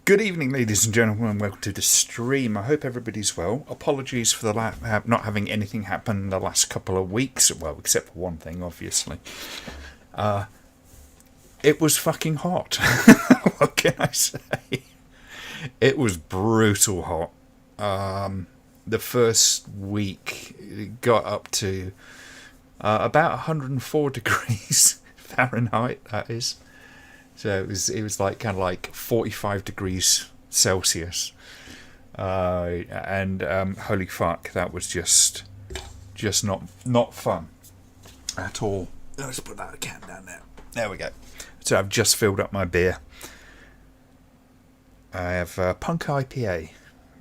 Good evening, ladies and gentlemen, and welcome to the stream. I hope everybody's well. Apologies for the not having anything happen the last couple of weeks. Well, except for one thing, obviously. It was fucking hot. What can I say? It was brutal hot. The first week it got up to about 104 degrees Fahrenheit, that is. So it was like kind of like 45 degrees Celsius, and holy fuck, that was just not fun at all. Let's put that can down there. There we go. So I've just filled up my beer. I have Punk IPA,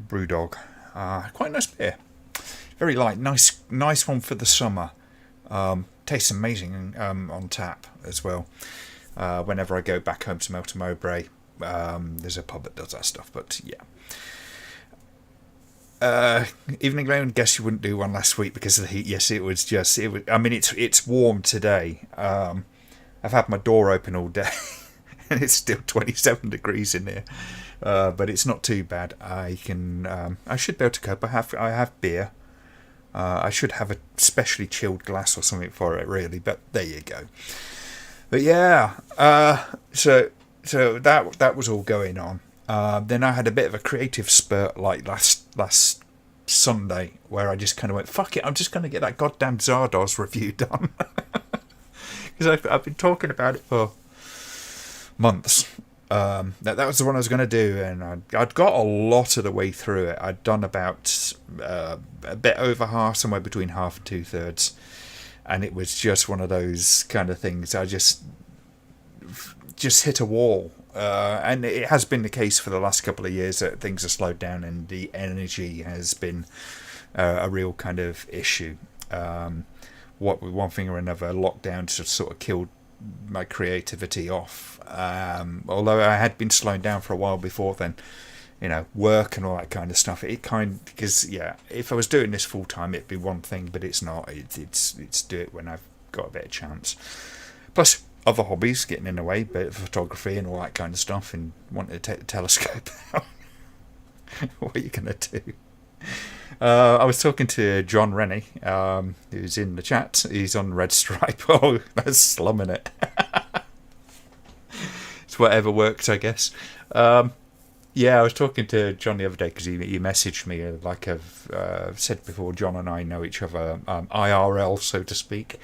Brewdog, quite nice beer, very light, nice one for the summer. Tastes amazing on tap as well. Whenever I go back home to Melton Mowbray, there's a pub that does that stuff, but yeah. Evening Loan, guess you wouldn't do one last week because of the heat. Yes, it was. I mean, it's warm today. I've had my door open all day, and it's still 27 degrees in here. But it's not too bad. I should be able to cope. I have beer. I should have a specially chilled glass or something for it, really. But there you go. But yeah, so that was all going on. Then I had a bit of a creative spurt like last Sunday, where I just kind of went, fuck it, I'm just going to get that goddamn Zardoz review done. Because I've been talking about it for months. That was the one I was going to do, and I'd got a lot of the way through it. I'd done about a bit over half, somewhere between half and 2/3. And it was just one of those kind of things. I just hit a wall. And it has been the case for the last couple of years that things have slowed down and the energy has been a real kind of issue. What with one thing or another, lockdown sort of killed my creativity off. Although I had been slowing down for a while before then. You know, work and all that kind of stuff. Because if I was doing this full time, it'd be one thing, but it's not. It's do it when I've got a bit of chance. Plus other hobbies getting in the way, bit of photography and all that kind of stuff, and wanting to take the telescope out. What are you gonna do? I was talking to John Rennie, who's in the chat. He's on Red Stripe. Oh, that's slumming it. It's whatever works, I guess. Yeah, I was talking to John the other day because he messaged me. Like I've said before, John and I know each other IRL, so to speak.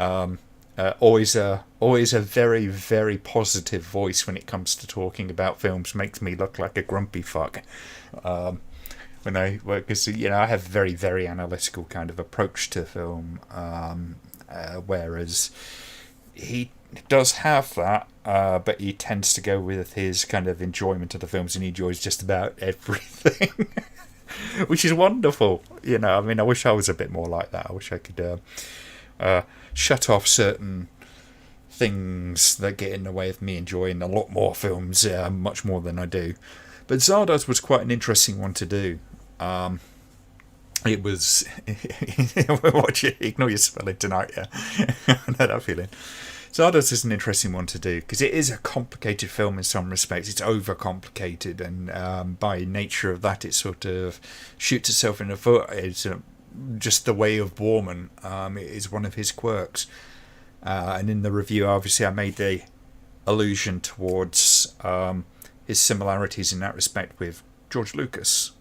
Always a very, very positive voice when it comes to talking about films. Makes me look like a grumpy fuck. When I work, because I have a very, very analytical kind of approach to film, whereas he does have that, but he tends to go with his kind of enjoyment of the films, and he enjoys just about everything, which is wonderful. I mean, I wish I was a bit more like that. I wish I could shut off certain things that get in the way of me enjoying a lot more films, much more than I do. But Zardoz was quite an interesting one to do. It was watch it, ignore your spelling tonight. Yeah, I know that feeling. Zardoz is an interesting one to do because it is a complicated film in some respects. It's overcomplicated, and by nature of that, it sort of shoots itself in the foot. It's just the way of Boorman. It is one of his quirks. And in the review, obviously, I made the allusion towards his similarities in that respect with George Lucas.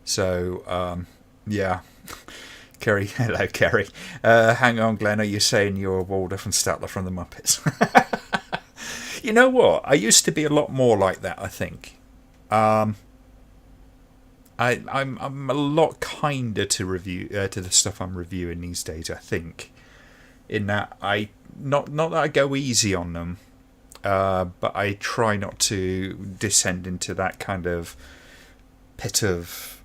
So, yeah. Kerry, hello, Kerry. Hang on, Glenn. Are you saying you're Waldorf and Statler from the Muppets? You know what? I used to be a lot more like that, I think. I'm a lot kinder to the stuff I'm reviewing these days, I think. In that not that I go easy on them, but I try not to descend into that kind of pit of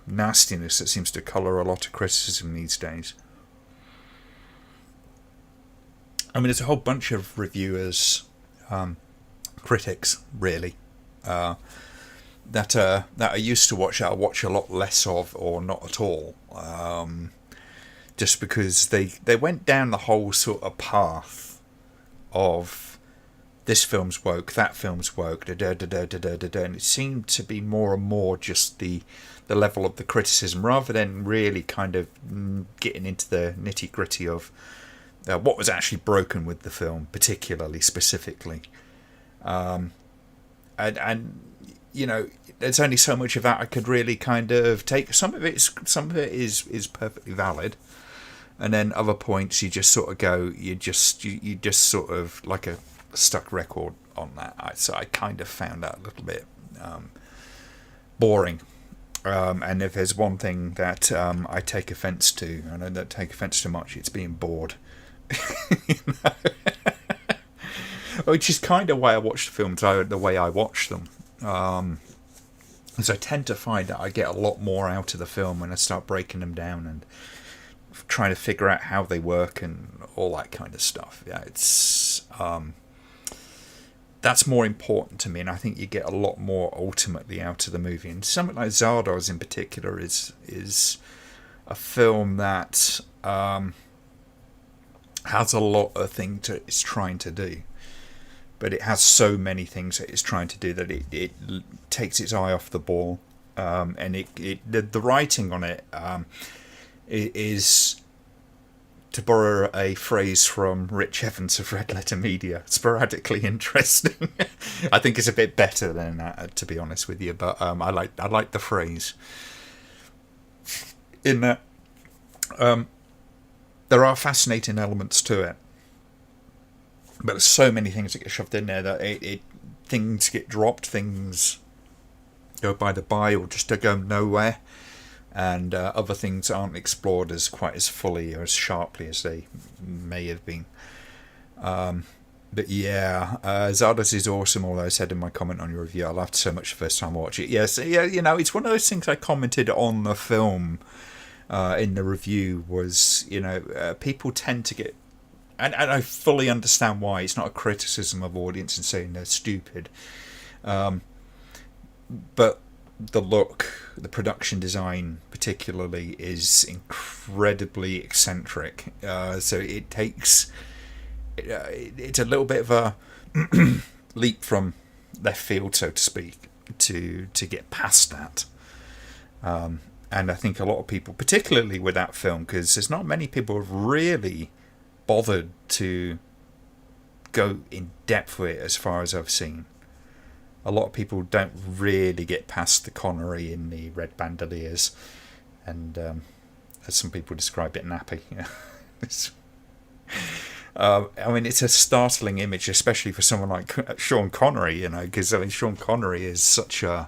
nastiness that seems to colour a lot of criticism these days. I mean, there's a whole bunch of reviewers, critics, really, that I used to watch. I watch a lot less of, or not at all, just because they went down the whole sort of path of this film's woke, that film's woke, da da da da da da da da, and it seemed to be more and more just the level of the criticism, rather than really kind of getting into the nitty gritty of what was actually broken with the film, particularly specifically. And you know, there's only so much of that I could really kind of take. Some of it is perfectly valid, and then other points you just sort of go, you just sort of like a stuck record on that. So I kind of found that a little bit boring. And if there's one thing that I take offence to, and I don't take offence to much, it's being bored. You know? Which is kind of why I watch the films the way I watch them. Because I tend to find that I get a lot more out of the film when I start breaking them down and trying to figure out how they work and all that kind of stuff. Yeah, it's that's more important to me, and I think you get a lot more ultimately out of the movie. And something like Zardoz in particular is a film that has a lot of things that it's trying to do, but it has so many things that it's trying to do that it takes its eye off the ball, and the writing on it is, to borrow a phrase from Rich Evans of Red Letter Media, sporadically interesting. I think it's a bit better than that, to be honest with you, but I like the phrase. In that, there are fascinating elements to it, but there's so many things that get shoved in there that things get dropped, things go by the by, or just go nowhere. And other things aren't explored as quite as fully or as sharply as they may have been. But yeah, Zardoz is awesome, although I said in my comment on your review, I laughed so much the first time I watched it. Yes, yeah, you know, it's one of those things I commented on the film in the review was, you know, people tend to get, and I fully understand why, it's not a criticism of audience and saying they're stupid, but the look, the production design particularly, is incredibly eccentric. So it takes... it's a little bit of a leap from left field, so to speak, to get past that. And I think a lot of people, particularly with that film, because there's not many people who have really bothered to go in depth with it as far as I've seen. A lot of people don't really get past the Connery in the red bandoliers, and as some people describe it, nappy. I mean, it's a startling image, especially for someone like Sean Connery, you know, because I mean, Sean Connery is such a,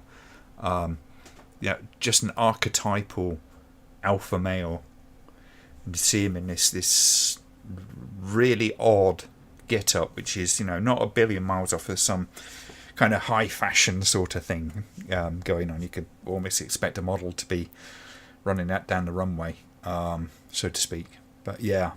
just an archetypal alpha male. And to see him in this really odd get-up, which is, you know, not a billion miles off of some kind of high fashion sort of thing going on. You could almost expect a model to be running that down the runway, so to speak. But yeah,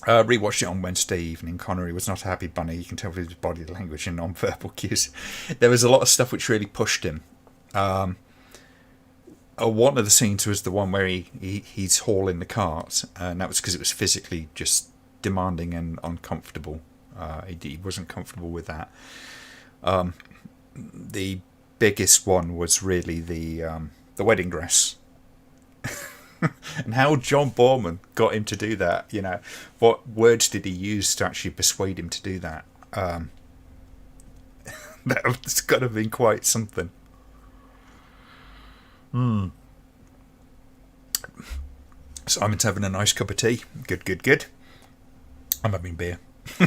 rewatched it on Wednesday evening. Connery was not a happy bunny. You can tell from his body language and non-verbal cues. There was a lot of stuff which really pushed him. One of the scenes was the one where he's hauling the cart, and that was because it was physically just demanding and uncomfortable. He wasn't comfortable with that. The biggest one was really the wedding dress. And how John Boorman got him to do that, you know, what words did he use to actually persuade him to do that? That's got to have been quite something. Simon's having a nice cup of tea. Good. I'm having beer. I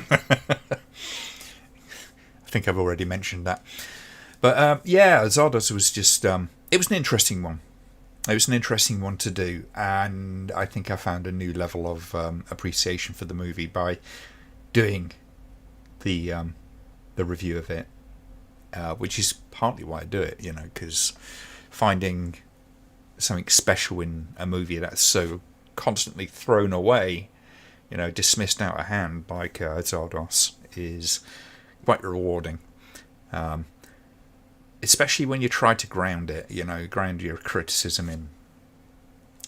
think I've already mentioned that. But yeah, Zardoz was just... it was an interesting one. It was an interesting one to do, and I think I found a new level of appreciation for the movie by doing the review of it, which is partly why I do it, you know, because finding something special in a movie that's so constantly thrown away, you know, dismissed out of hand like Zardoz, is quite rewarding. Especially when you try to ground it, you know, ground your criticism in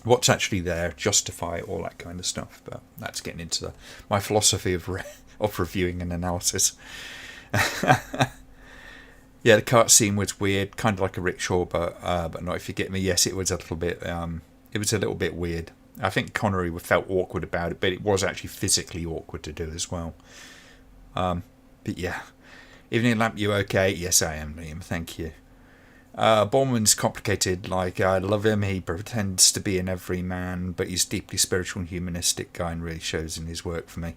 what's actually there, justify it, all that kind of stuff. But that's getting into my philosophy of of reviewing and analysis. Yeah, the cart scene was weird, kind of like a rickshaw, but not if you get me. Yes, it was a little bit. It was a little bit weird. I think Connery felt awkward about it, but it was actually physically awkward to do as well. But yeah, Evening Lamp, you okay? Yes, I am, Liam. Thank you. Boorman's complicated. Like, I love him. He pretends to be an everyman, but he's deeply spiritual and humanistic guy, and really shows in his work for me.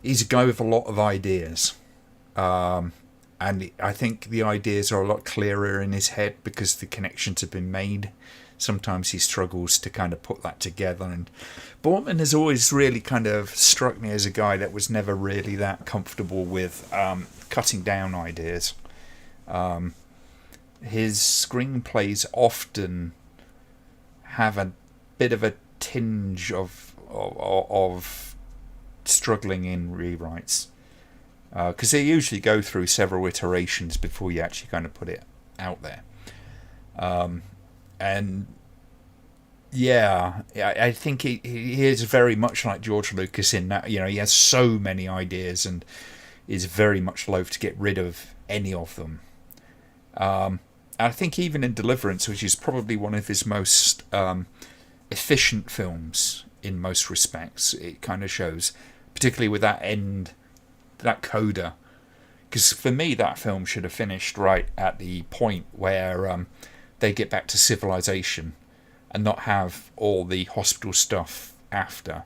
He's a guy with a lot of ideas. And I think the ideas are a lot clearer in his head because the connections have been made. Sometimes he struggles to kind of put that together. And Boorman has always really kind of struck me as a guy that was never really that comfortable with cutting down ideas. His screenplays often have a bit of a tinge of struggling in rewrites. Because they usually go through several iterations before you actually kind of put it out there. And yeah, I think he is very much like George Lucas in that, you know, he has so many ideas and is very much loath to get rid of any of them. I think even in Deliverance, which is probably one of his most efficient films in most respects, it kind of shows, particularly with that end, that coda, because for me that film should have finished right at the point where they get back to civilization and not have all the hospital stuff after.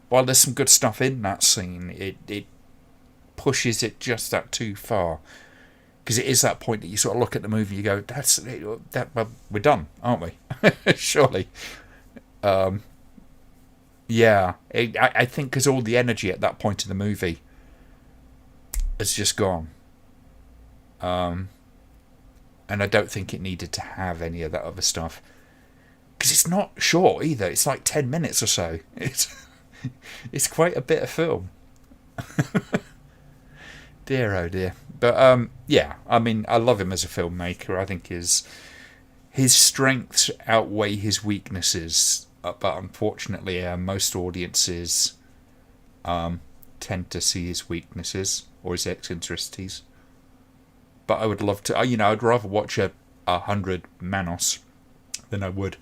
While there's some good stuff in that scene, it pushes it just that too far, because it is that point that you sort of look at the movie, you go, well, we're done, aren't we? Surely. Yeah, I think because all the energy at that point in the movie has just gone. And I don't think it needed to have any of that other stuff. Because it's not short either. It's like 10 minutes or so. It's quite a bit of film. Dear, oh dear. But yeah, I mean, I love him as a filmmaker. I think his strengths outweigh his weaknesses. But unfortunately, most audiences tend to see his weaknesses or his eccentricities. But I would love to, I'd rather watch 100 Manos than I would,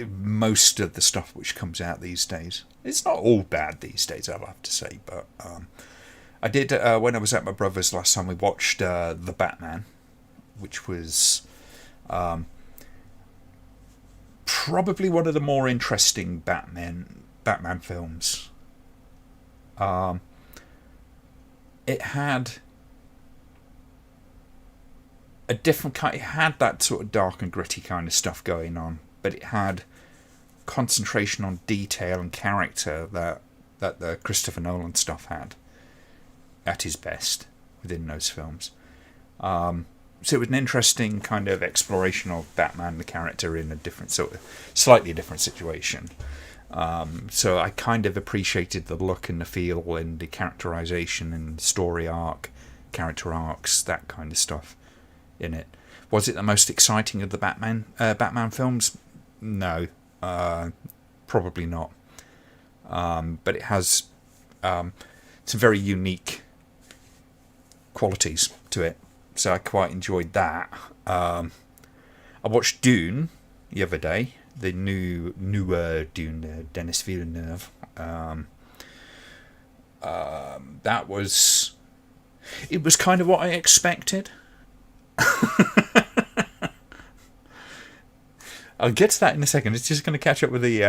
most of the stuff which comes out these days. It's not all bad these days, I'll have to say, but I did, when I was at my brother's last time, we watched The Batman, which was probably one of the more interesting Batman films. It had a different kind. It had that sort of dark and gritty kind of stuff going on, but it had concentration on detail and character that the Christopher Nolan stuff had at his best within those films. So it was an interesting kind of exploration of Batman, the character, in a different sort of, slightly different situation. So I kind of appreciated the look and the feel and the characterization and story arc, character arcs, that kind of stuff in it. Was it the most exciting of the Batman films? No, probably not. But it has some very unique qualities to it, so I quite enjoyed that. I watched Dune the other day. The newer Dune, Denis Villeneuve. It was kind of what I expected. I'll get to that in a second. It's just going to catch up with the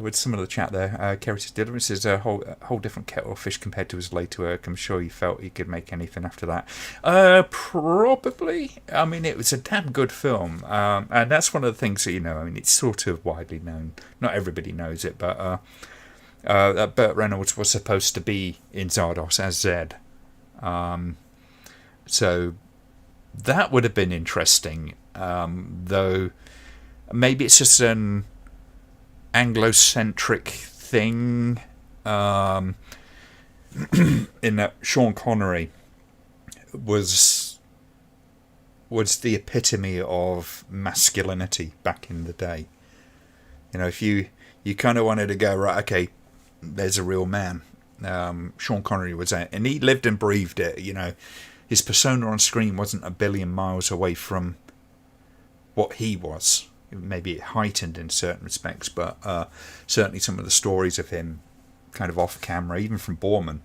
with some of the chat there. Kerry says Deliverance is a whole different kettle of fish compared to his later work. I'm sure he felt he could make anything after that. Probably. I mean, it was a damn good film, and that's one of the things that, I mean, it's sort of widely known. Not everybody knows it, but Burt Reynolds was supposed to be in Zardoz as Zed. So that would have been interesting, though maybe it's just an Anglo-centric thing, in that Sean Connery was the epitome of masculinity back in the day. If you you kind of wanted to go, right, okay, there's a real man. Sean Connery was out, and he lived and breathed it. You know, his persona on screen wasn't a billion miles away from what he was. Maybe it heightened in certain respects, but certainly some of the stories of him kind of off camera, even from Boorman,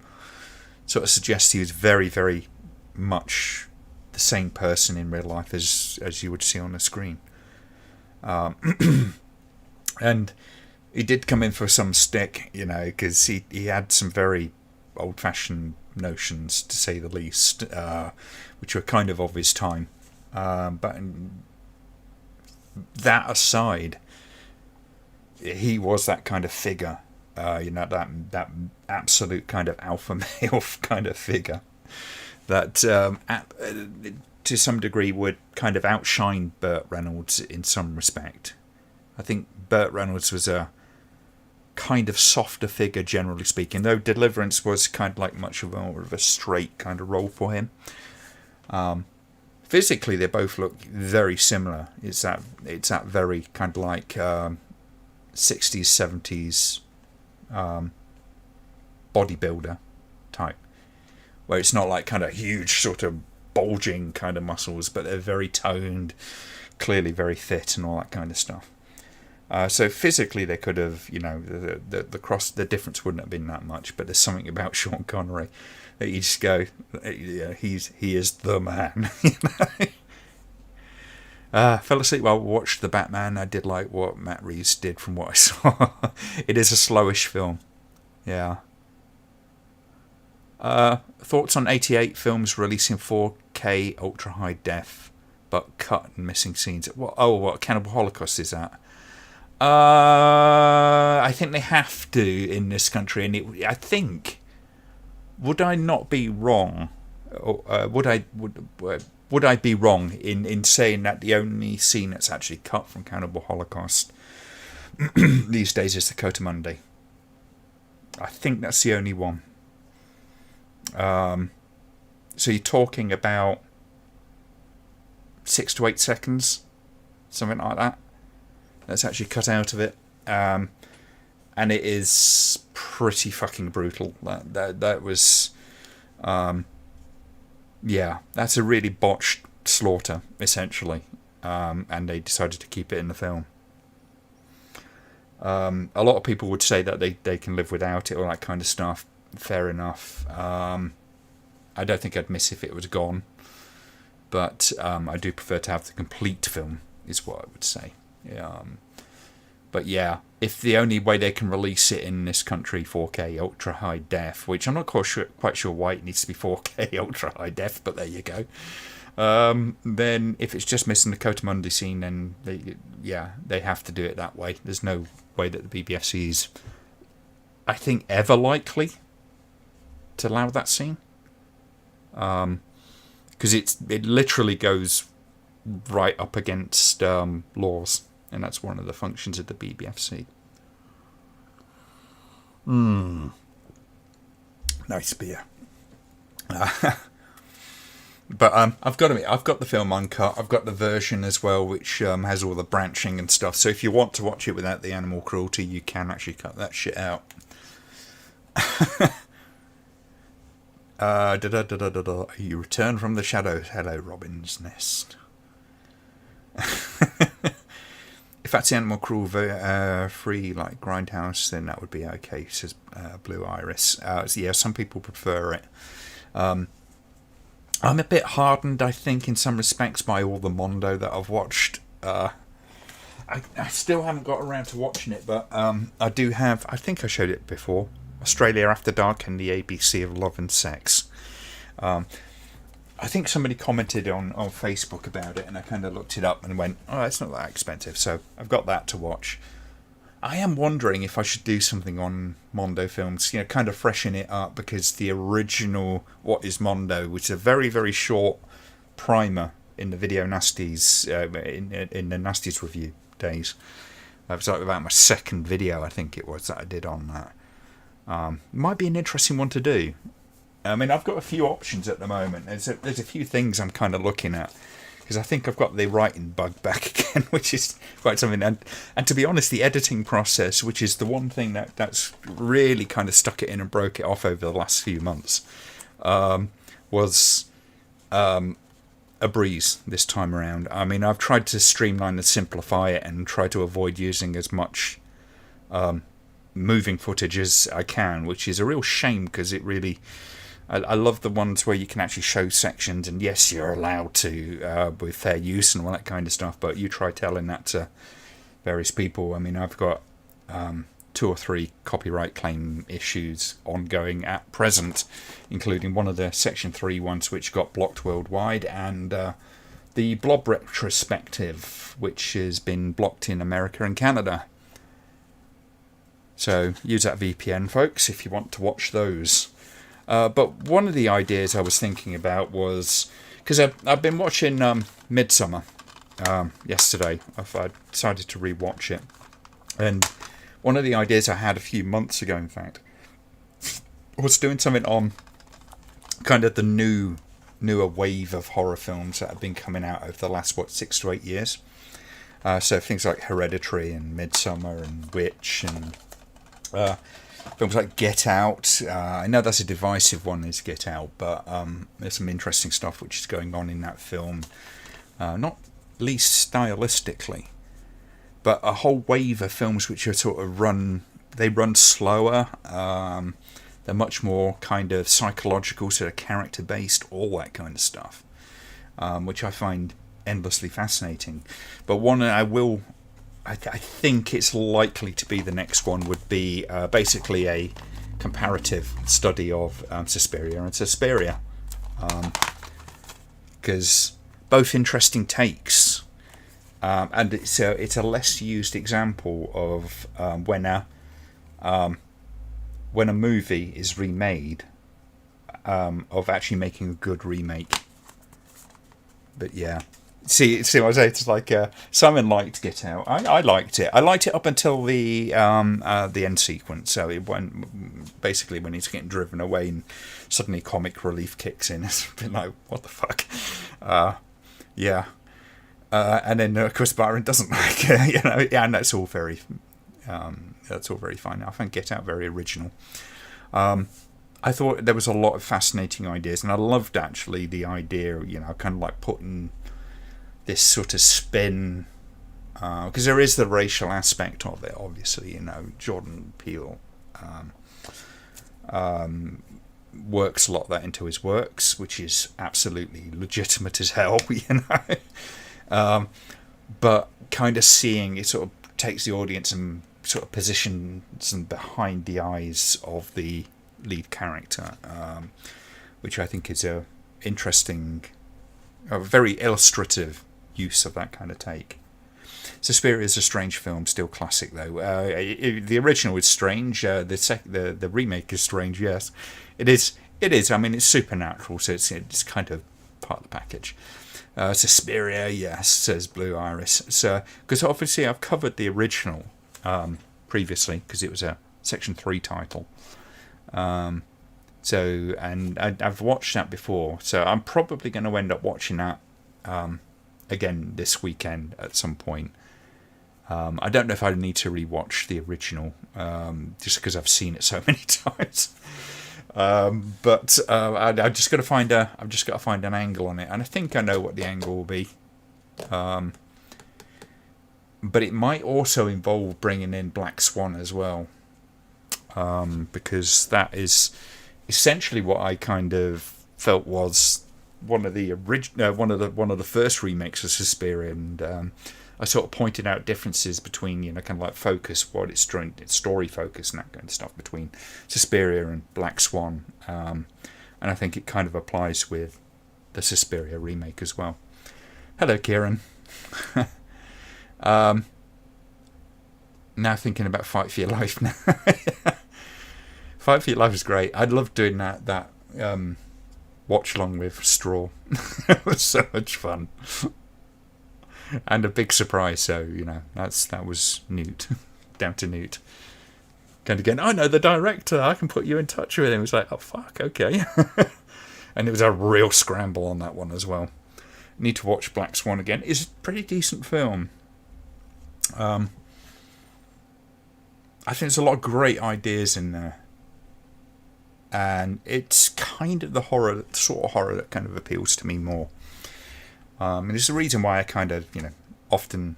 sort of suggests he was very, very much the same person in real life as you would see on the screen. And he did come in for some stick, you know, because he had some very old-fashioned notions, to say the least, which were kind of his time. But that aside, he was that kind of figure, you know, that absolute kind of alpha male kind of figure that, to some degree, would kind of outshine Burt Reynolds in some respect. I think Burt Reynolds was a kind of softer figure, generally speaking, though Deliverance was kind of like much of a straight kind of role for him. Physically, they both look very similar. It's that very kind of like 60s, 70s bodybuilder type, where it's not like kind of huge sort of bulging kind of muscles, but they're very toned, clearly very fit and all that kind of stuff. So physically, they could have, you know, the difference wouldn't have been that much. But there's something about Sean Connery that you just go, yeah, he is the man. You know? Fell asleep while I watched the Batman. I did like what Matt Reeves did from what I saw. It is a slowish film. Yeah. Thoughts on 88 films releasing 4K ultra high def, but cut and missing scenes. What Cannibal Holocaust is that? I think they have to in this country, and I think, would I not be wrong? Would I be wrong in saying that the only scene that's actually cut from Cannibal Holocaust these days is the Cotamundi? I think that's the only one. So you're talking about 6 to 8 seconds, something like that. That's actually cut out of it, and it is pretty fucking brutal. That was, yeah, that's a really botched slaughter essentially, and they decided to keep it in the film. A lot of people would say that they can live without it, all that kind of stuff. Fair enough. I don't think I'd miss if it was gone, but I do prefer to have the complete film, is what I would say. But yeah, if the only way they can release it in this country 4K ultra high def, which I'm not quite sure why it needs to be 4K ultra high def, but there you go. Then if it's just missing the Cotamundi scene, then they have to do it that way. There's no way that the BBFC is, I think, ever likely to allow that scene, because it literally goes right up against laws, and that's one of the functions of the BBFC. Nice beer. But I've got to admit, I've got the film uncut. I've got the version as well, which has all the branching and stuff. So if you want to watch it without the animal cruelty, you can actually cut that shit out. You return from the shadows. Hello, Robin's Nest. If that's the animal cruel free like Grindhouse, then that would be okay, says Blue Iris. Yeah, some people prefer it. I'm a bit hardened, I think, in some respects by all the Mondo that I've watched. I still haven't got around to watching it, but I do have, I think I showed it before, Australia After Dark and the ABC of Love and Sex. I think somebody commented on Facebook about it, and I kind of looked it up and went, oh, it's not that expensive, so I've got that to watch. I am wondering if I should do something on Mondo films, you know, kind of freshen it up, because the original What is Mondo, which is a very, very short primer in the Video Nasties, in the Nasties review days. That was like about my second video, I think it was, that I did on that. Might be an interesting one to do. I mean, I've got a few options at the moment. There's a few things I'm kind of looking at. because I think I've got the writing bug back again, which is quite something. And to be honest, the editing process, which is the one thing that's really kind of stuck it in and broke it off over the last few months, was a breeze this time around. I mean, I've tried to streamline and simplify it and try to avoid using as much moving footage as I can, which is a real shame because it really... I love the ones where you can actually show sections, and yes, you're allowed to with fair use and all that kind of stuff, but you try telling that to various people. I mean, I've got 2 or 3 copyright claim issues ongoing at present, including one of the Section 3 ones which got blocked worldwide, and the Blob Retrospective, which has been blocked in America and Canada. So use that VPN, folks, if you want to watch those. But one of the ideas I was thinking about was, because I've been watching Midsummer yesterday. I decided to rewatch it. And one of the ideas I had a few months ago, in fact, was doing something on kind of the newer wave of horror films that have been coming out over the last, 6 to 8 years. So things like Hereditary and Midsummer and Witch and... films like Get Out. I know that's a divisive one, is Get Out, but there's some interesting stuff which is going on in that film, not least stylistically, but a whole wave of films which are sort of run slower. They're much more kind of psychological, sort of character based, all that kind of stuff, which I find endlessly fascinating. But one I think it's likely to be the next one would be basically a comparative study of Suspiria and Suspiria, because both interesting takes, and it's a less used example of when a movie is remade, of actually making a good remake. But yeah. See what I say? It's like Simon liked Get Out. I liked it. I liked it up until the end sequence. So it went basically when he's getting driven away, and suddenly comic relief kicks in. It's been like, what the fuck? Yeah. And then Chris Byron doesn't like it, yeah, and that's all very fine. I find Get Out very original. I thought there was a lot of fascinating ideas, and I loved actually the idea, kind of like putting this sort of spin, because there is the racial aspect of it, obviously. Jordan Peele works a lot of that into his works, which is absolutely legitimate as hell, but kind of seeing it sort of takes the audience and sort of positions them behind the eyes of the lead character, which I think is a very illustrative use of that kind of take. Suspiria is a strange film, still classic though. The original is strange. The remake is strange. Yes, it is. I mean, it's supernatural, so it's kind of part of the package. Suspiria, yes, says Blue Iris. So, because obviously I've covered the original previously, because it was a Section 3 title. So, and I've watched that before, so I'm probably going to end up watching that again this weekend at some point. I don't know if I need to rewatch the original, just because I've seen it so many times. But I've just got to find an angle on it, and I think I know what the angle will be. But it might also involve bringing in Black Swan as well, because that is essentially what I kind of felt was one of the first remakes of Suspiria, and I sort of pointed out differences between, kind of like focus, what it's story focus and that kind of stuff between Suspiria and Black Swan, and I think it kind of applies with the Suspiria remake as well. Hello, Kieran. Now thinking about Fight for Your Life now. Fight for Your Life is great. I'd love doing that watch along with Straw. It was so much fun. And a big surprise, so that was Newt. Down to Newt. Going again, I know the director, I can put you in touch with him. It was like, oh fuck, okay. And it was a real scramble on that one as well. Need to watch Black Swan again. It's a pretty decent film. I think there's a lot of great ideas in there. And it's kind of the sort of horror that kind of appeals to me more. And it's the reason why I kind of, often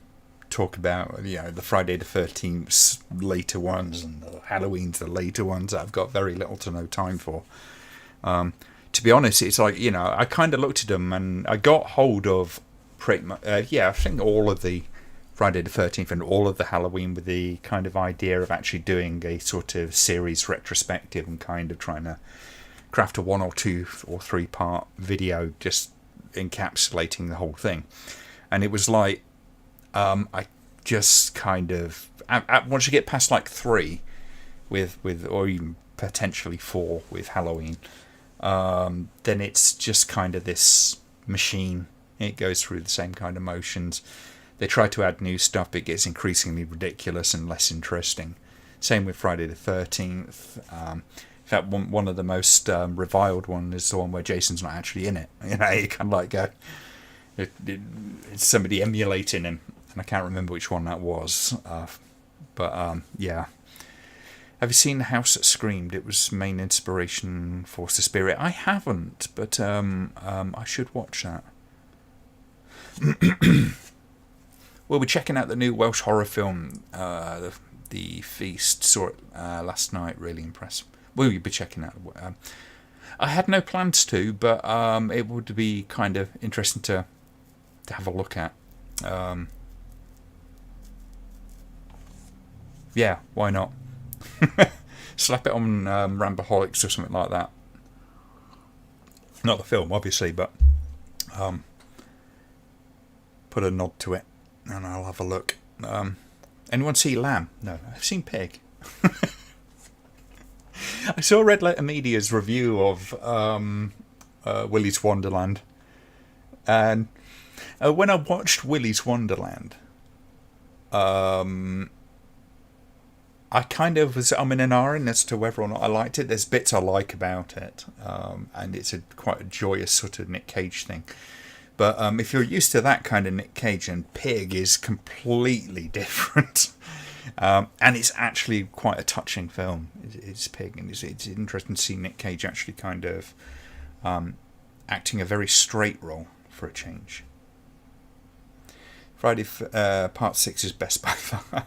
talk about, the Friday the 13th later ones and the Halloween's the later ones that I've got very little to no time for. To be honest, it's like, I kind of looked at them and I got hold of pretty much, I think all of the Friday the 13th and all of the Halloween with the kind of idea of actually doing a sort of series retrospective and kind of trying to craft a 1 or 2 or 3 part video just encapsulating the whole thing. And it was like, I just kind of, once you get past like 3 with or even potentially 4 with Halloween, then it's just kind of this machine. It goes through the same kind of motions. They try to add new stuff, but it gets increasingly ridiculous and less interesting. Same with Friday the 13th. In fact, one of the most reviled one is the one where Jason's not actually in it. You kind of like it's somebody emulating him, and I can't remember which one that was. But yeah. Have you seen The House That Screamed? It was main inspiration for Suspiria. I haven't, but I should watch that. We'll be checking out the new Welsh horror film, The Feast. Saw it last night. Really impressed. We'll be checking out. I had no plans to, but it would be kind of interesting to have a look at. Yeah, why not? Slap it on Ramblaholics or something like that. Not the film, obviously, but put a nod to it, and I'll have a look. Anyone see Lamb? No, I've seen Pig. I saw Red Letter Media's review of Willy's Wonderland, and when I watched Willy's Wonderland, I kind of was umming and ahhing as to whether or not I liked it. There's bits I like about it, and it's quite a joyous sort of Nick Cage thing. But if you're used to that kind of Nick Cage, and Pig is completely different. And it's actually quite a touching film. It's Pig, and it's interesting to see Nick Cage actually kind of acting a very straight role for a change. Friday Part 6 is best by far.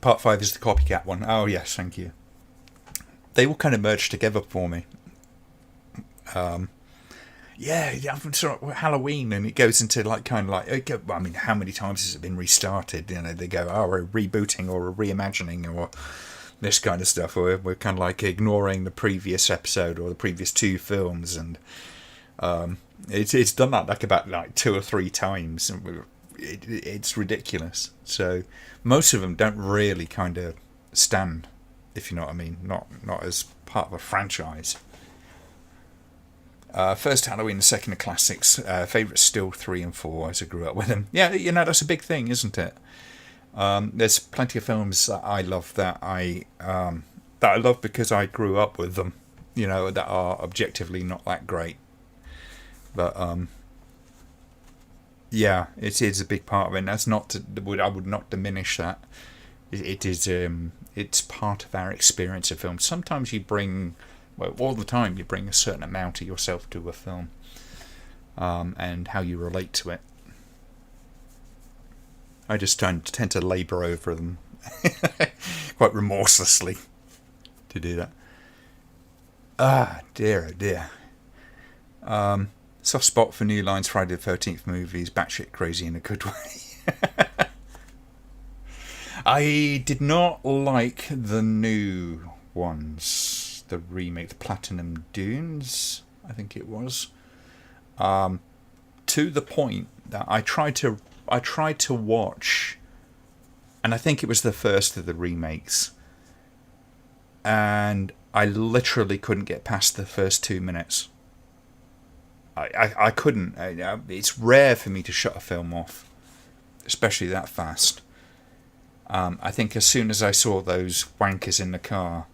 Part 5 is the copycat one. Oh yes, thank you. They all kind of merged together for me. Yeah, sort of Halloween, and it goes into like kind of like, I mean, how many times has it been restarted? They go, oh, we're rebooting or a reimagining or this kind of stuff. Or we're kind of like ignoring the previous episode or the previous 2 films, and it's done that like about like 2 or 3 times, and it's ridiculous. So most of them don't really kind of stand, if you know what I mean. Not as part of a franchise. First Halloween, the second of classics. Favourites still 3 and 4 as I grew up with them. Yeah, that's a big thing, isn't it? There's plenty of films that I love that I love because I grew up with them. That are objectively not that great. But yeah, it is a big part of it. And that's not I would not diminish that. It is. It's part of our experience of film. Sometimes you bring. Well, all the time you bring a certain amount of yourself to a film, and how you relate to it. I just tend to labour over them quite remorselessly to do that. Ah, dear, oh dear. Soft spot for New Line's Friday the 13th movies, batshit crazy in a good way. I did not like the new ones. The remake, the Platinum Dunes, I think it was, to the point that I tried to watch, and I think it was the first of the remakes, and I literally couldn't get past the first 2 minutes. I couldn't. It's rare for me to shut a film off, especially that fast. I think as soon as I saw those wankers in the car,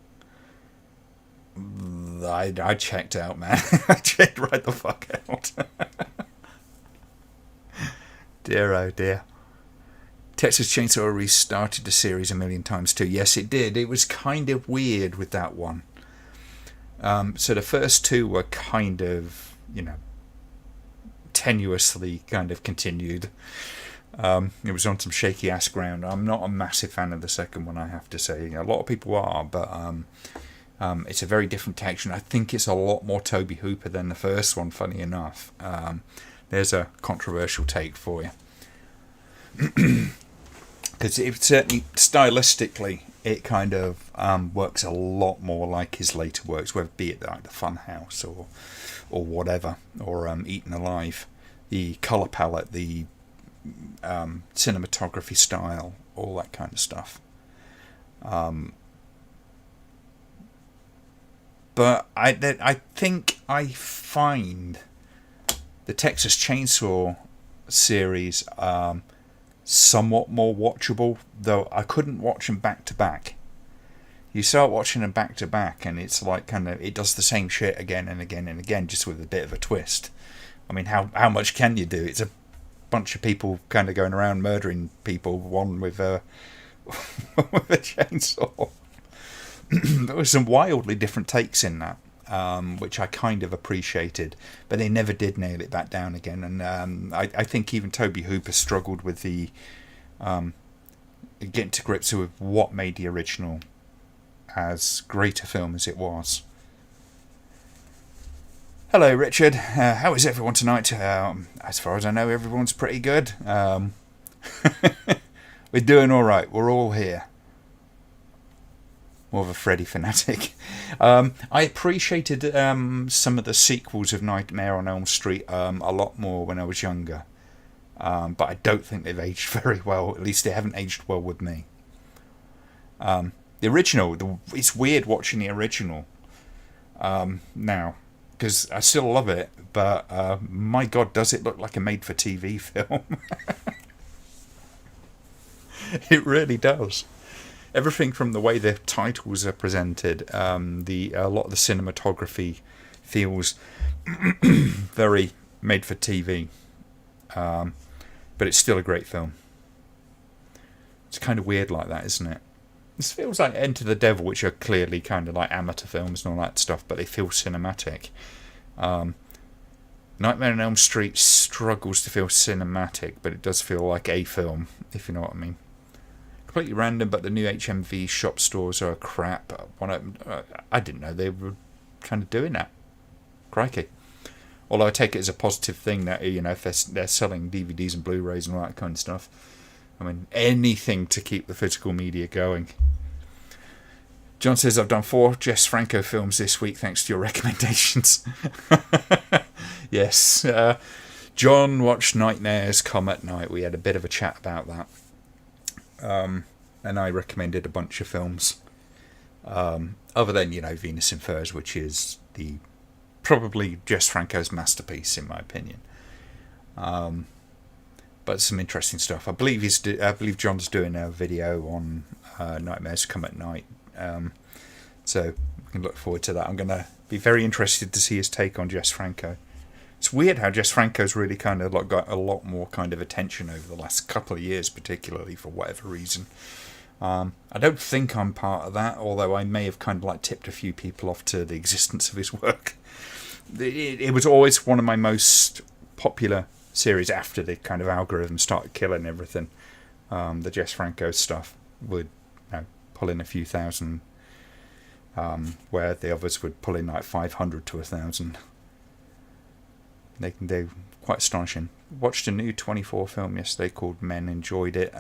I checked out, man. I checked right the fuck out. Dear, oh dear. Texas Chainsaw restarted the series a million times too. Yes, it did. It was kind of weird with that one. So the first two were kind of, tenuously kind of continued. It was on some shaky ass ground. I'm not a massive fan of the second one, I have to say. A lot of people are, but it's a very different texture. I think it's a lot more Tobe Hooper than the first one, funny enough. There's a controversial take for you. Because it certainly, stylistically, it kind of works a lot more like his later works, whether it be it like The Funhouse or whatever, or Eaten Alive. The colour palette, the cinematography style, all that kind of stuff. But I think I find the Texas Chainsaw series somewhat more watchable, though I couldn't watch them back to back. You start watching them back to back and it's like it does the same shit again and again and again, just with a bit of a twist. I mean, how much can you do? It's a bunch of people kind of going around murdering people, one with a with a chainsaw. There were some wildly different takes in that, which I kind of appreciated, but they never did nail it back down again. And I think even Tobe Hooper struggled with the getting to grips with what made the original as great a film as it was. Hello, Richard. How is everyone tonight? As far as I know, everyone's pretty good. We're doing all right. We're all here. More of a Freddy fanatic. I appreciated some of the sequels of Nightmare on Elm Street a lot more when I was younger. But I don't think they've aged very well. At least they haven't aged well with me. The original, it's weird watching the original now. Because I still love it, but my God, does it look like a made-for-TV film? It really does. Everything from the way the titles are presented, a lot of the cinematography feels very made-for-TV, but it's still a great film. It's kind of weird like that, isn't it? This feels like Enter the Devil, which are clearly kind of like amateur films and all that stuff, but they feel cinematic. Nightmare on Elm Street struggles to feel cinematic, but it does feel like a film, if you know what I mean. Completely random, but the new HMV shop stores are crap. I didn't know they were kind of doing that. Crikey. Although I take it as a positive thing that, if they're selling DVDs and Blu-rays and all that kind of stuff. I mean, anything to keep the physical media going. John says, I've done 4 Jess Franco films this week thanks to your recommendations. Yes. John watched Nightmares Come at Night. We had a bit of a chat about that. And I recommended a bunch of films. Other than, Venus in Furs, which is probably Jess Franco's masterpiece, in my opinion. But some interesting stuff. I believe John's doing a video on Nightmares Come at Night. So we can look forward to that. I'm going to be very interested to see his take on Jess Franco. It's weird how Jess Franco's really kind of got a lot more kind of attention over the last couple of years, particularly for whatever reason. I don't think I'm part of that, although I may have kind of tipped a few people off to the existence of his work. It was always one of my most popular series after the kind of algorithm started killing everything. The Jess Franco stuff would pull in a few thousand, where the others would pull in 500 to 1,000. They're quite astonishing. Watched a new 24 film yesterday called Men. Enjoyed it.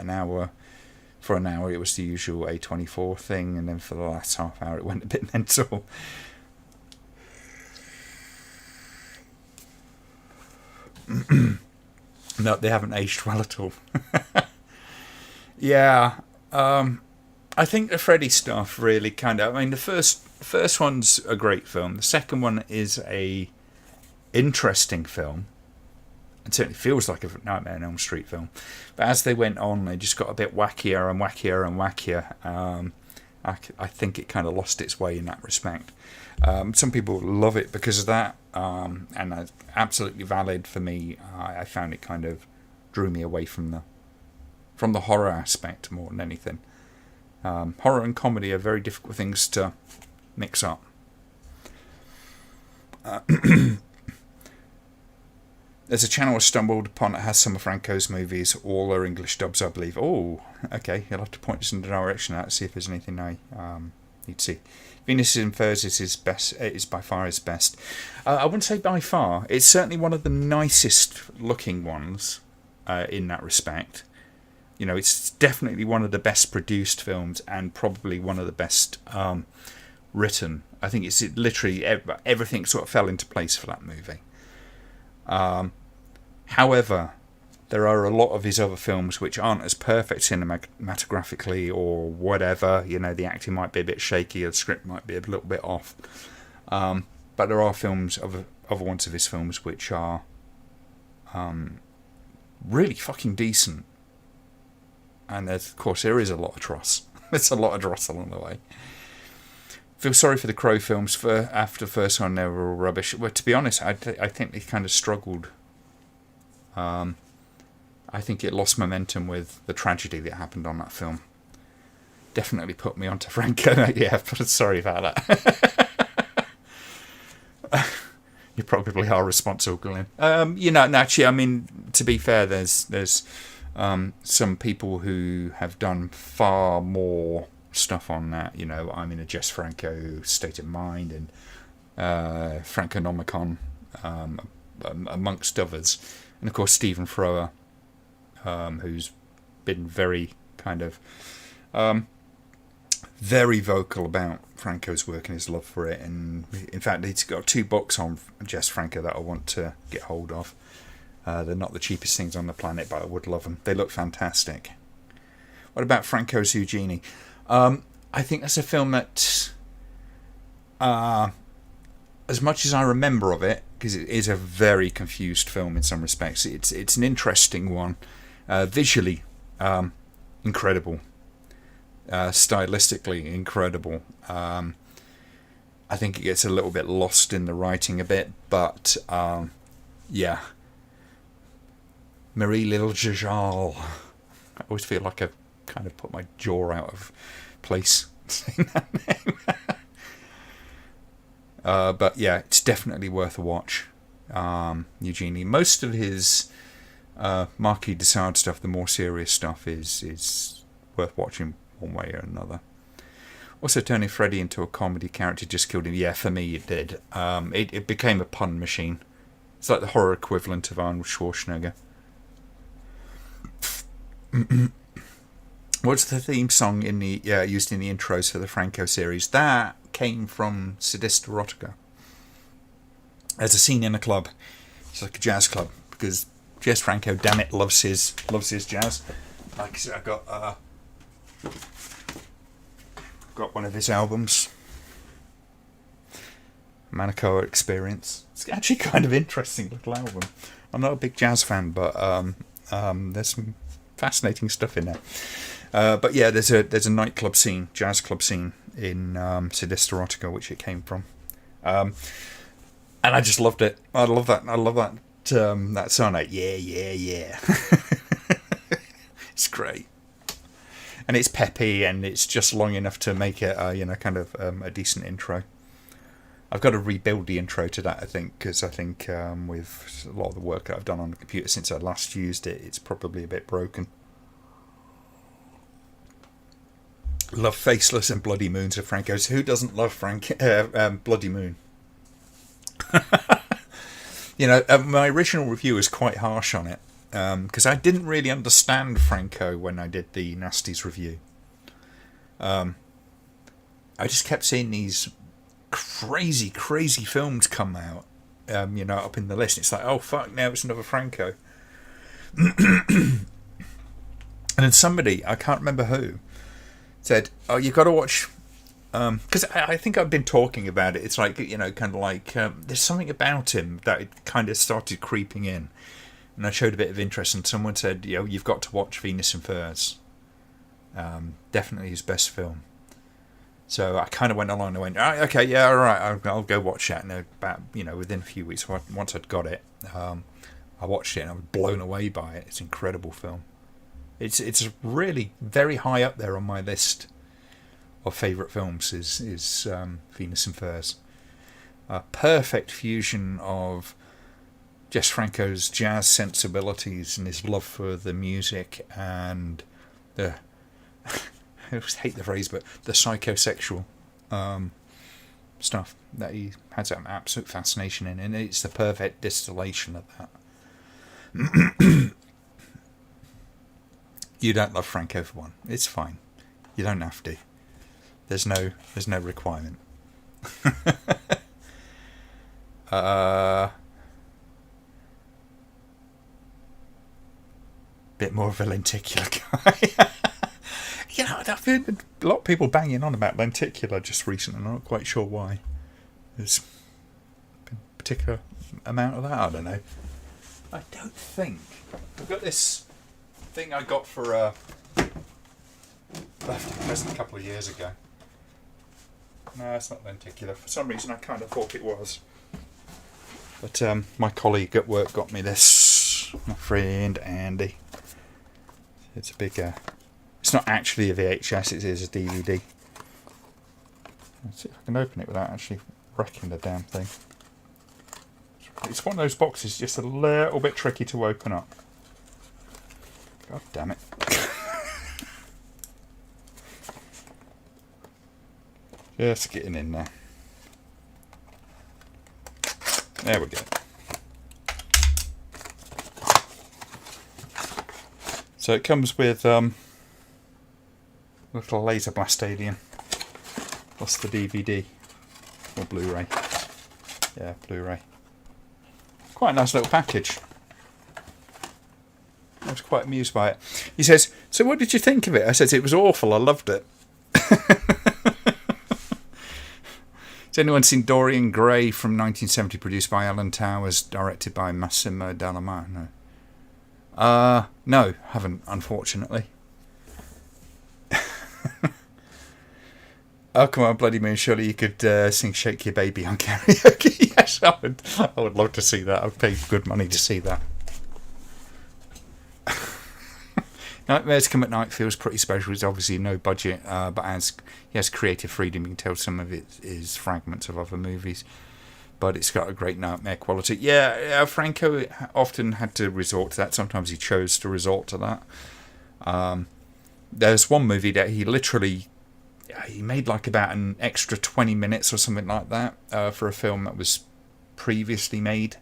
For an hour it was the usual A24 thing, and then for the last half hour it went a bit mental. No, they haven't aged well at all. Yeah, I think the Freddy stuff really kind of... I mean, the first one's a great film. The second one is a interesting film. It certainly feels like a Nightmare on Elm Street film. But as they went on, they just got a bit wackier and wackier and wackier. I think it kind of lost its way in that respect. Some people love it because of that, and that's absolutely valid. For me, I found it kind of drew me away from the horror aspect more than anything. Horror and comedy are very difficult things to mix up. There's a channel I stumbled upon that has some of Franco's movies. All are English dubs, I believe. Oh, okay. You'll have to point us in the direction of that, see if there's anything I need to see. Venus in Furs is his best. Is by far his best. I wouldn't say by far. It's certainly one of the nicest looking ones in that respect. You know, it's definitely one of the best produced films and probably one of the best written. I think it's literally everything sort of fell into place for that movie. However, there are a lot of his other films which aren't as perfect cinematographically or whatever. You know, the acting might be a bit shaky, or the script might be a little bit off. But there are films, other ones of his films, which are really fucking decent. And of course, there is a lot of dross. There's a lot of dross along the way. Feel sorry for the Crow films. After the first one, they were all rubbish. Well, to be honest, I think they kind of struggled. I think it lost momentum with the tragedy that happened on that film. Definitely put me onto Franco. Yeah, but sorry about that. You probably are responsible, Glenn. Actually, I mean, to be fair, there's some people who have done far more stuff on that. You know, I'm in a Jess Franco State of Mind and Franconomicon, amongst others. And of course, Stephen Thrower, who's been very kind of very vocal about Franco's work and his love for it. And in fact, he's got 2 books on Jess Franco that I want to get hold of. They're not the cheapest things on the planet, but I would love them. They look fantastic. What about Franco's Eugenie? I think that's a film that, as much as I remember of it, because it is a very confused film in some respects, it's an interesting one. Visually, incredible. Stylistically, incredible. I think it gets a little bit lost in the writing a bit, but yeah. Marie Little Jajal. I always feel like I've kind of put my jaw out of place saying that name. But yeah, it's definitely worth a watch. Eugenie. Most of his Marquis de Sade stuff, the more serious stuff, is worth watching one way or another. Also, turning Freddy into a comedy character just killed him. Yeah, for me it did. It became a pun machine. It's like the horror equivalent of Arnold Schwarzenegger. What's the theme song in the used in the intros for the Franco series? That came from Sadist Erotica. There's a scene in a club. It's like a jazz club because Jess Franco, damn it, loves his jazz. Like I said, I got one of his albums, Manakoa Experience. It's actually kind of interesting little album. I'm not a big jazz fan, but there's some fascinating stuff in there. But yeah, there's a nightclub scene, jazz club scene in Sadist Erotica, which it came from, and I just loved it. I love that that song. Like, yeah. It's great, and it's peppy, and it's just long enough to make it a decent intro. I've got to rebuild the intro to that, I think, because I think with a lot of the work that I've done on the computer since I last used it, it's probably a bit broken. Love Faceless and Bloody Moons of Franco's. Who doesn't love Bloody Moon? My original review was quite harsh on it because I didn't really understand Franco when I did the Nasties review. I just kept seeing these crazy films come out, up in the list. It's like, oh fuck, now it's another Franco. And then somebody, I can't remember who, said, oh, you've got to watch, because I think I've been talking about it. It's like, kind of like, there's something about him that it kind of started creeping in. And I showed a bit of interest, and someone said, you've got to watch Venus in Furs. Definitely his best film. So I kind of went along and went, oh, okay, yeah, all right, I'll go watch that. And about, within a few weeks, once I'd got it, I watched it and I was blown away by it. It's an incredible film. It's really very high up there on my list of favourite films is Venus and Furs. A perfect fusion of Jess Franco's jazz sensibilities and his love for the music and the I always hate the phrase, but the psychosexual stuff that he has an absolute fascination in, and it's the perfect distillation of that. You don't love Franco for one. It's fine. You don't have to. There's no requirement. Bit more of a lenticular guy. I've heard a lot of people banging on about lenticular just recently. I'm not quite sure why. There's been a particular amount of that. I don't know. I don't think. I've got this thing I got for a birthday present a couple of years ago. No, it's not lenticular. For some reason, I kind of thought it was. But my colleague at work got me this. My friend Andy. It's a big. It's not actually a VHS. It is a DVD. Let's see if I can open it without actually wrecking the damn thing. It's one of those boxes just a little bit tricky to open up. God damn it. Just getting in there. There we go. So it comes with little laser blast alien plus the DVD or Blu-ray. Yeah, Blu-ray. Quite a nice little package. I was quite amused by it. He says, "So what did you think of it?" I said, "It was awful. I loved it." Has anyone seen Dorian Gray from 1970, produced by Alan Towers, directed by Massimo Dallamano? No, haven't, unfortunately. Oh, come on, Bloody Moon, surely you could sing Shake Your Baby on karaoke. Yes, I would love to see that. I'd pay good money to see that. Nightmares Come at Night feels pretty special. It's obviously no budget, but he has creative freedom. You can tell some of it is fragments of other movies, but it's got a great nightmare quality. Yeah, Franco often had to resort to that. Sometimes he chose to resort to that. There's one movie that he made like about an extra 20 minutes or something like that for a film that was previously made.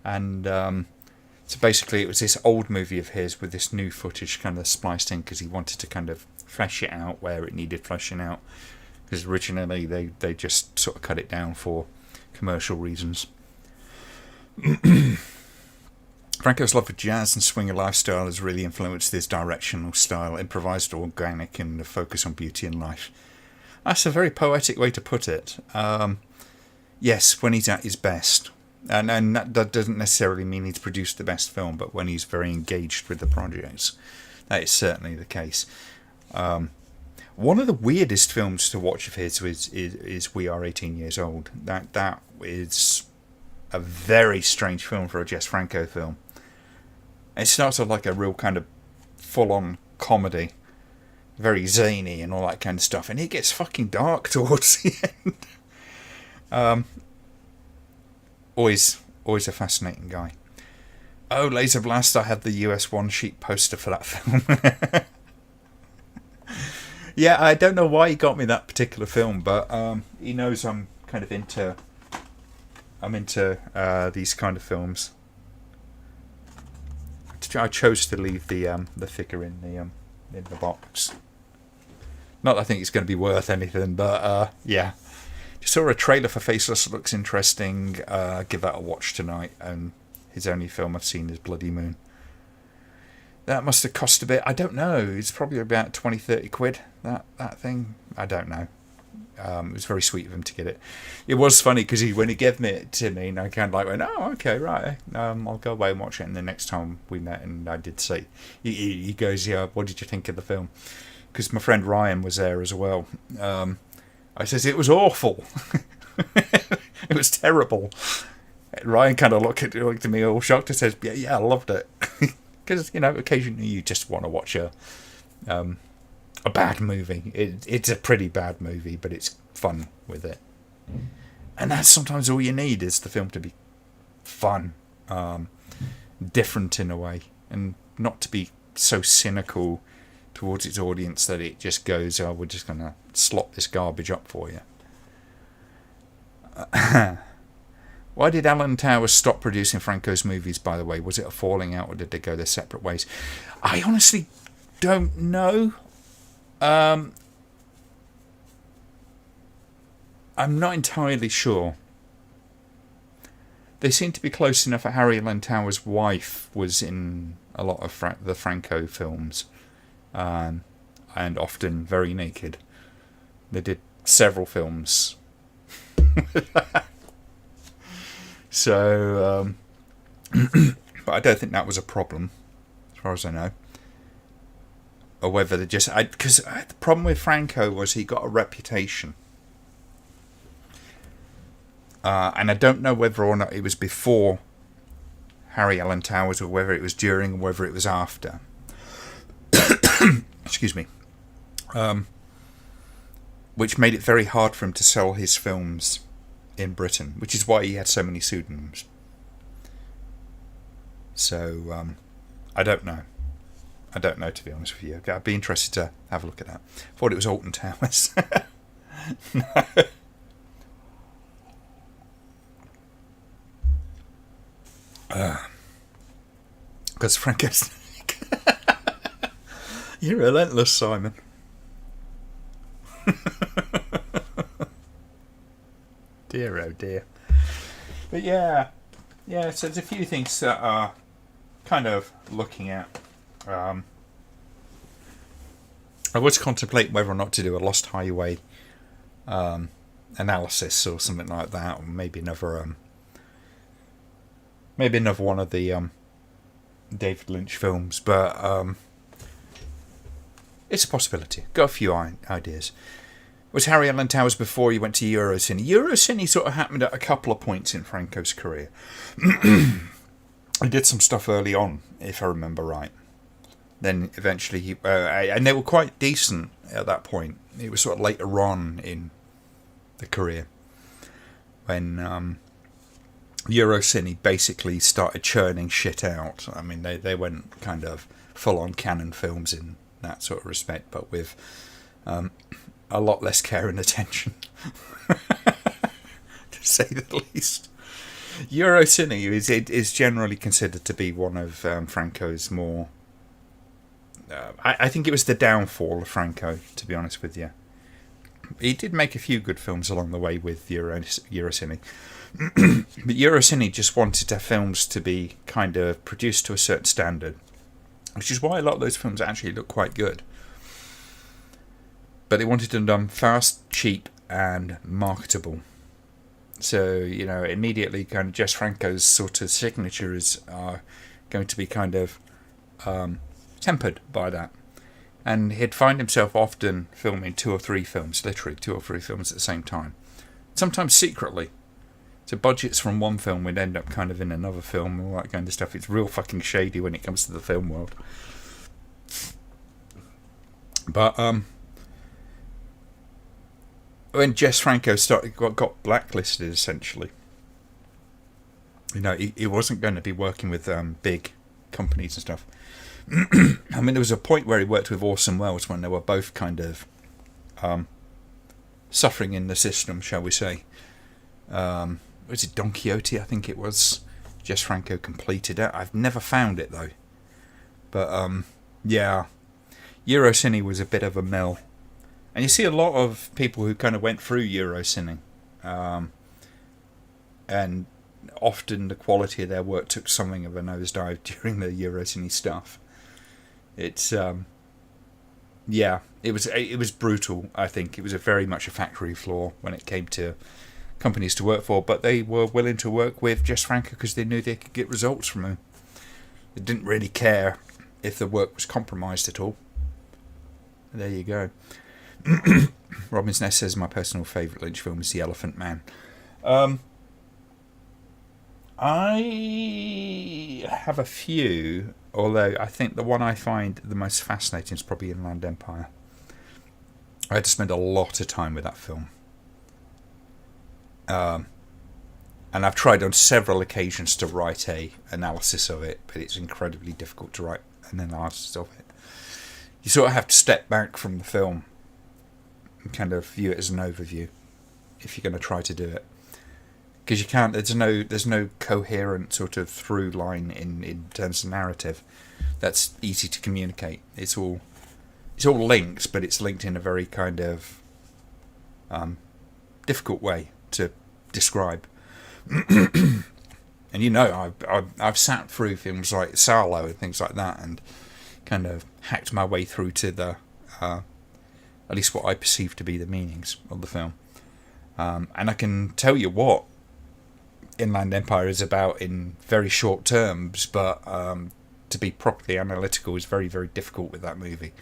And so basically it was this old movie of his with this new footage kind of spliced in because he wanted to kind of flesh it out where it needed fleshing out. Because originally they just sort of cut it down for commercial reasons. Franco's love for jazz and swinger lifestyle has really influenced his directional style, improvised, organic, and a focus on beauty and life. That's a very poetic way to put it. Yes, when he's at his best. And that doesn't necessarily mean he's produced the best film, but when he's very engaged with the projects, that is certainly the case. One of the weirdest films to watch of his is We Are 18 Years Old. That is a very strange film for a Jess Franco film. It starts off like a real kind of full-on comedy, very zany and all that kind of stuff, and it gets fucking dark towards the end. Always a fascinating guy. Oh, Laser Blast! I had the US one sheet poster for that film. Yeah, I don't know why he got me that particular film, but he knows I'm kind of into these kind of films. I chose to leave the figure in the box. Not that I think it's going to be worth anything, but yeah. Just saw a trailer for Faceless. Looks interesting. Give that a watch tonight. And his only film I've seen is Bloody Moon. That must have cost a bit. I don't know. It's probably about 20-30 quid. That thing. I don't know. It was very sweet of him to get it. It was funny because when he gave it to me, and I kind of like went, "Oh, okay, right. I'll go away and watch it." And the next time we met, and I did say, he goes, "Yeah, what did you think of the film?" Because my friend Ryan was there as well. I says, it was awful. It was terrible. Ryan kind of looked at me all shocked and says, yeah, I loved it. Because, occasionally you just want to watch a bad movie. It's a pretty bad movie, but it's fun with it. And that's sometimes all you need, is the film to be fun, different in a way, and not to be so cynical towards its audience that it just goes, oh, we're just going to slop this garbage up for you. Why did Alan Towers stop producing Franco's movies, by the way? Was it a falling out, or did they go their separate ways? I honestly don't know. I'm not entirely sure. They seem to be close enough that Harry Alan Towers' wife was in a lot of the Franco films, and often very naked. They did several films. So, but I don't think that was a problem, as far as I know. Or whether they just... Because the problem with Franco was he got a reputation. And I don't know whether or not it was before Harry Alan Towers, or whether it was during, or whether it was after. Excuse me. Which made it very hard for him to sell his films in Britain, which is why he had so many pseudonyms. So, I don't know. I don't know, to be honest with you. I'd be interested to have a look at that. Thought it was Alton Towers. No. Because Franco's... You're relentless, Simon. Dear, oh dear. But yeah, so there's a few things that are kind of looking at. I was contemplating whether or not to do a Lost Highway analysis or something like that, or maybe another one of the David Lynch films, but it's a possibility. Got a few ideas. Was Harry Alan Towers before he went to Eurocine? Eurocine sort of happened at a couple of points in Franco's career. He did some stuff early on, if I remember right. Then eventually, and they were quite decent at that point. It was sort of later on in the career when Eurocine basically started churning shit out. I mean, they went kind of full-on canon films in that sort of respect, but with a lot less care and attention, to say the least. Eurocine is generally considered to be one of Franco's more... I think it was the downfall of Franco, to be honest with you. He did make a few good films along the way with Eurocine. But Eurocine just wanted their films to be kind of produced to a certain standard, which is why a lot of those films actually look quite good. But they wanted them done fast, cheap, and marketable. So, immediately kind of Jess Franco's sort of signatures are going to be kind of tempered by that. And he'd find himself often filming 2 or 3 films, literally 2 or 3 films at the same time. Sometimes secretly. So budgets from one film would end up kind of in another film, all that kind of stuff. It's real fucking shady when it comes to the film world. But, when Jess Franco got blacklisted, essentially, he wasn't going to be working with big companies and stuff. I mean, there was a point where he worked with Orson Welles when they were both kind of suffering in the system, shall we say. Was it Don Quixote? I think it was. Jess Franco completed it. I've never found it though. But yeah, Eurocine was a bit of a mill. And you see a lot of people who kind of went through Eurocine, and often the quality of their work took something of a nosedive during the Eurocine stuff. It's it was brutal. I think it was very much a factory floor when it came to companies to work for, but they were willing to work with Jess Franco because they knew they could get results from him. They didn't really care if the work was compromised at all. There you go. Robin's Nest says my personal favourite Lynch film is The Elephant Man. I have a few, although I think the one I find the most fascinating is probably Inland Empire. I had to spend a lot of time with that film. And I've tried on several occasions to write a analysis of it, but it's incredibly difficult to write an analysis of it. You sort of have to step back from the film and kind of view it as an overview if you're going to try to do it, because you can't. There's no coherent sort of through line in terms of narrative that's easy to communicate. It's all linked, but it's linked in a very kind of difficult way to describe. And I've sat through films like Salo and things like that, and kind of hacked my way through to the at least what I perceive to be the meanings of the film. And I can tell you what Inland Empire is about in very short terms, but to be properly analytical is very, very difficult with that movie.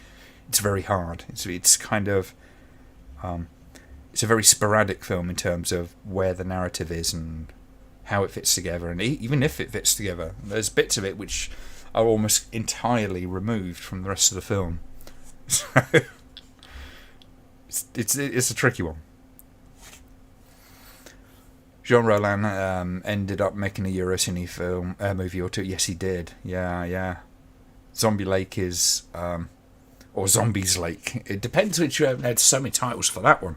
It's very hard. It's kind of it's a very sporadic film in terms of where the narrative is and how it fits together, and even if it fits together, there's bits of it which are almost entirely removed from the rest of the film. So it's a tricky one. Jean Rollin ended up making a Eurocine film movie or two. Yes, he did. Yeah. Zombie Lake is or Zombies Lake. It depends which. Had so many titles for that one.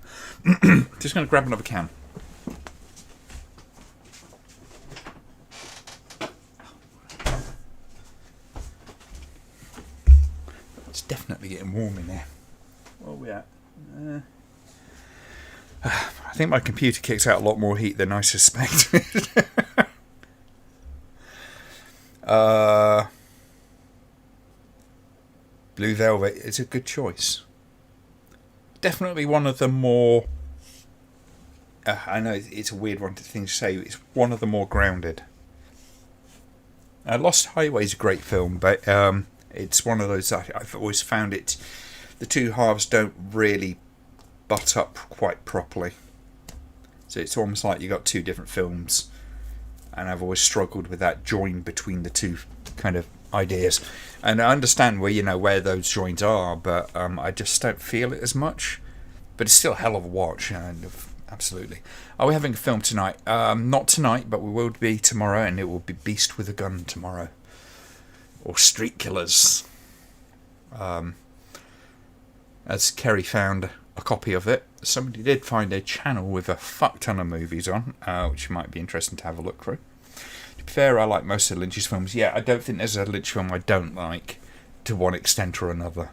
Just going to grab another can. It's definitely getting warm in there. Where are we at? I think my computer kicks out a lot more heat than I suspected. Blue Velvet is a good choice. Definitely one of the more... I know it's a weird thing to say. It's one of the more grounded. Lost Highway is a great film, but it's one of those I've always found it... The two halves don't really butt up quite properly. So it's almost like you got two different films, and I've always struggled with that join between the two kind of ideas. And I understand where those joins are, but I just don't feel it as much. But it's still a hell of a watch, absolutely. Are we having a film tonight? Not tonight, but we will be tomorrow, and it will be Beast with a Gun tomorrow, or Street Killers. As Kerry found a copy of it, somebody did find a channel with a fuck ton of movies on, which might be interesting to have a look through. To be fair, I like most of Lynch's films. Yeah, I don't think there's a Lynch film I don't like, to one extent or another.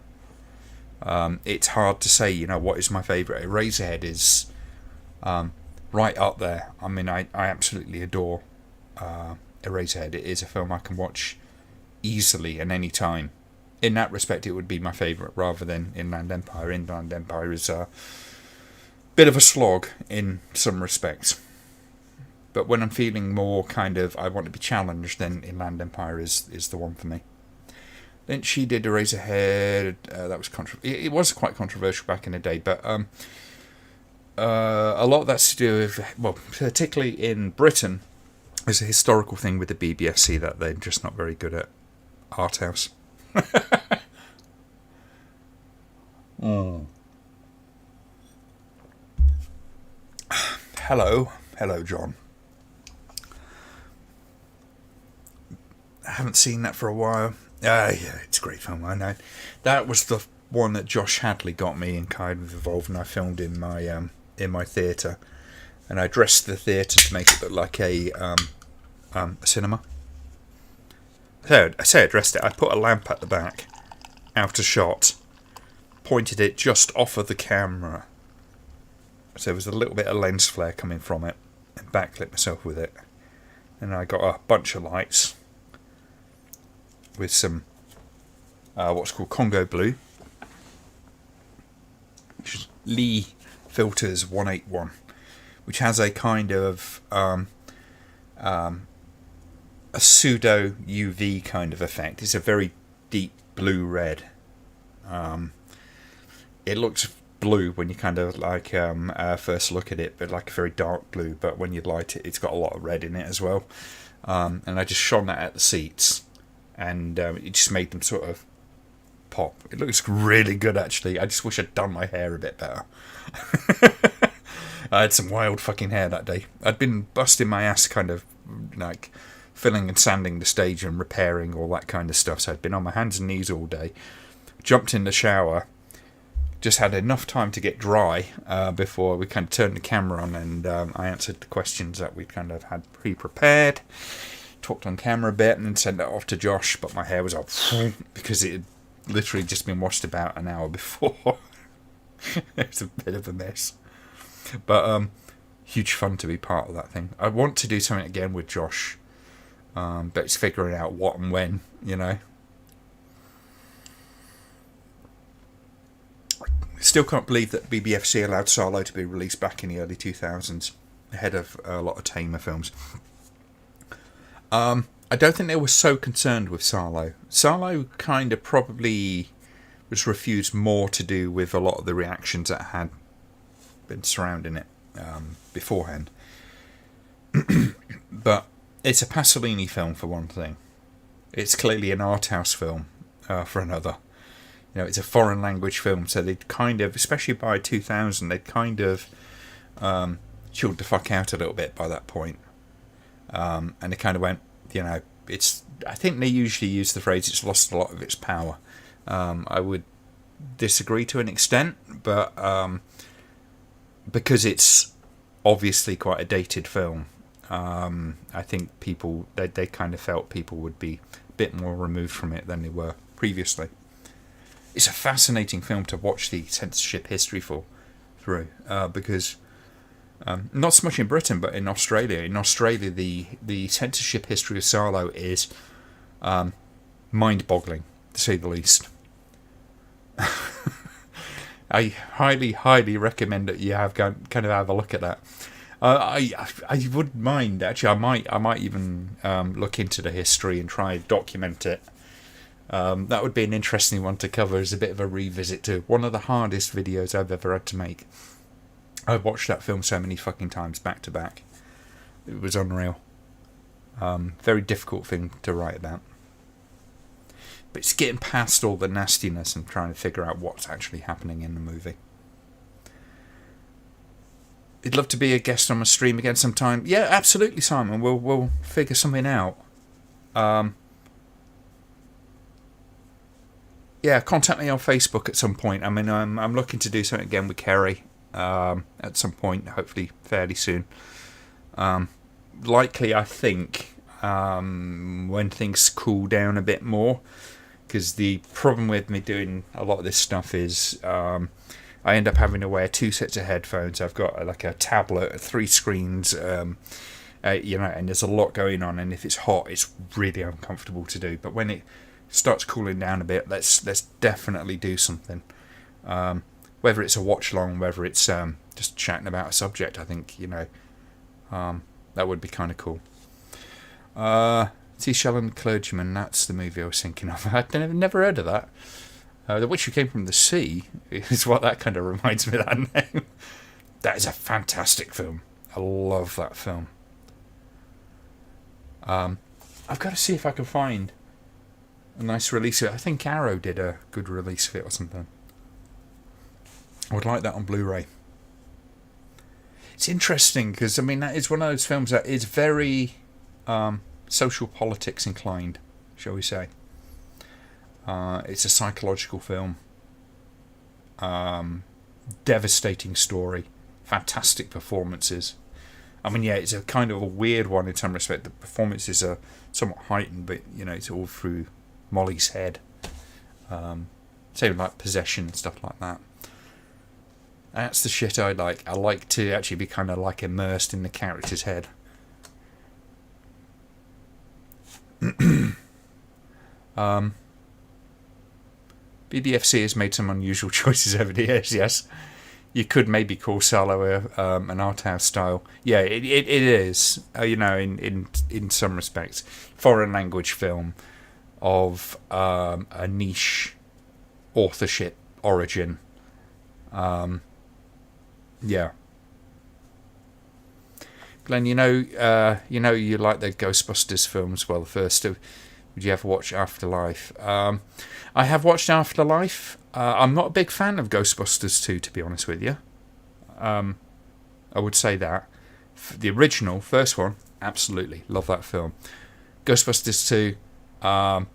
It's hard to say, what is my favourite. Eraserhead is right up there. I mean, I absolutely adore Eraserhead. It is a film I can watch easily at any time. In that respect, it would be my favourite rather than Inland Empire. Inland Empire is a bit of a slog in some respects. But when I'm feeling more kind of, I want to be challenged, then Inland Empire is the one for me. Then she did Eraserhead. That was it was quite controversial back in the day, but a lot of that's to do with, well, particularly in Britain, there's a historical thing with the BBFC that they're just not very good at art house. Hello, John. I haven't seen that for a while. Yeah, it's a great film. I know that was the one that Josh Hadley got me and kind of involved, and I filmed in my theatre, and I dressed the theatre to make it look like a cinema. I say I dressed it. I put a lamp at the back, out of shot, pointed it just off of the camera, so there was a little bit of lens flare coming from it, and backlit myself with it. And I got a bunch of lights with some what's called Congo Blue, which is Lee Filters 181, which has a kind of a pseudo UV kind of effect. It's a very deep blue red. It looks blue when you kind of like first look at it, but like a very dark blue. But when you light it, it's got a lot of red in it as well. And I just shone that at the seats, and it just made them sort of pop. It looks really good, actually. I just wish I'd done my hair a bit better. I had some wild fucking hair that day. I'd been busting my ass kind of like filling and sanding the stage and repairing all that kind of stuff. So I'd been on my hands and knees all day. Jumped in the shower. Just had enough time to get dry before we kind of turned the camera on, and I answered the questions that we kind of had pre-prepared. Talked on camera a bit and then sent it off to Josh, but my hair was all because it had literally just been washed about an hour before. It's a bit of a mess. But huge fun to be part of that thing. I want to do something again with Josh, but it's figuring out what and when, you know. Still can't believe that BBFC allowed Salo to be released back in the early 2000s, ahead of a lot of tamer films. I don't think they were so concerned with Salo. Salo kind of probably was refused more to do with a lot of the reactions that had been surrounding it beforehand. But it's a Pasolini film for one thing. It's clearly an art house film for another. You know, it's a foreign language film, so they'd kind of, especially by 2000, they'd kind of chilled the fuck out a little bit by that point. And they kind of went, you know, it's, I think they usually use the phrase, it's lost a lot of its power. I would disagree to an extent, but because it's obviously quite a dated film, I think people, they kind of felt people would be a bit more removed from it than they were previously. It's a fascinating film to watch the censorship history through, because not so much in Britain, but in Australia. In Australia, the censorship history of Salo is mind-boggling, to say the least. I highly, highly recommend that you kind of have a look at that. I wouldn't mind, actually. I might even look into the history and try and document it. That would be an interesting one to cover as a bit of a revisit to one of the hardest videos I've ever had to make. I've watched that film so many fucking times back to back. It was unreal. Very difficult thing to write about. But it's getting past all the nastiness and trying to figure out what's actually happening in the movie. You'd love to be a guest on my stream again sometime. Yeah, absolutely, Simon. We'll figure something out. Yeah, contact me on Facebook at some point. I mean, I'm looking to do something again with Kerry at some point, hopefully fairly soon. Likely, I think, when things cool down a bit more. Because the problem with me doing a lot of this stuff is I end up having to wear 2 sets of headphones. I've got like a tablet, 3 screens, you know, and there's a lot going on. And if it's hot, it's really uncomfortable to do. But when it starts cooling down a bit, let's definitely do something. Whether it's a watch long, whether it's just chatting about a subject, I think, you know, that would be kind of cool. Seashell and the Clergyman, that's the movie I was thinking of. I'd never heard of that. The Witch Who Came From the Sea is what that kind of reminds me of, that name. That is a fantastic film. I love that film. I've got to see if I can find a nice release of it. I think Arrow did a good release of it or something. I would like that on Blu-ray. It's interesting because, I mean, that is one of those films that is very social politics inclined, shall we say. It's a psychological film. Devastating story. Fantastic performances. I mean, yeah, it's a kind of a weird one in some respect. The performances are somewhat heightened, but, you know, it's all through Molly's head. Same like Possession and stuff like that. That's the shit I like. I like to actually be kind of like immersed in the character's head. BBFC has made some unusual choices over the years, yes. You could maybe call Salo an art house style. Yeah, it is. You know, in some respects. Foreign language film of a niche authorship origin. Yeah. Glenn, you like the Ghostbusters films. Well, the first two. Would you ever watch Afterlife? I have watched Afterlife. I'm not a big fan of Ghostbusters 2, to be honest with you. I would say that. The original, first one, absolutely. Love that film. Ghostbusters 2, I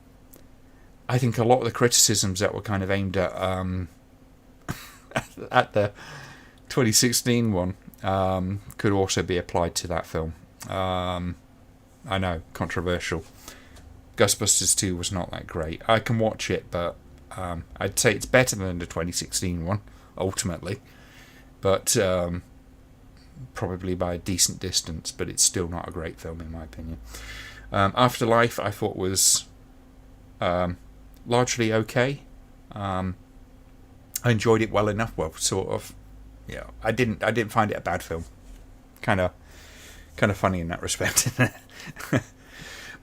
think a lot of the criticisms that were kind of aimed at at the 2016 one could also be applied to that film. I know, controversial. Ghostbusters 2 was not that great. I can watch it, but I'd say it's better than the 2016 one, ultimately. But probably by a decent distance, but it's still not a great film in my opinion. Afterlife, I thought was largely okay. I enjoyed it well enough. Well, sort of. Yeah, I didn't find it a bad film. Kind of funny in that respect.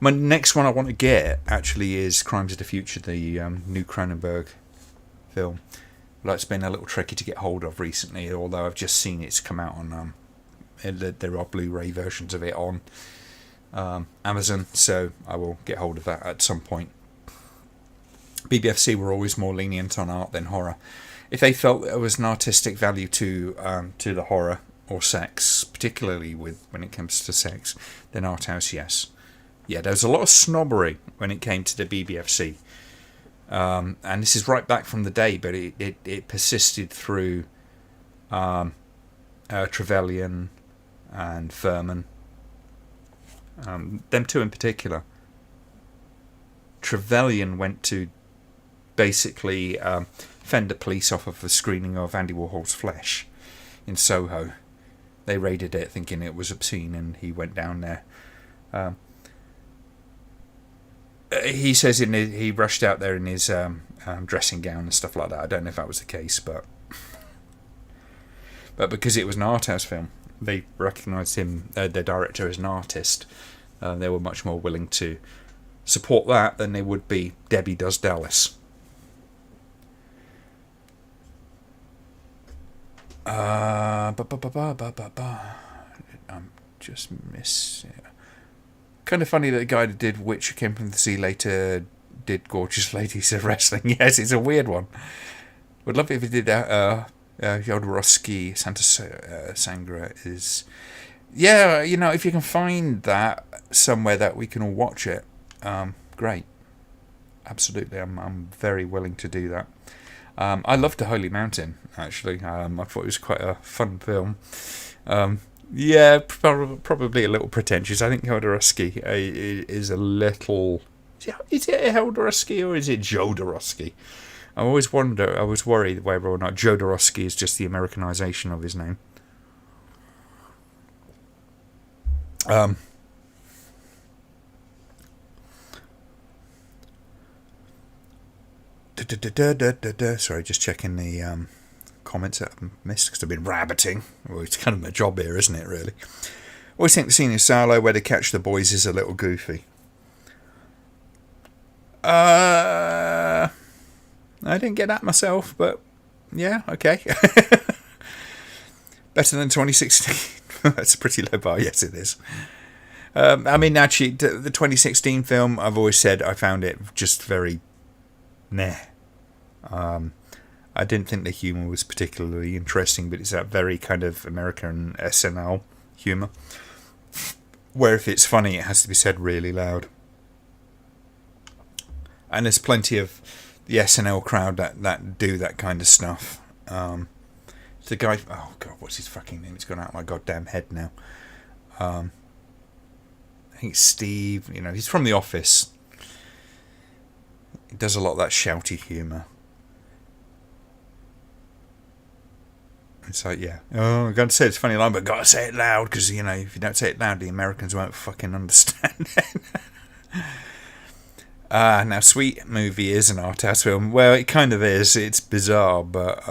My next one I want to get actually is Crimes of the Future, the new Cronenberg film. Well, it's been a little tricky to get hold of recently, although I've just seen it's come out on. There are Blu-ray versions of it on Amazon, so I will get hold of that at some point. BBFC were always more lenient on art than horror. If they felt there was an artistic value to the horror or sex, particularly when it comes to sex, then art house, yes. Yeah, there was a lot of snobbery when it came to the BBFC. And this is right back from the day, but it persisted through Trevelyan and Furman. Them two in particular. Trevelyan went to basically fend the police off of a screening of Andy Warhol's Flesh in Soho. They raided it thinking it was obscene, and he went down there. He says he rushed out there in his dressing gown and stuff like that. I don't know if that was the case, but because it was an art house film, they recognised him, the director, as an artist. They were much more willing to support that than they would be Debbie Does Dallas. I'm just missing. Kind of funny that the guy that did Witch Came From the Sea later did Gorgeous Ladies of Wrestling. Yes, it's a weird one. Would love it if he did Jodorowsky, Santa Sangra is... Yeah, if you can find that somewhere that we can all watch it, great. Absolutely, I'm very willing to do that. I loved The Holy Mountain, actually. I thought it was quite a fun film. Yeah, probably a little pretentious. I think Jodorowsky is a little... Is it Jodorowsky or is it Jodorowsky? I always worried whether or not Jodorowsky is just the Americanization of his name. Sorry, just checking the comments that I've missed because I've been rabbiting. Well, it's kind of my job here, isn't it, really? Always think the scene in Salo where they catch the boys is a little goofy. I didn't get that myself, but yeah, okay. Better than 2016. That's a pretty low bar. Yes, it is. I mean, actually, the 2016 film, I've always said I found it just very meh. I didn't think the humour was particularly interesting, but it's that very kind of American SNL humour, where if it's funny, it has to be said really loud. And there's plenty of the SNL crowd that do that kind of stuff. The guy, oh god, what's his fucking name? It's gone out of my goddamn head now. I think it's Steve. He's from The Office. He does a lot of that shouty humour. It's like, yeah. Oh, I'm going to say it's a funny line, but got to say it loud because, if you don't say it loud, the Americans won't fucking understand it. Now, Sweet Movie is an art house film. Well, it kind of is. It's bizarre, but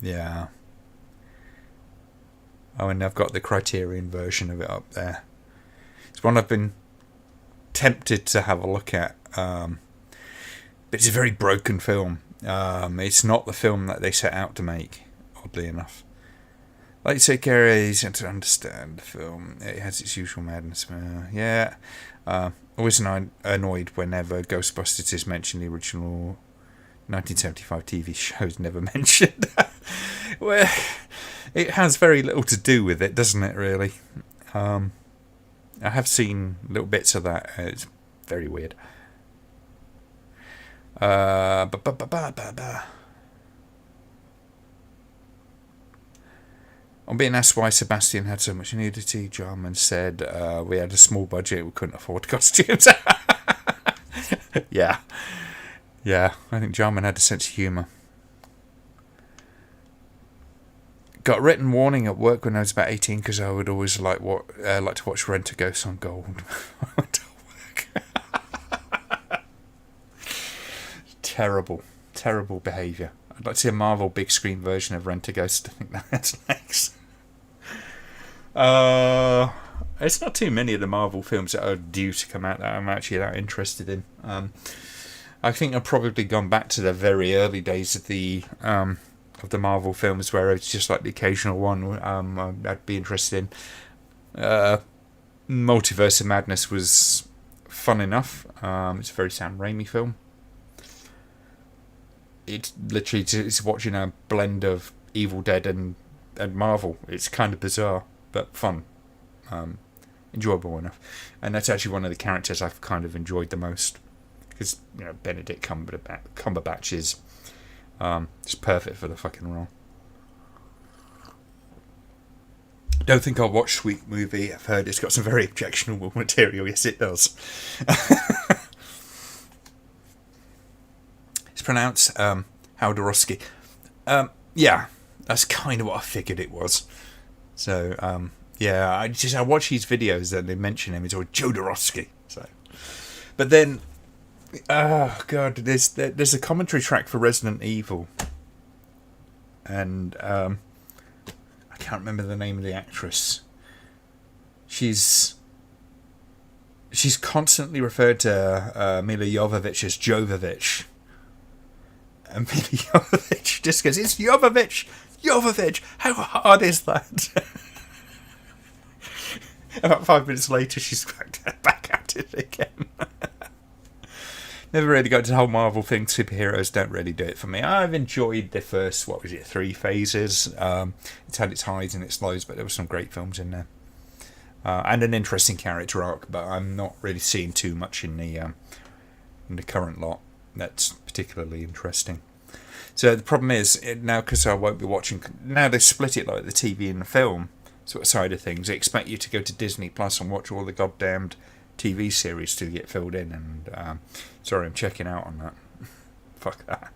yeah. Oh, and I've got the Criterion version of it up there. It's one I've been tempted to have a look at. But it's a very broken film. It's not the film that they set out to make. oddly enough. Like you say, Gary, you to understand the film. It has its usual madness. Yeah. Always annoyed whenever Ghostbusters is mentioned. The original 1975 TV show is never mentioned. Well, it has very little to do with it, doesn't it, really? I have seen little bits of that. It's very weird. I'm being asked why Sebastian had so much nudity. Jarman said we had a small budget, we couldn't afford costumes. Yeah, I think Jarman had a sense of humour. Got a written warning at work when I was about 18 because I would always like to watch Rent a Ghost on Gold. Terrible behaviour. I'd like to see a Marvel big screen version of Rent a Ghost. I think that's next. It's not too many of the Marvel films that are due to come out that I'm actually that interested in. I think I've probably gone back to the very early days of the Marvel films where it's just like the occasional one I'd be interested in. Multiverse of Madness was fun enough. It's a very Sam Raimi film. It's literally just watching a blend of Evil Dead and Marvel. It's kind of bizarre, but fun. Enjoyable enough. And that's actually one of the characters I've kind of enjoyed the most. Because, Benedict Cumberbatch is just perfect for the fucking role. Don't think I'll watch Sweet Movie. I've heard it's got some very objectionable material. Yes, it does. It's pronounced Haldorowski. Yeah, that's kind of what I figured it was. So, I watch these videos and they mention him. It's always Jodorowsky. So, but then, oh god, there's a commentary track for Resident Evil, and I can't remember the name of the actress. She's constantly referred to Mila Jovovich as Jovovich. And Mila Jovovich just goes, "It's Jovovich! How hard is that?" About 5 minutes later, she's back at it again. Never really got to the whole Marvel thing. Superheroes don't really do it for me. I've enjoyed the first, 3 phases. It's had its highs and its lows, but there were some great films in there. And an interesting character arc, but I'm not really seeing too much in the current lot that's particularly interesting. So the problem is, now because I won't be watching, now they split it like the TV and the film sort of side of things. They expect you to go to Disney Plus and watch all the goddamned TV series to get filled in, and sorry, I'm checking out on that. Fuck that.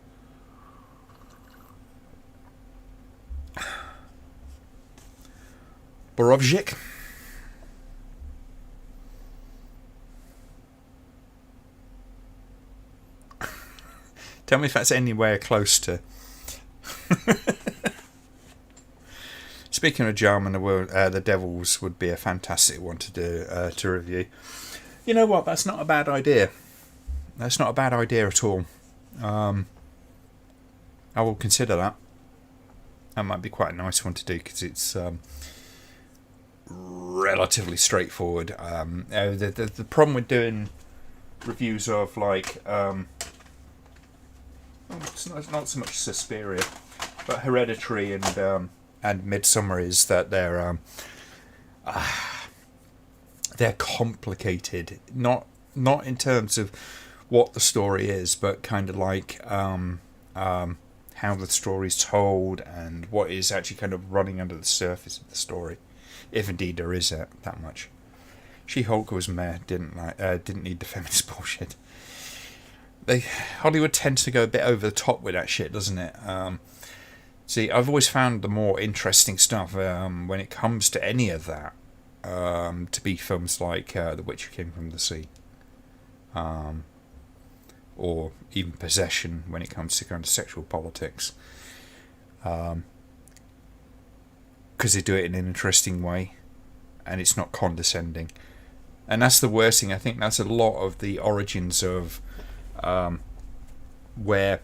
Borovzik. Tell me if that's anywhere close to. Speaking of Jarman, the Devils would be a fantastic one to do to review. You know what? That's not a bad idea. That's not a bad idea at all. I will consider that. That might be quite a nice one to do because it's relatively straightforward. The problem with doing reviews of it's not so much Suspiria, but Hereditary and Midsommar is that they're complicated. Not in terms of what the story is, but kind of how the story's told and what is actually kind of running under the surface of the story, if indeed there is that much. She-Hulk was meh. Didn't need the feminist bullshit. Hollywood tends to go a bit over the top with that shit, doesn't it? See, I've always found the more interesting stuff when it comes to any of that to be films like The Witch Who Came From the Sea, or even Possession when it comes to kind of sexual politics, because they do it in an interesting way and it's not condescending. And that's the worst thing. I think that's a lot of the origins of where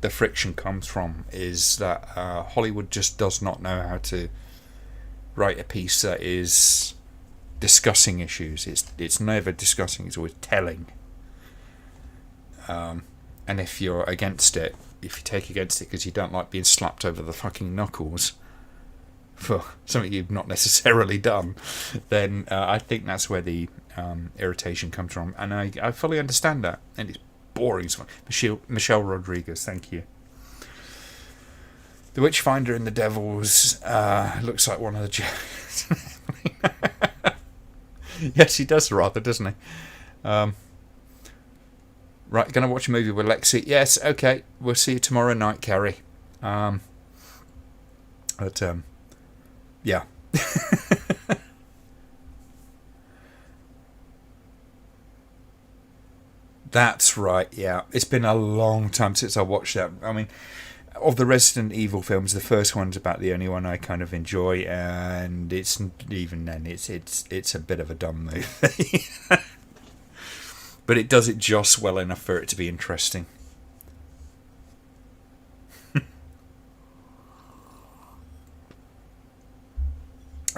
the friction comes from is that Hollywood just does not know how to write a piece that is discussing issues. It's never discussing, it's always telling. And if you're against it, if you take against it because you don't like being slapped over the fucking knuckles for something you've not necessarily done, then I think that's where the irritation comes from. And I fully understand that. And it's boring. Michelle Rodriguez, thank you. The Witchfinder in the Devils looks like one of the jokes. Yes, he does rather, doesn't he? Right, going to watch a movie with Lexi. Yes, okay. We'll see you tomorrow night, Carrie. Yeah. That's right, yeah. It's been a long time since I watched that. I mean, of the Resident Evil films, the first one's about the only one I kind of enjoy, and it's even then, it's a bit of a dumb movie. But it does it just well enough for it to be interesting.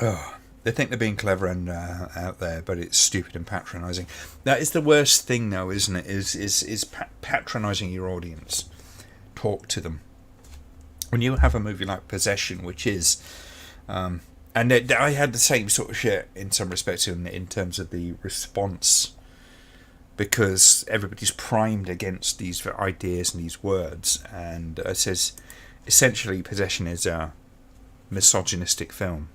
Oh, they think they're being clever and out there, but it's stupid and patronising. That is the worst thing, though, isn't it? Is patronising your audience. Talk to them. When you have a movie like Possession, which is, and I had the same sort of shit in some respects in terms of the response, because everybody's primed against these ideas and these words, and it says essentially Possession is a misogynistic film.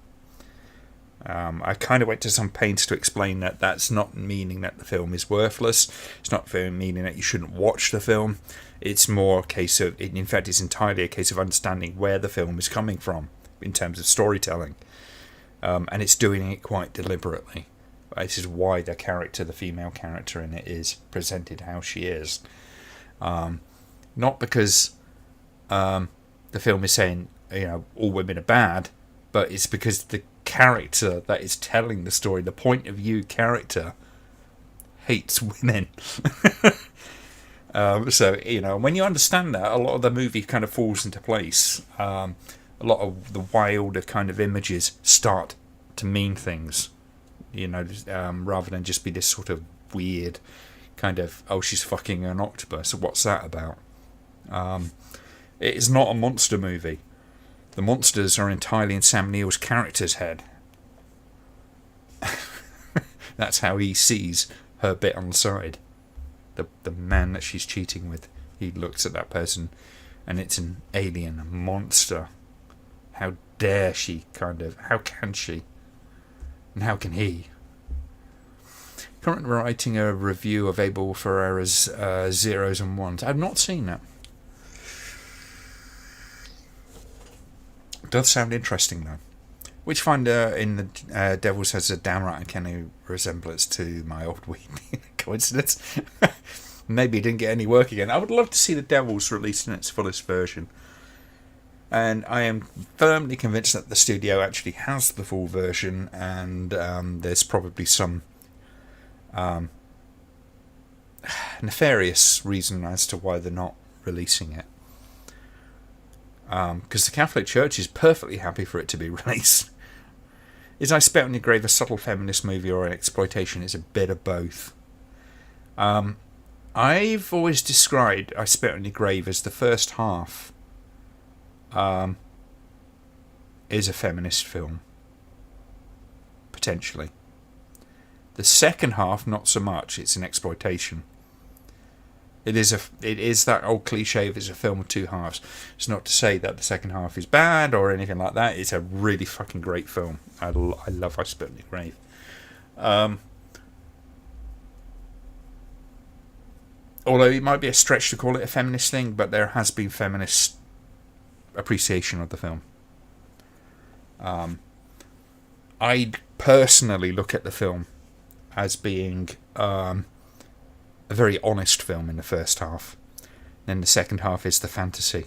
I kind of went to some pains to explain that that's not meaning that the film is worthless. It's not meaning that you shouldn't watch the film. It's more a case of, in fact, it's entirely a case of understanding where the film is coming from in terms of storytelling. And it's doing it quite deliberately. This is why the female character in it is presented how she is. Not because the film is saying, all women are bad, but it's because the character that is telling the story, the point of view character, hates women. So, when you understand that, a lot of the movie kind of falls into place. A lot of the wilder kind of images start to mean things, rather than just be this sort of weird kind of, oh, she's fucking an octopus. What's that about? It is not a monster movie. The monsters are entirely in Sam Neill's character's head. That's how he sees her bit on the side. The man that she's cheating with. He looks at that person and it's an alien, a monster. How dare she, how can she? And how can he? Currently writing a review of Abel Ferreira's Zeros and Ones. I've not seen that. Does sound interesting though. Witchfinder in the Devils has a downright uncanny resemblance to my old weed. Coincidence? Maybe it didn't get any work again. I would love to see the Devils released in its fullest version. And I am firmly convinced that the studio actually has the full version, and there's probably some nefarious reason as to why they're not releasing it. Because the Catholic Church is perfectly happy for it to be released. Is I Spit on Your Grave a subtle feminist movie or an exploitation? It's a bit of both. I've always described I Spit on Your Grave as the first half is a feminist film. Potentially. The second half, not so much. It's an exploitation. It is that old cliche of it's a film with two halves. It's not to say that the second half is bad or anything like that. It's a really fucking great film. I love I Spit on Your Grave. Although it might be a stretch to call it a feminist thing, but there has been feminist appreciation of the film. I personally look at the film as being a very honest film in the first half. Then the second half is the fantasy.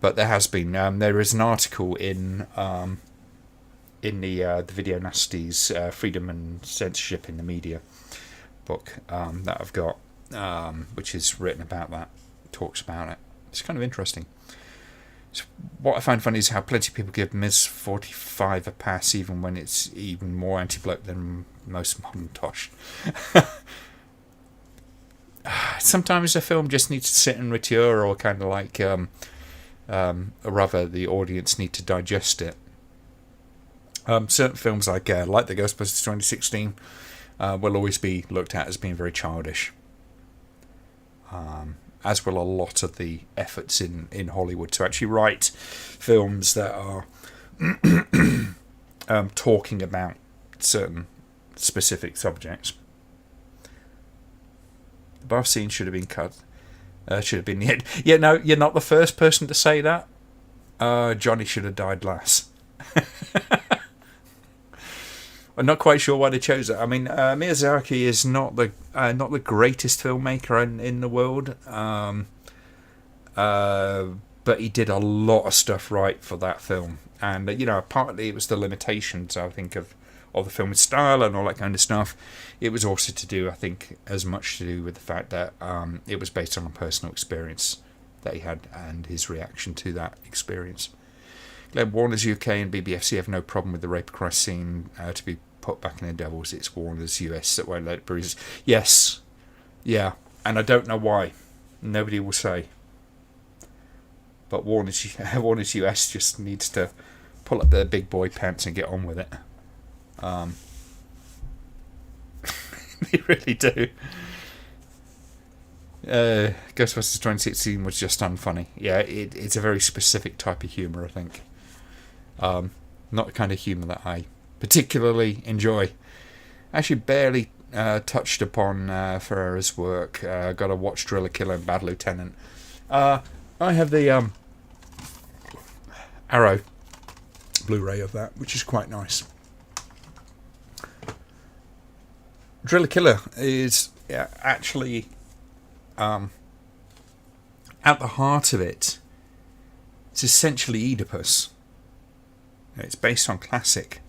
But there has been there is an article in the Video Nasties Freedom and Censorship in the Media book that I've got, which is written about that, talks about it. It's kind of interesting. So what I find funny is how plenty of people give Ms. 45 a pass, even when it's even more anti-bloke than most modern tosh. Sometimes a film just needs to sit and mature, or kind of like, or rather, the audience need to digest it. Certain films like the Ghostbusters 2016 will always be looked at as being very childish. As will a lot of the efforts in Hollywood to actually write films that are talking about certain specific subjects. The bath scene should have been cut. Should have been the end. Yeah, no, you're not the first person to say that. Johnny should have died last. I'm not quite sure why they chose it. I mean, Miyazaki is not the greatest filmmaker in the world, but he did a lot of stuff right for that film. And partly it was the limitations, I think, of the film's style and all that kind of stuff. It was also to do, I think, as much to do with the fact that it was based on a personal experience that he had and his reaction to that experience. Warner's UK and BBFC have no problem with the rape Christ scene to be put back in the Devils. It's Warner's US that won't let it be. Yes. Yeah. And I don't know why. Nobody will say. But Warner's US just needs to pull up their big boy pants and get on with it. They really do. Ghostbusters 2016 was just unfunny. Yeah, it's a very specific type of humour, I think. Not the kind of humour that I particularly enjoy. Actually, barely touched upon Ferrera's work. Got to watch Driller Killer and Bad Lieutenant. I have the Arrow Blu-ray of that, which is quite nice. Driller Killer is actually at the heart of it. It's essentially Oedipus. It's based on classic.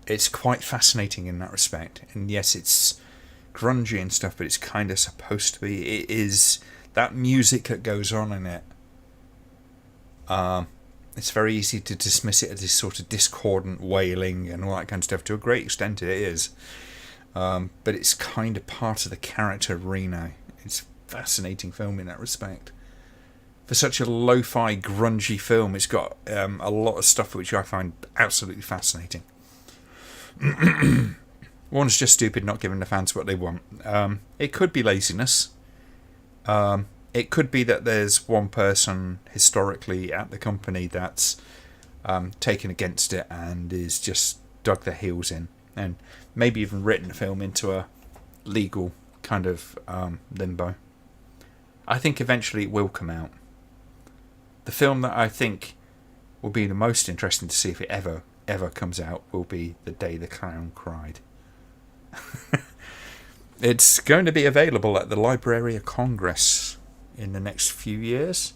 It's quite fascinating in that respect. And yes, it's grungy and stuff, but it's kind of supposed to be. It is that music that goes on in it. It's very easy to dismiss it as this sort of discordant wailing and all that kind of stuff. To a great extent, it is. But it's kind of part of the character of Reno. It's a fascinating film in that respect. For such a lo-fi, grungy film, it's got a lot of stuff which I find absolutely fascinating. Warner's just stupid not giving the fans what they want. It could be laziness. It could be that there's one person historically at the company that's taken against it and is just dug their heels in. And maybe even written the film into a legal kind of limbo. I think eventually it will come out. The film that I think will be the most interesting to see if it ever comes out will be The Day the Clown Cried. It's going to be available at the Library of Congress in the next few years.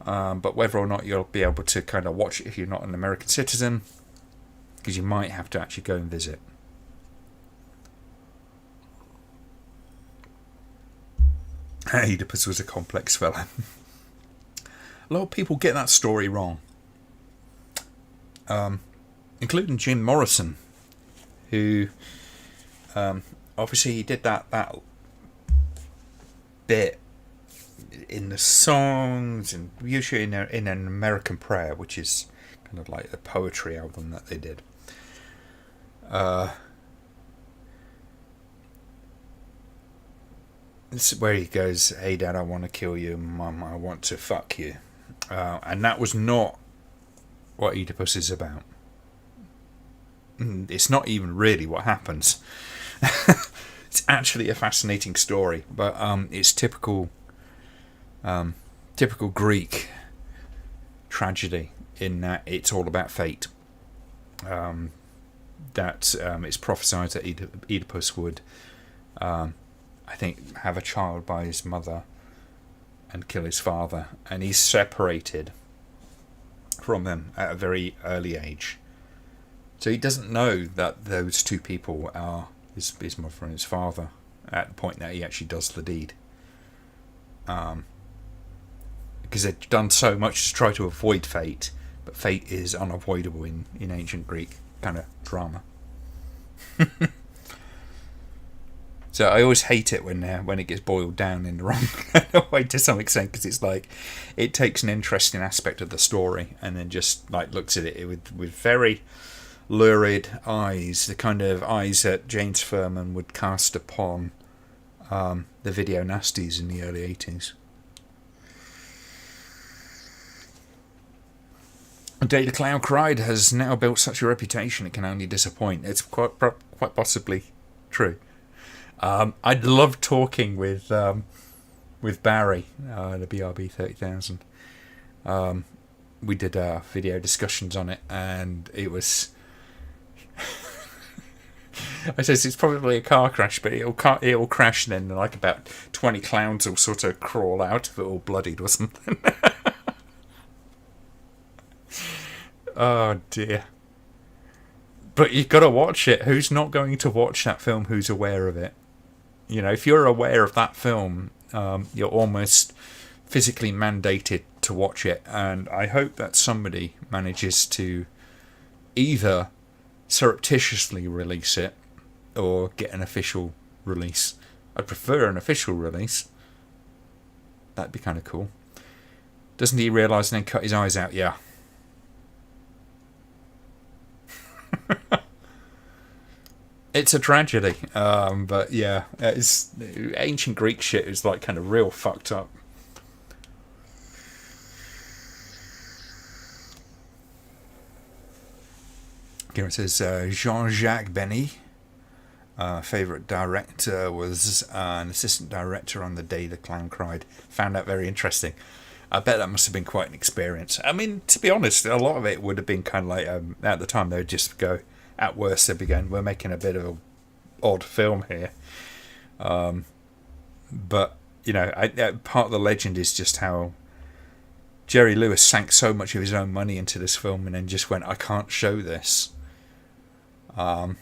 But whether or not you'll be able to kind of watch it if you're not an American citizen, because you might have to actually go and visit. Oedipus was a complex fella. A lot of people get that story wrong, including Jim Morrison, who obviously he did that bit in the songs and usually in an American Prayer, which is kind of like a poetry album that they did. This is where he goes, "Hey Dad, I want to kill you. Mum, I want to fuck you." And that was not what Oedipus is about. It's not even really what happens. It's actually a fascinating story, but it's typical Greek tragedy in that it's all about fate. That it's prophesied that Oedipus would, I think, have a child by his mother and kill his father, and he's separated from them at a very early age So he doesn't know that those two people are his mother and his father at the point that he actually does the deed. Because they've done so much to try to avoid fate, but fate is unavoidable in ancient Greek kind of drama. So I always hate it when it gets boiled down in the wrong way to some extent, because it's like it takes an interesting aspect of the story and then just like looks at it with very lurid eyes, the kind of eyes that James Furman would cast upon the video nasties in the early 80s. Day the Clown Cried has now built such a reputation it can only disappoint. It's quite possibly true. I'd love talking with Barry, the BRB 30,000. We did video discussions on it, and it was. I says it's probably a car crash, but it'll crash, and then like about 20 clowns will sort of crawl out of it all bloodied or something. Oh dear. But you've got to watch it. Who's not going to watch that film who's aware of it? You know, if you're aware of that film, you're almost physically mandated to watch it. And I hope that somebody manages to either surreptitiously release it or get an official release. I'd prefer an official release. That'd be kind of cool. Doesn't he realise and then cut his eyes out? Yeah. It's a tragedy, but yeah, it's ancient Greek shit is like kind of real fucked up. Here it says Jean-Jacques Benny, favourite director, was an assistant director on The Day the Clown Cried. Found that very interesting. I bet that must have been quite an experience. I mean, to be honest, a lot of it would have been kind of like, at the time, they would just go, at worst, they'd be going, we're making a bit of an odd film here. But, you know, part of the legend is just how Jerry Lewis sank so much of his own money into this film and then just went, I can't show this. So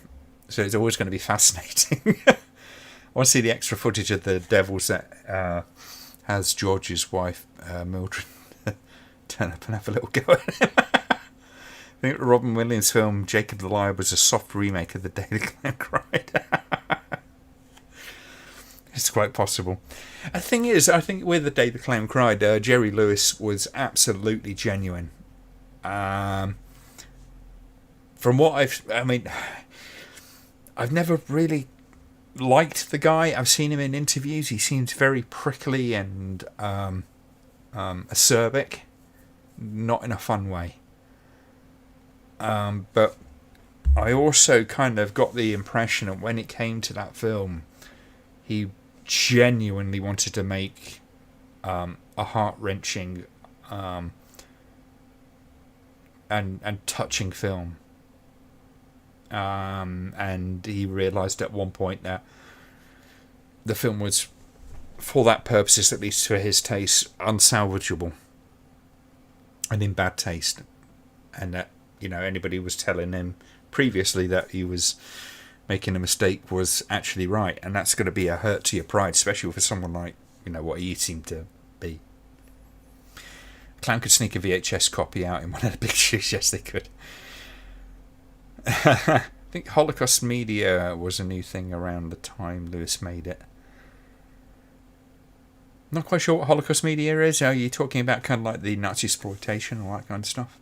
it's always going to be fascinating. I want to see the extra footage of the Devils that has George's wife, Mildred, turn up and have a little go at him. I think Robin Williams' film Jacob the Liar was a soft remake of The Day the Clown Cried. It's quite possible. The thing is, I think with The Day the Clown Cried, Jerry Lewis was absolutely genuine. From what I've never really liked the guy. I've seen him in interviews. He seems very prickly and acerbic, not in a fun way. But I also kind of got the impression that when it came to that film, he genuinely wanted to make a heart-wrenching and touching film. And he realised at one point that the film was, for that purposes, at least to his taste, unsalvageable and in bad taste, and that, you know, anybody was telling him previously that he was making a mistake was actually right, and that's going to be a hurt to your pride, especially for someone like, you know, what he seemed to be. Clown could sneak a VHS copy out in one of the big shoes. Yes, they could. I think Holocaust media was a new thing around the time Lewis made it. Not quite sure what Holocaust media is. Are you talking about kind of like the Nazi exploitation, all that kind of stuff?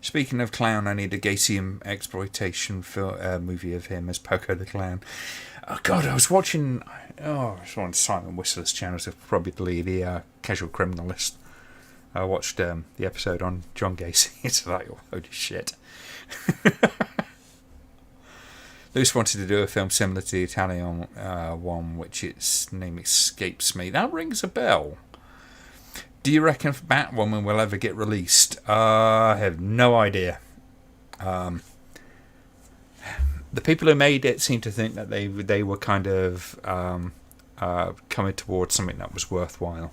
Speaking of clown, I need a Gacy exploitation movie of him as Poco the Clown. Oh God, I was watching. It's one of Simon Whistler's channels, probably the Casual Criminalist. I watched the episode on John Gacy. It's like, oh, holy shit. Lewis wanted to do a film similar to the Italian one, which its name escapes me. That rings a bell. Do you reckon Batwoman will ever get released? I have no idea. The people who made it seem to think that they were kind of coming towards something that was worthwhile.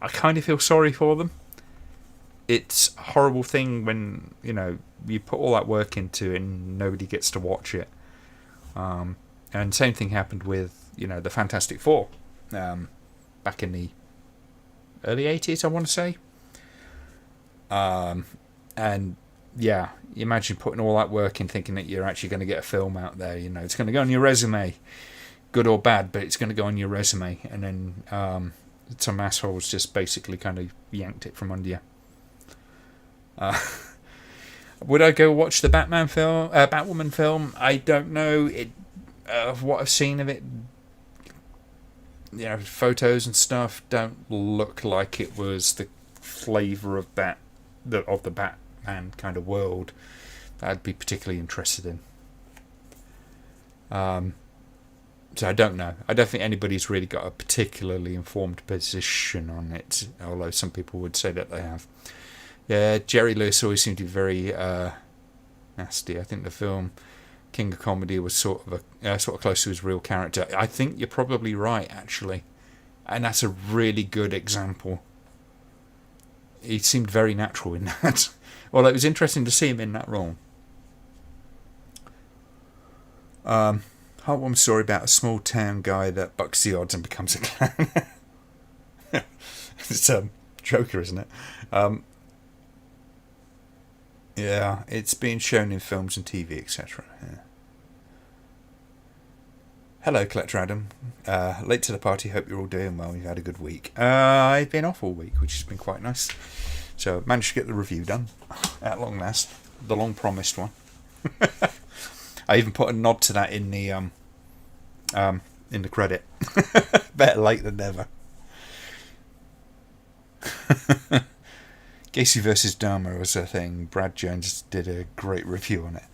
I kind of feel sorry for them. it's a horrible thing when, you put all that work into it and nobody gets to watch it. And same thing happened with, the Fantastic Four, back in the early 80s, I want to say. And yeah, imagine putting all that work in, thinking that you're actually going to get a film out there. It's going to go on your resume, good or bad, but it's going to go on your resume. And then some assholes just basically kind of yanked it from under you. Would I go watch the Batwoman film? I don't know. What I've seen of it, photos and stuff don't look like it was the flavour of the Batman kind of world that I'd be particularly interested in. So I don't know. I don't think anybody's really got a particularly informed position on it, although some people would say that they have. Yeah, Jerry Lewis always seemed to be very nasty. I think the film King of Comedy was sort of close to his real character. I think you're probably right, actually, and that's a really good example. He seemed very natural in that. Well, it was interesting to see him in that role. Heartwarming story about a small town guy that bucks the odds and becomes a clown. It's Joker, isn't it? Yeah, it's been shown in films and TV, etc. Yeah. Hello, Collector Adam. Late to the party. Hope you're all doing well. You've had a good week. I've been off all week, which has been quite nice. So managed to get the review done at long last, the long promised one. I even put a nod to that in the credit. Better late than never. Gacy versus Dharma was a thing. Brad Jones did a great review on it.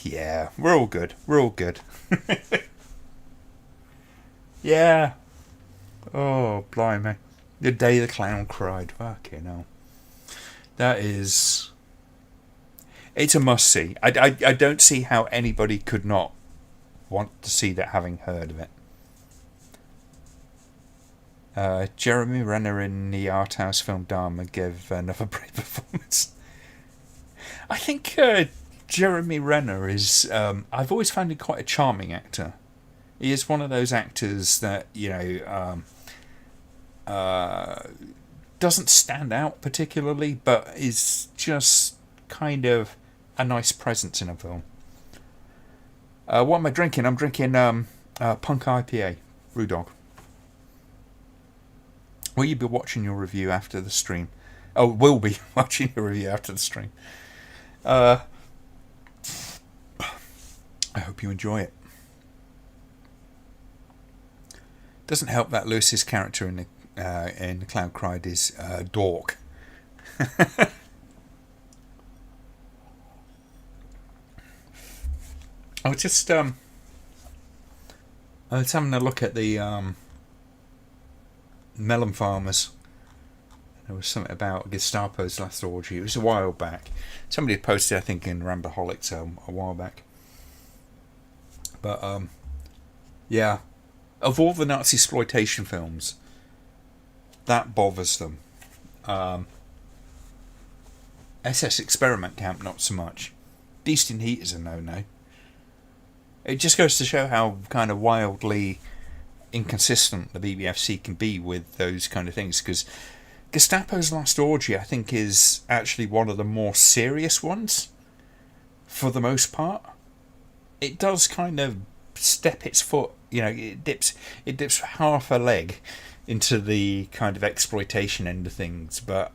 Yeah, we're all good. We're all good. Yeah. Oh, blimey. The day the clown cried. Fucking hell. That is... It's a must-see. I don't see how anybody could not want to see that, having heard of it. Jeremy Renner in the art house film Dharma gave another great performance. I think Jeremy Renner is... I've always found him quite a charming actor. He is one of those actors that, doesn't stand out particularly, but is just kind of a nice presence in a film. What am I drinking? I'm drinking Punk IPA, Brewdog. Will you be watching your review after the stream? Oh, will be watching your review after the stream. I hope you enjoy it. Doesn't help that Lewis's character in the Clown Cried is dork. I was having a look at the melon farmers. There was something about Gestapo's last orgy. It was a while back. Somebody had posted, I think, in Ramblaholic a while back. But yeah, of all the Nazi exploitation films, that bothers them. SS Experiment Camp, not so much. Beast in Heat is a no-no. It just goes to show how kind of wildly inconsistent the BBFC can be with those kind of things, because Gestapo's Last Orgy, I think, is actually one of the more serious ones, for the most part. It does kind of step its foot, it dips half a leg into the kind of exploitation end of things, but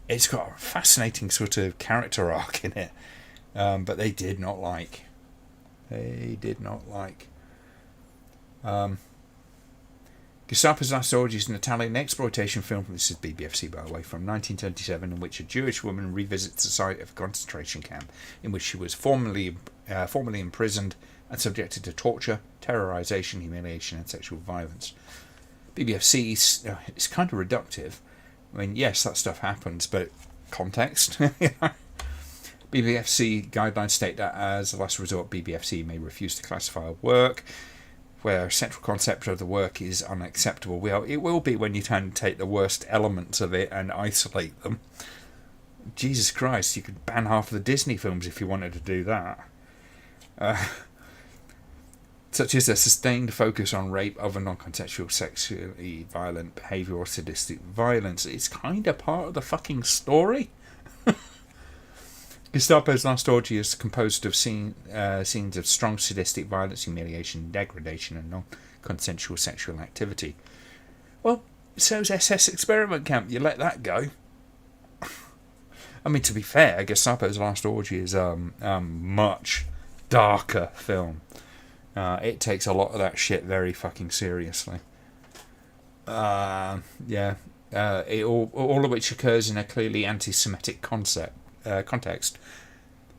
it's got a fascinating sort of character arc in it, but they did not like. Gestapo's Last Orgy is an Italian exploitation film, this is BBFC by the way, from 1927, in which a Jewish woman revisits the site of a concentration camp in which she was formerly imprisoned and subjected to torture, terrorization, humiliation and sexual violence. BBFC is kind of reductive. I mean, yes, that stuff happens, but context. BBFC guidelines state that as a last resort, BBFC may refuse to classify a work where central concept of the work is unacceptable. Well, it will be when you tend to take the worst elements of it and isolate them. Jesus Christ, you could ban half of the Disney films if you wanted to do that. Such as a sustained focus on rape, other non-consensual sexually violent behaviour or sadistic violence. It's kind of part of the fucking story. Gestapo's Last Orgy is composed of scenes of strong sadistic violence, humiliation, degradation and non-consensual sexual activity. Well, so's SS Experiment Camp. You let that go. I mean, to be fair, Gestapo's Last Orgy is a much darker film. It takes a lot of that shit very fucking seriously. All of which occurs in a clearly anti-Semitic context.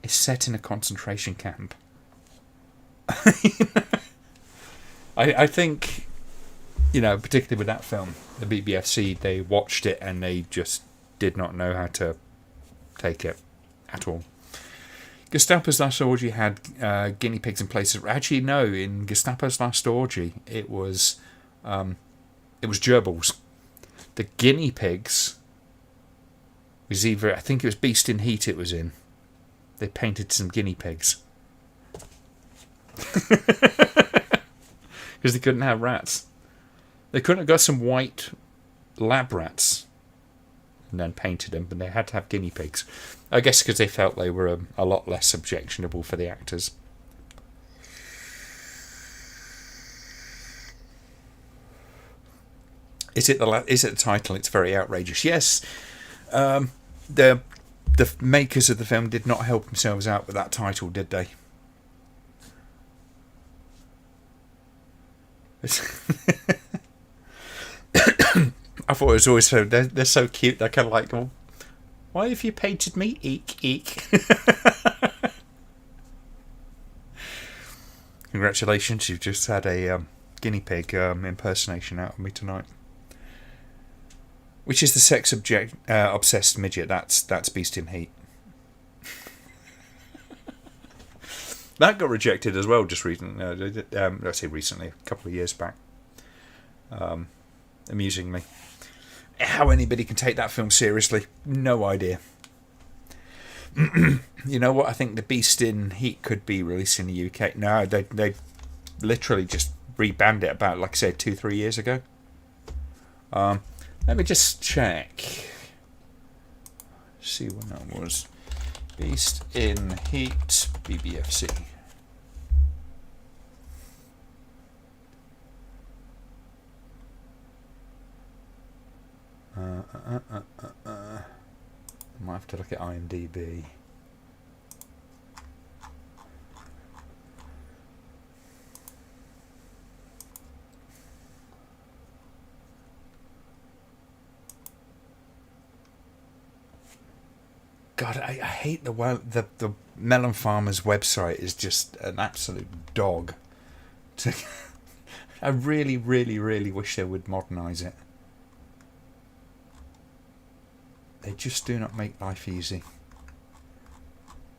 Is set in a concentration camp. I think, particularly with that film, the BBFC, they watched it and they just did not know how to take it at all. Gestapo's Last Orgy had guinea pigs in places. Actually, no. In Gestapo's Last Orgy, it was gerbils. The guinea pigs was either, I think it was Beast in Heat. It was in. They painted some guinea pigs because they couldn't have rats. They couldn't have got some white lab rats and then painted them, but they had to have guinea pigs. I guess because they felt they were a lot less objectionable for the actors. Is it the title? It's very outrageous. Yes, the makers of the film did not help themselves out with that title, did they? I thought it was always so. They're so cute. They're kind of like, well, why have you painted me? Eek, eek. Congratulations, you've just had a guinea pig impersonation out of me tonight. Which is the sex obsessed midget? That's Beast in Heat. That got rejected as well just recently. I say recently, a couple of years back. Amusingly. How anybody can take that film seriously, no idea. You know what? I think The Beast in Heat could be released in the UK. No, they literally just rebanned it about, like I said, 2-3 years ago. Let me just check. See when that was. Beast in Heat, BBFC. Might have to look at IMDb. God, I hate the Melon Farmer's website is just an absolute dog. I really, really, really wish they would modernise it. They just do not make life easy.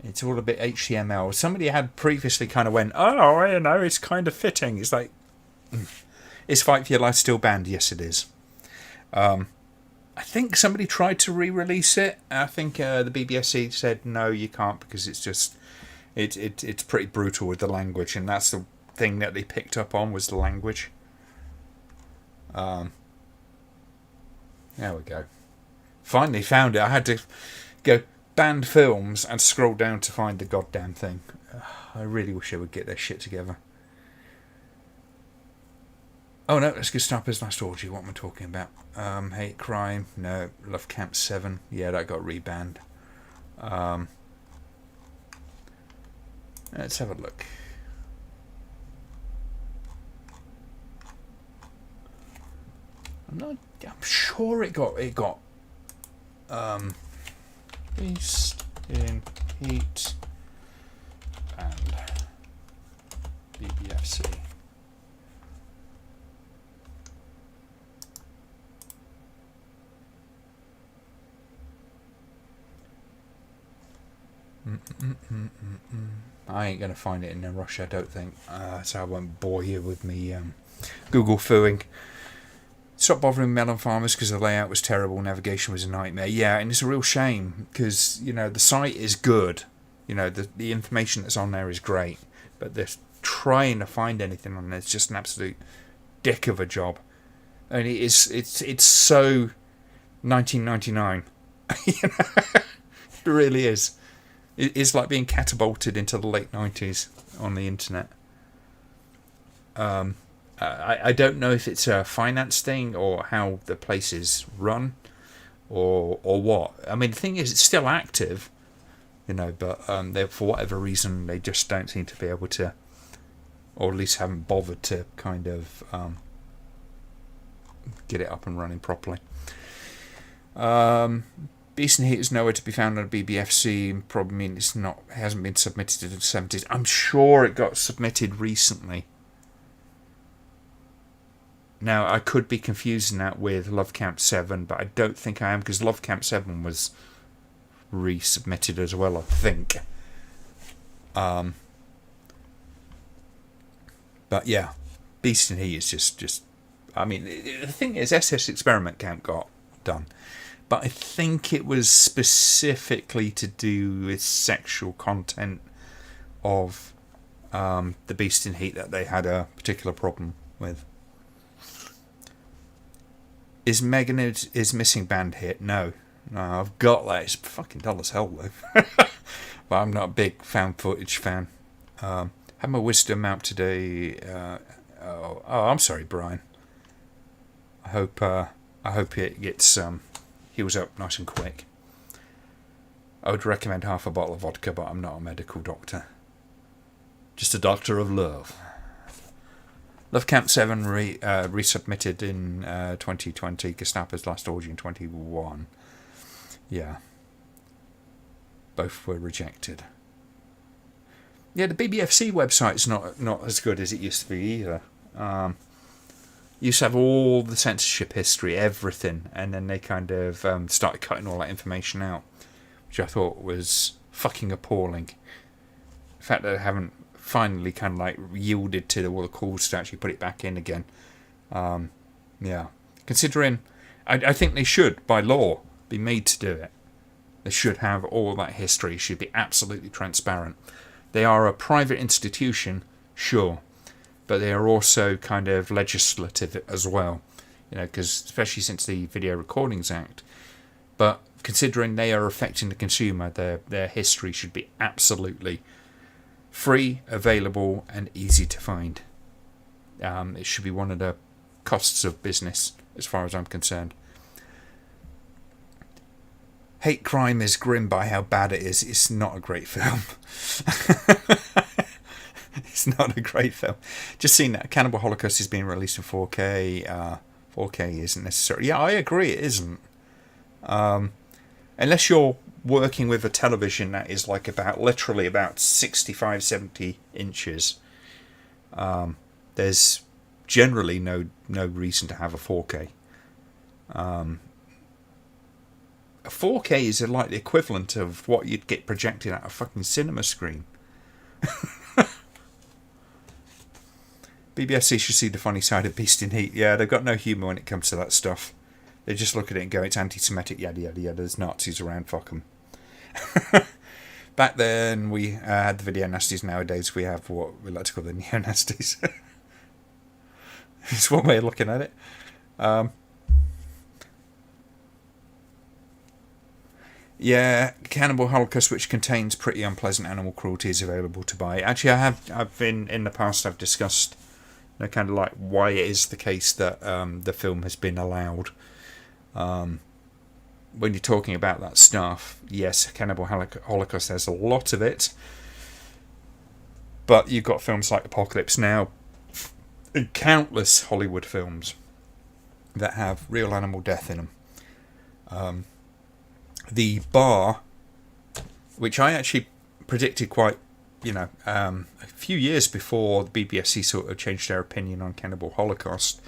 It's all a bit HTML. Somebody had previously kind of went, oh, it's kind of fitting. It's like, is Fight for Your Life still banned? Yes, it is. I think somebody tried to re-release it. I think the BBFC said, no, you can't, because it's just, it's pretty brutal with the language, and that's the thing that they picked up on, was the language. There we go. Finally found it. I had to go banned films and scroll down to find the goddamn thing. I really wish they would get their shit together. Oh no, let's get Gestapo's Last Orgy. What am I talking about? Hate Crime. No. Love Camp 7. Yeah, that got rebanned. Let's have a look. I'm sure it got Beast in Heat and BBFC. I ain't going to find it in a rush, I don't think. So I won't bore you with me Google fooing. Stop bothering melon farmers because the layout was terrible, navigation was a nightmare. Yeah, and it's a real shame because, the site is good. The information that's on there is great. But they're trying to find anything on there. It's just an absolute dick of a job. And it's so 1999. It really is. It's like being catapulted into the late 90s on the internet. I don't know if it's a finance thing or how the place is run or what. I mean, the thing is, it's still active, but for whatever reason, they just don't seem to be able to, or at least haven't bothered to kind of get it up and running properly. Beast and Heat is nowhere to be found on a BBFC. Probably means it hasn't been submitted in the 70s. I'm sure it got submitted recently. Now, I could be confusing that with Love Camp 7, but I don't think I am, because Love Camp 7 was resubmitted as well, I think. But yeah, Beast and Heat is just I mean, the thing is, SS Experiment Camp got done. But I think it was specifically to do with sexual content of the Beast in Heat that they had a particular problem with. Is Megan is missing band hit? No, I've got that. It's fucking dull as hell though. But I'm not a big found footage fan. Had my wisdom out today. I'm sorry, Brian. I hope it gets heals up nice and quick. I would recommend half a bottle of vodka, but I'm not a medical doctor. Just a doctor of love. Love Camp 7 resubmitted in 2020. Gestapo's Last Orgy in 21. Yeah. Both were rejected. Yeah, the BBFC website's not as good as it used to be either. Used to have all the censorship history, everything, and then they kind of started cutting all that information out, which I thought was fucking appalling. The fact that they haven't finally kind of like yielded to all the calls to actually put it back in again. Yeah. Considering, I think they should, by law, be made to do it. They should have all that history, should be absolutely transparent. They are a private institution, sure, but they are also kind of legislative as well, because especially since the Video Recordings Act. But considering they are affecting the consumer, their history should be absolutely free, available, and easy to find. It should be one of the costs of business, as far as I'm concerned. Hate Crime is grim by how bad it is. It's not a great film. It's not a great film. Just seen that Cannibal Holocaust is being released in 4K. 4K isn't necessary. Yeah, I agree, it isn't. Unless you're working with a television that is like literally about 65, 70 inches, there's generally no reason to have a 4K. A 4K is like the equivalent of what you'd get projected at a fucking cinema screen. BBFC should see the funny side of Beast in Heat. Yeah, they've got no humour when it comes to that stuff. They just look at it and go, it's anti-Semitic, yada yada yada, there's Nazis around, fuck them. Back then we had the video nasties. Nowadays we have what we like to call the neo-nasties. It's one way of looking at it. Yeah, Cannibal Holocaust, which contains pretty unpleasant animal cruelty, is available to buy. Actually, I've been in the past. I've discussed, kind of like why it is the case that the film has been allowed. When you're talking about that stuff, yes, Cannibal Holocaust has a lot of it, but you've got films like Apocalypse Now and countless Hollywood films that have real animal death in them. The Bar, which I actually predicted quite, a few years before the BBFC sort of changed their opinion on Cannibal Holocaust.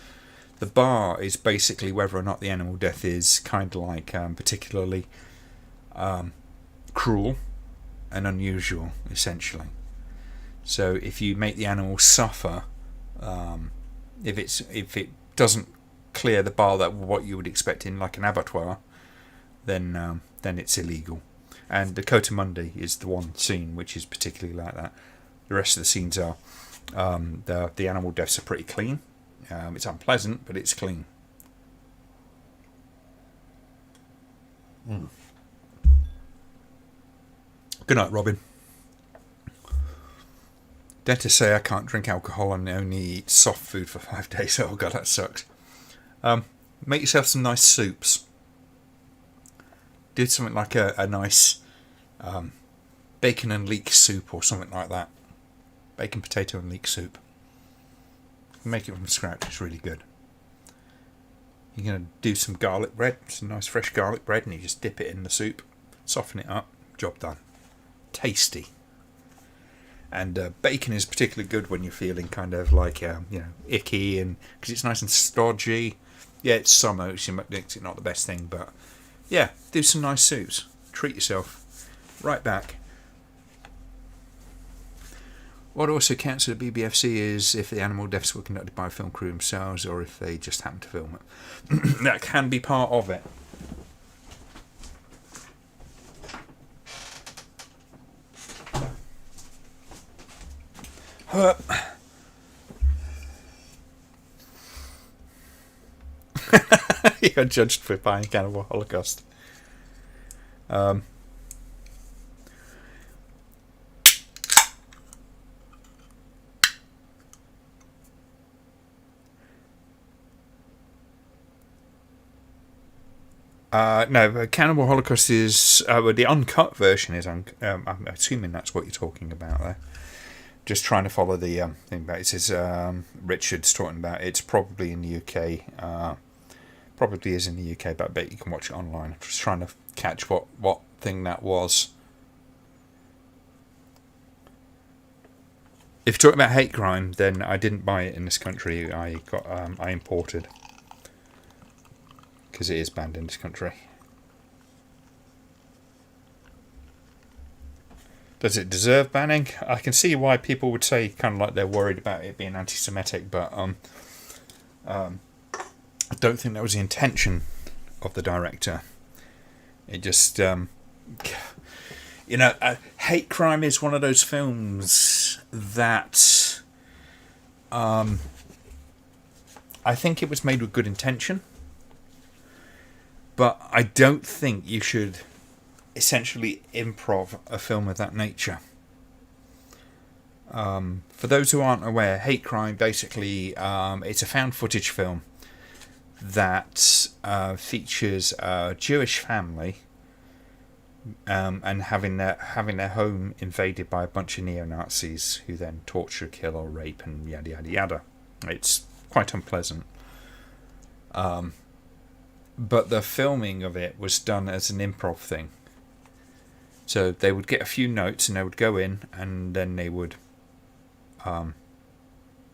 The Bar is basically whether or not the animal death is kind of like particularly cruel. and unusual, essentially. So if you make the animal suffer, if it doesn't clear the bar that what you would expect in like an abattoir, then it's illegal. And the Cotamundi is the one scene which is particularly like that. The rest of the scenes are the animal deaths are pretty clean. It's unpleasant, but it's clean. Good night, Robin. Dare to say I can't drink alcohol and only eat soft food for 5 days. Oh god, that sucks. Make yourself some nice soups. Do something like a nice bacon and leek soup or something like that. Bacon, potato and leek soup. Make it from scratch, it's really good. You're going to do some garlic bread, some nice fresh garlic bread, and you just dip it in the soup, soften it up, job done. Tasty. And bacon is particularly good when you're feeling kind of like, icky, and because it's nice and stodgy. Yeah, it's summer, which makes it not the best thing, but yeah, do some nice soups. Treat yourself. Right back. What also counts at the BBFC is if the animal deaths were conducted by a film crew themselves or if they just happened to film it. That can be part of it. You got judged for buying Cannibal Holocaust. No, Cannibal Holocaust is the uncut version is. I'm assuming that's what you're talking about there. Just trying to follow the thing back. It says Richard's talking about it's probably in the UK. Probably is in the UK, but I bet you can watch it online. I'm just trying to catch what thing that was. If you're talking about hate crime, then I didn't buy it in this country. I imported. Because it is banned in this country. Does it deserve banning? I can see why people would say kind of like they're worried about it being anti-Semitic, but I don't think that was the intention of the director. It just, hate crime is one of those films that I think it was made with good intention. But I don't think you should essentially improv a film of that nature. For those who aren't aware, hate crime basically it's a found footage film that features a Jewish family and having their home invaded by a bunch of neo-Nazis who then torture, kill, or rape, and yada yada yada. It's quite unpleasant. But the filming of it was done as an improv thing. So they would get a few notes and they would go in and then they would go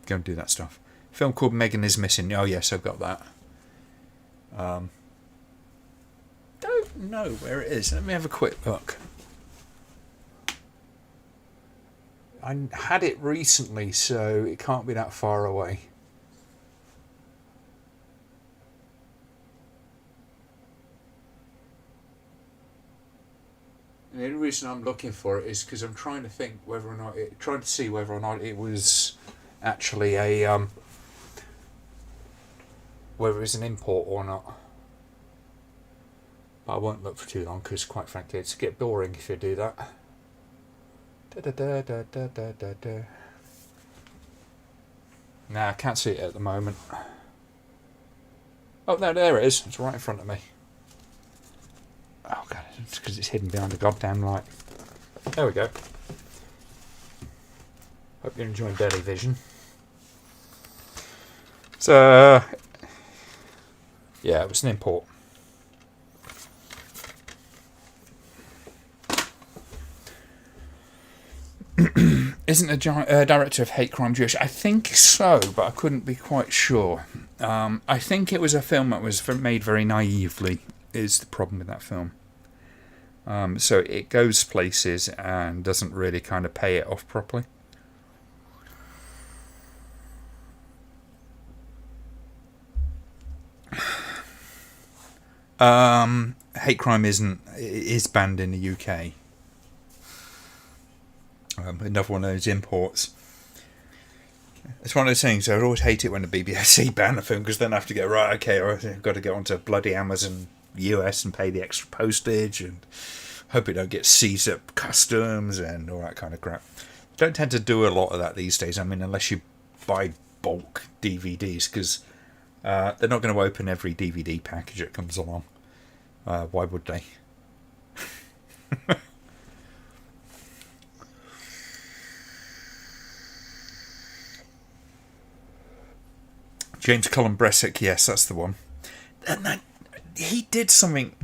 and do that stuff. A film called Megan is Missing. Oh yes, I've got that. Don't know where it is. Let me have a quick look. I had it recently, so it can't be that far away. And the only reason I'm looking for it is because I'm trying to think trying to see whether or not it was actually whether it was an import or not. But I won't look for too long because, quite frankly, it's get boring if you do that. Nah, I can't see it at the moment. Oh, no, there it is. It's right in front of me. Oh god, it's because it's hidden behind the goddamn light. There we go. Hope you're enjoying Daily Vision. So, yeah, it was an import. Isn't a director of hate crime Jewish? I think so, but I couldn't be quite sure. I think it was a film that was made very naively, is the problem with that film. So it goes places and doesn't really kind of pay it off properly. Hate crime is banned in the UK. Another one of those imports. It's one of those things. I always hate it when the BBC ban a film, because then I have to go, right, okay, I've got to go onto bloody Amazon US and pay the extra postage and hope it don't get seized at customs and all that kind of crap. Don't tend to do a lot of that these days. I mean, unless you buy bulk DVDs, because they're not going to open every DVD package that comes along. Why would they? James Cullen Bressick, yes, that's the one. And he did something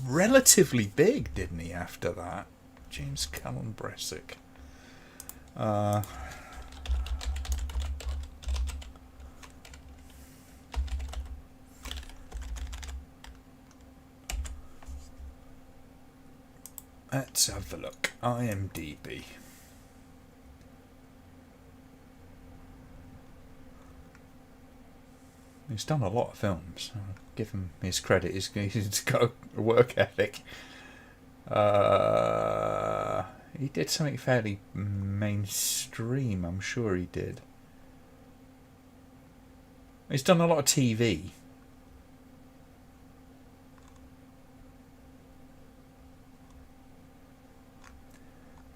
relatively big, didn't he, after that? James Cullen Bressick. Let's have a look. IMDb. He's done a lot of films. I'll give him his credit. He's got a work ethic. He did something fairly mainstream, I'm sure he did. He's done a lot of TV.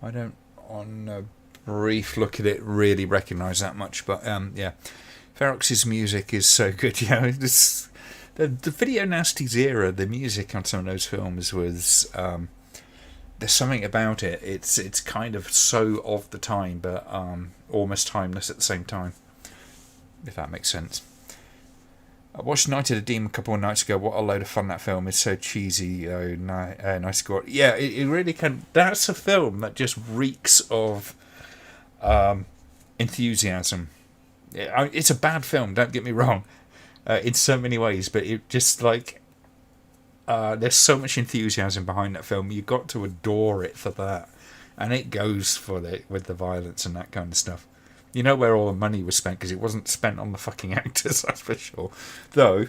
I don't, on a brief look at it, really recognise that much, but yeah. Ferox's music is so good. Yeah, the Video Nasties era, the music on some of those films was there's something about it. It's kind of so of the time, but almost timeless at the same time, if that makes sense. I watched Night of the Demon a couple of nights ago. What a load of fun that film is. So cheesy. Nice to go. Yeah, it really can. That's a film that just reeks of enthusiasm. It's a bad film, don't get me wrong, in so many ways, but it just like there's so much enthusiasm behind that film. You've got to adore it for that, and it goes for it with the violence and that kind of stuff. You know where all the money was spent, because it wasn't spent on the fucking actors, that's for sure. Though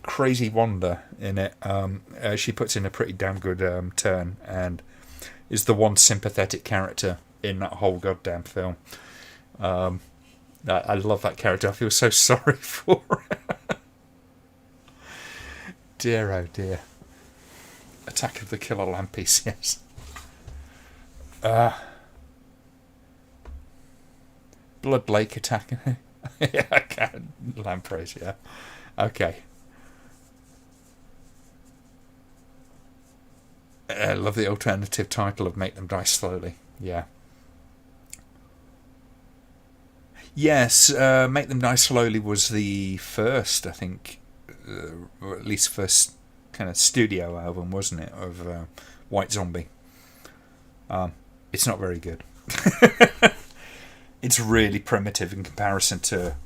Crazy Wanda in it, she puts in a pretty damn good turn, and is the one sympathetic character in that whole goddamn film. I love that character. I feel so sorry for her. Dear, oh dear. Attack of the Killer Lampies, yes. Blood Blake attack. Yeah, I can. Lampreys, yeah. Okay. I love the alternative title of Make Them Die Slowly. Yeah. Yes, Make Them Die Slowly was the first, I think, or at least first kind of studio album, wasn't it, of White Zombie. It's not very good. It's really primitive in comparison to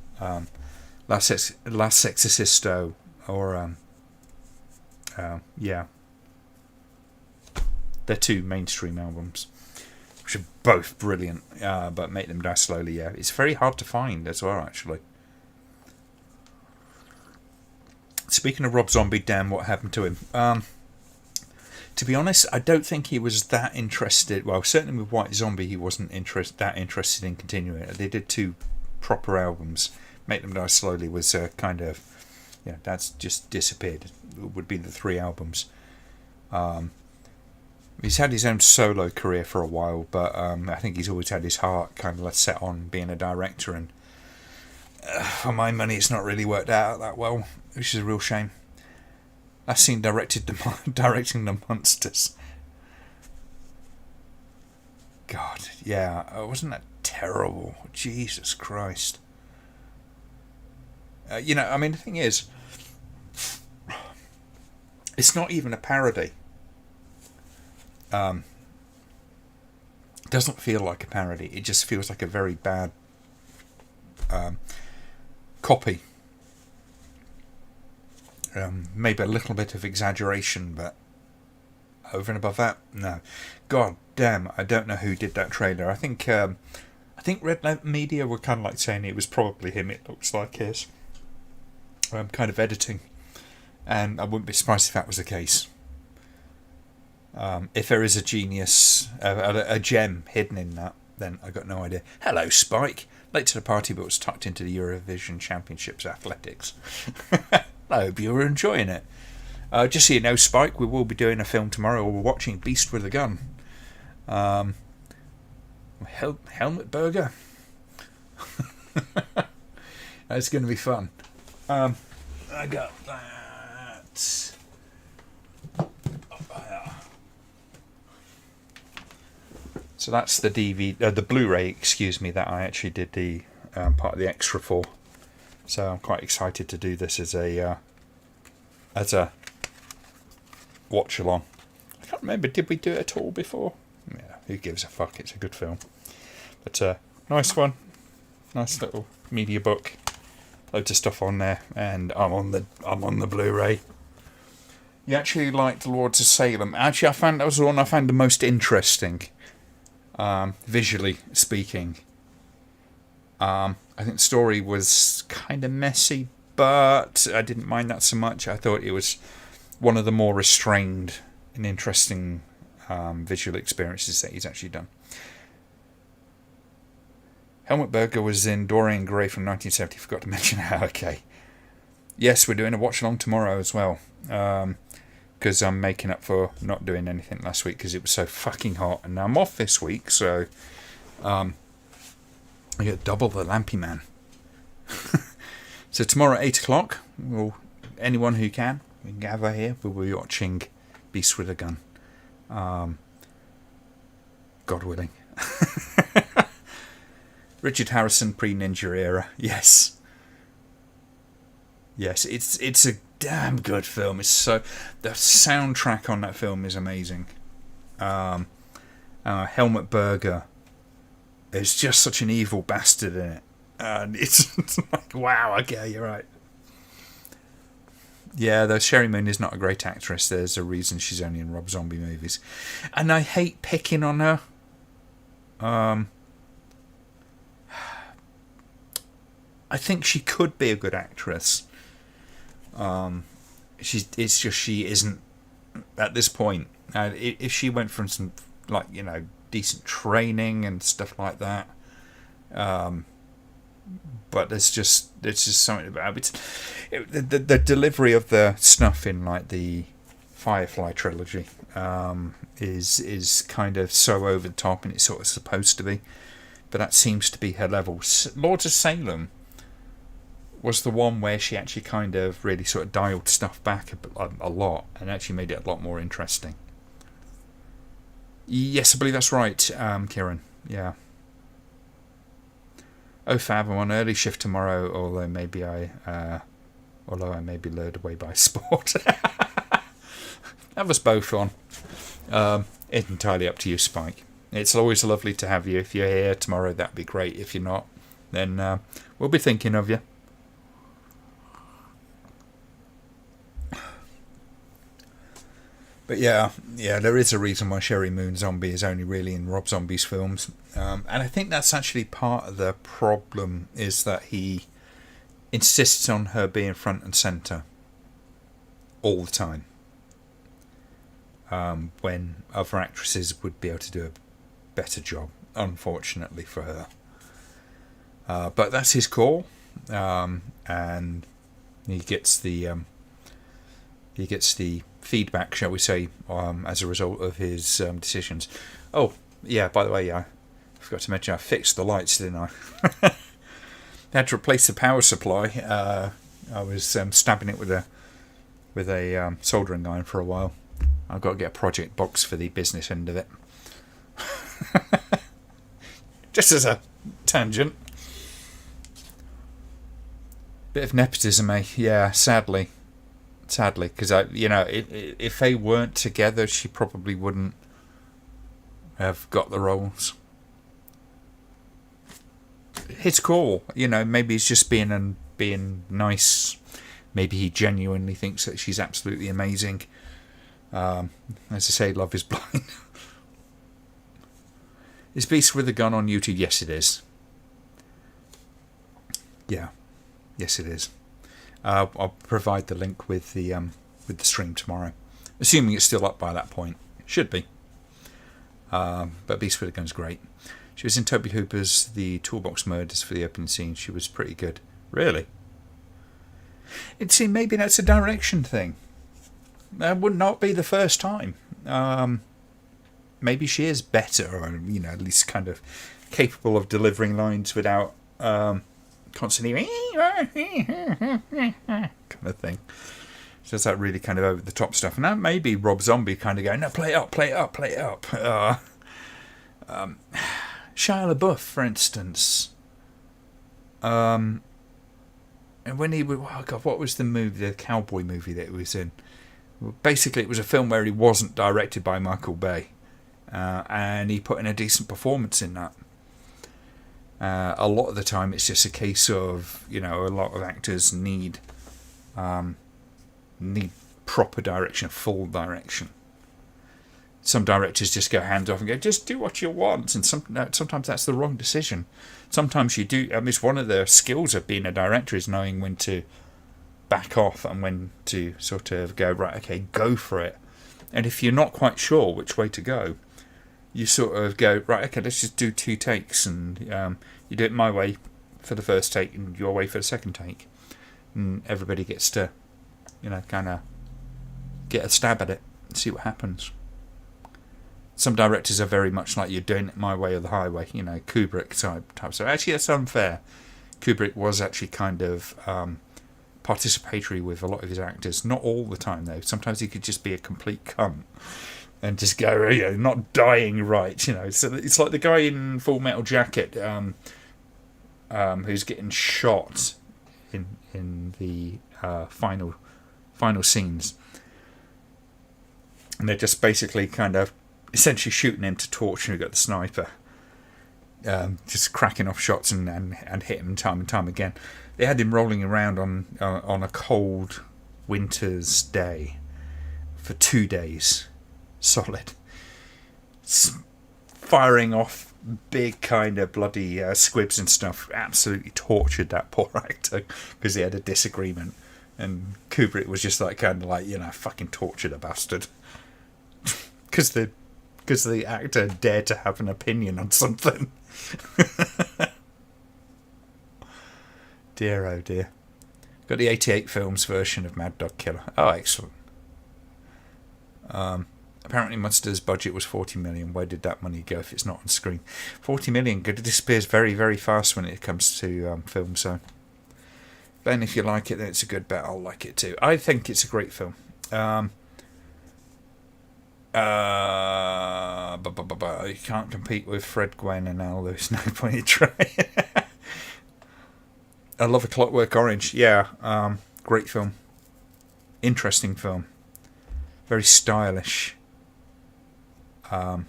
Las Exorcisto or yeah. They're two mainstream albums, which are both brilliant, but Make Them Die Slowly, yeah. It's very hard to find as well, actually. Speaking of Rob Zombie, damn, what happened to him? To be honest, I don't think he was that interested. Well, certainly with White Zombie, he wasn't that interested in continuing it. They did two proper albums. Make Them Die Slowly was kind of, yeah, that's just disappeared. It would be the three albums. He's had his own solo career for a while, but I think he's always had his heart kind of set on being a director, and for my money, it's not really worked out that well, which is a real shame. Last seen directing The Monsters. God, yeah, wasn't that terrible? Jesus Christ. You know, I mean, the thing is, it's not even a parody. It doesn't feel like a parody. It just feels like a very bad copy. Maybe a little bit of exaggeration, but Over and above that, no. God damn, I don't know who did that trailer. I think Red Media were kind of like saying it was probably him. It looks like his kind of editing, and I wouldn't be surprised if that was the case. If there is a genius, a gem hidden in that, then I got no idea. Hello, Spike. Late to the party, but was tucked into the Eurovision Championships athletics. I hope you were enjoying it. Just so you know, Spike, we will be doing a film tomorrow. We're watching Beast with a Gun. Helmet Burger. That's going to be fun. I got that. So that's the DVD, the Blu-ray, excuse me, that I actually did the part of the extra for. So I'm quite excited to do this as a watch along. I can't remember, did we do it at all before? Yeah, who gives a fuck? It's a good film. But nice one, nice little media book, loads of stuff on there, and I'm on the Blu-ray. You actually liked Lords of Salem. Actually, I found that was the one I found the most interesting. Visually speaking, I think the story was kind of messy, but I didn't mind that so much. I thought it was one of the more restrained and interesting visual experiences that he's actually done. Helmut Berger was in Dorian Gray from 1970. Forgot to mention how. Okay, yes, we're doing a watch along tomorrow as well. Because I'm making up for not doing anything last week because it was so fucking hot, and now I'm off this week, so I get double the Lampy Man. So tomorrow at 8 o'clock, anyone who can gather here. We'll be watching Beast with a Gun. God willing. Richard Harrison pre-Ninja era. Yes, it's a damn good film. It's so, the soundtrack on that film is amazing. Helmut Berger is just such an evil bastard in it, and it's like, wow, okay, you're right. Yeah, though Sherry Moon is not a great actress, there's a reason she's only in Rob Zombie movies, and I hate picking on her. I think she could be a good actress. It's just she isn't at this point. If she went from some, like, you know, decent training and stuff like that, but there's just something about it. The delivery of the stuff in, like, the Firefly trilogy is kind of so over the top, and it's sort of supposed to be, but that seems to be her level. Lords of Salem was the one where she actually kind of really sort of dialed stuff back a lot and actually made it a lot more interesting. Yes, I believe that's right, Kieran. Yeah. Oh, fab, I'm on early shift tomorrow, although I may be lured away by sport. Have us both on. It's entirely up to you, Spike. It's always lovely to have you. If you're here tomorrow, that'd be great. If you're not, then we'll be thinking of you. But yeah, there is a reason why Sherry Moon Zombie is only really in Rob Zombie's films. And I think that's actually part of the problem, is that he insists on her being front and centre all the time. When other actresses would be able to do a better job, unfortunately for her. But that's his call. And he gets the feedback, shall we say, as a result of his decisions. Oh, yeah, by the way, I forgot to mention I fixed the lights, didn't I? I had to replace the power supply. I was stabbing it with a soldering iron for a while. I've got to get a project box for the business end of it. Just as a tangent. Bit of nepotism, eh? Yeah, sadly, because if they weren't together, she probably wouldn't have got the roles. His call, maybe he's just being nice. Maybe he genuinely thinks that she's absolutely amazing. As I say, love is blind. Is Beast with a Gun on YouTube? Yes, it is. Yeah, yes, it is. I'll provide the link with the stream tomorrow, assuming it's still up by that point. Should be. But Beast with a Gun's great. She was in Toby Hooper's The Toolbox Murders for the opening scene. She was pretty good. Really? Maybe that's a direction thing. That would not be the first time. Maybe she is better, or at least kind of capable of delivering lines without constantly kind of thing. So it's that really kind of over the top stuff, and that may be Rob Zombie kind of going, no, play it up. Shia LaBeouf, for instance. And when he would, oh God, what was the movie, the cowboy movie that he was in? Basically, it was a film where he wasn't directed by Michael Bay, and he put in a decent performance in that. A lot of the time, it's just a case of a lot of actors need proper direction, full direction. Some directors just go hands off and go, just do what you want, and sometimes that's the wrong decision. Sometimes you do. It's one of the skills of being a director is knowing when to back off and when to sort of go, right, okay, go for it. And if you're not quite sure which way to go, you sort of go, right, okay, let's just do 2 takes, and you do it my way for the first take and your way for the second take, and everybody gets to kind of get a stab at it and see what happens. Some directors are very much like, you're doing it my way or the highway, Kubrick type. So actually that's unfair. Kubrick was actually kind of participatory with a lot of his actors. Not all the time, though. Sometimes he could just be a complete cunt and just go, not dying right, So it's like the guy in Full Metal Jacket who's getting shot in the final scenes. And they're just basically kind of essentially shooting him to torture. You've got the sniper just cracking off shots and hit him time and time again. They had him rolling around on a cold winter's day for 2 days solid, firing off big kind of bloody squibs and stuff. Absolutely tortured that poor actor because he had a disagreement, and Kubrick was just fucking torture the bastard because the actor dared to have an opinion on something. Dear, oh dear. Got the 88 Films version of Mad Dog Killer. Oh, excellent. Apparently Munster's budget was 40 million. Where did that money go if it's not on screen? 40 million disappears very, very fast when it comes to film, so Ben, if you like it, then it's a good bet. I'll like it too. I think it's a great film. You can't compete with Fred Gwynne and Al Lewis. No point in trying. I love A Clockwork Orange. Yeah, great film. Interesting film. Very stylish. And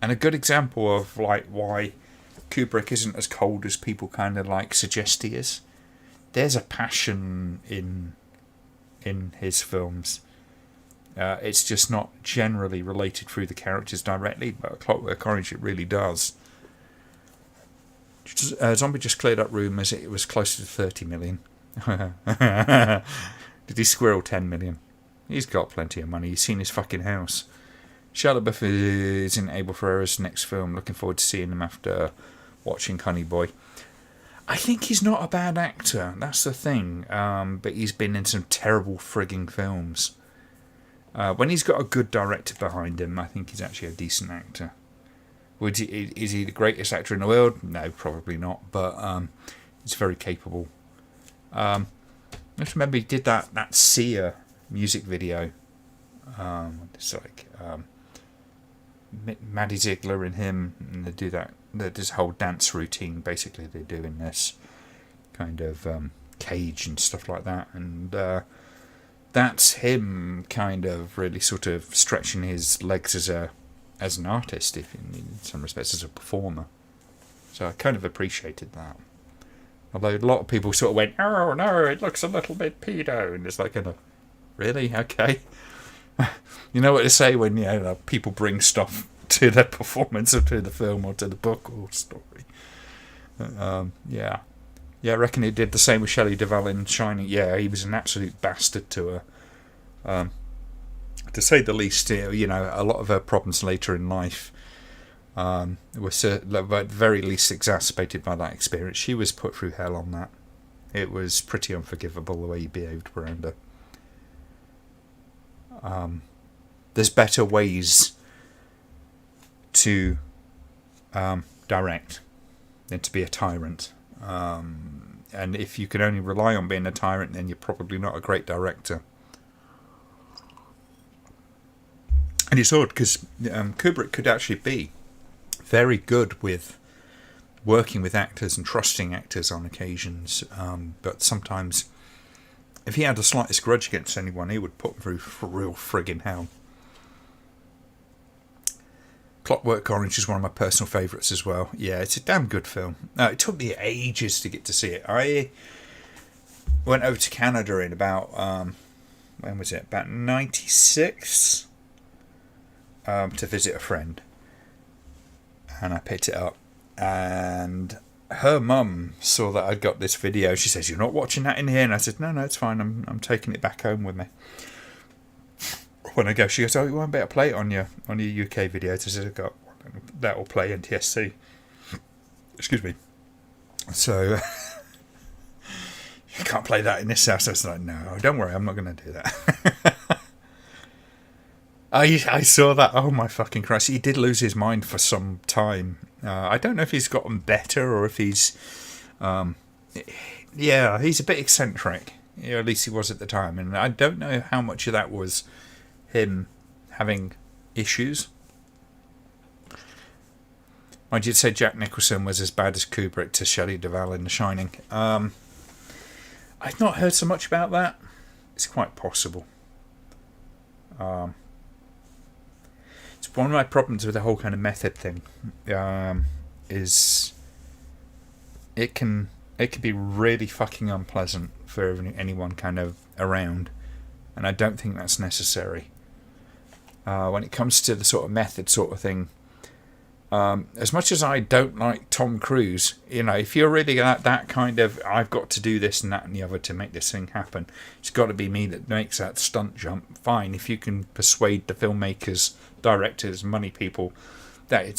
a good example of why Kubrick isn't as cold as people kind of suggest he is. There's a passion in his films. It's just not generally related through the characters directly, but A Clockwork Orange it really does. Zombie just cleared up rumours it was closer to 30 million. Did he squirrel 10 million? He's got plenty of money. He's seen his fucking house. Shia LaBeouf is in Abel Ferrara's next film. Looking forward to seeing him after watching Honey Boy. I think he's not a bad actor. That's the thing. But he's been in some terrible frigging films. When he's got a good director behind him, I think he's actually a decent actor. Is he the greatest actor in the world? No, probably not. But he's very capable. I just remember he did that Sia music video. It's Maddie Ziegler and him, and they do this whole dance routine. Basically, they do in this kind of cage and stuff like that, and that's him kind of really sort of stretching his legs as an artist, if in some respects as a performer. So I kind of appreciated that. Although a lot of people sort of went, oh no, it looks a little bit pedo, and it's kind of, really? Okay. You know what they say when people bring stuff to their performance or to the film or to the book or story. Yeah, I reckon he did the same with Shelley Duvall in Shining. Yeah, he was an absolute bastard to her. To say the least, a lot of her problems later in life were at the very least exacerbated by that experience. She was put through hell on that. It was pretty unforgivable the way he behaved around her. There's better ways to direct than to be a tyrant. And if you can only rely on being a tyrant, then you're probably not a great director. And it's odd because Kubrick could actually be very good with working with actors and trusting actors on occasions, but sometimes if he had the slightest grudge against anyone, he would put them through for real friggin' hell. Clockwork Orange is one of my personal favourites as well. Yeah, it's a damn good film. It took me ages to get to see it. I went over to Canada in about, when was it? About 96 to visit a friend. And I picked it up. And her mum saw that I'd got this video. She says, "You're not watching that in here?" And I said, No, it's fine. I'm taking it back home with me. When I go, she goes, "Oh, you won't be able to play it on your UK videos." I said, "I've got that will play NTSC." Excuse me. So you can't play that in this house. I was like, "No, don't worry, I'm not going to do that." I saw that. Oh my fucking Christ! He did lose his mind for some time. I don't know if he's gotten better or if he's, he's a bit eccentric. At least he was at the time, and I don't know how much of that was him having issues. I did say Jack Nicholson was as bad as Kubrick to Shelley Duvall in The Shining. I've not heard so much about that. It's quite possible. It's one of my problems with the whole kind of method thing. Is it can be really fucking unpleasant for anyone kind of around, and I don't think that's necessary. When it comes to the sort of method sort of thing, as much as I don't like Tom Cruise, if you're really that kind of, I've got to do this and that and the other to make this thing happen, it's got to be me that makes that stunt jump. Fine, if you can persuade the filmmakers, directors, money people that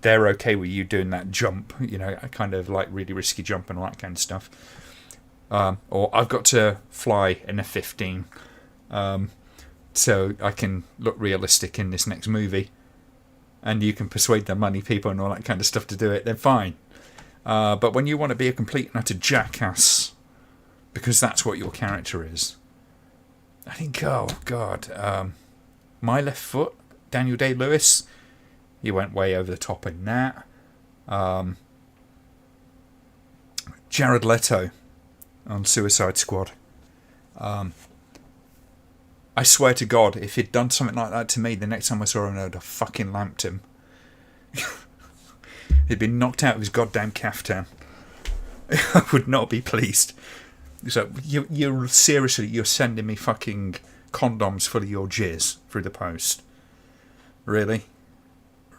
they're okay with you doing that jump, a kind of like really risky jump and all that kind of stuff. Or I've got to fly an F-15. So I can look realistic in this next movie, and you can persuade the money people and all that kind of stuff to do it, then fine. But when you want to be a complete and utter jackass, because that's what your character is, I think, oh God, My Left Foot, Daniel Day-Lewis, he went way over the top in that. Jared Leto on Suicide Squad. I swear to God, if he'd done something like that to me, the next time I saw him, I'd have fucking lamped him. He'd been knocked out of his goddamn caftan. I would not be pleased. So you're seriously, you're sending me fucking condoms full of your jizz through the post. Really?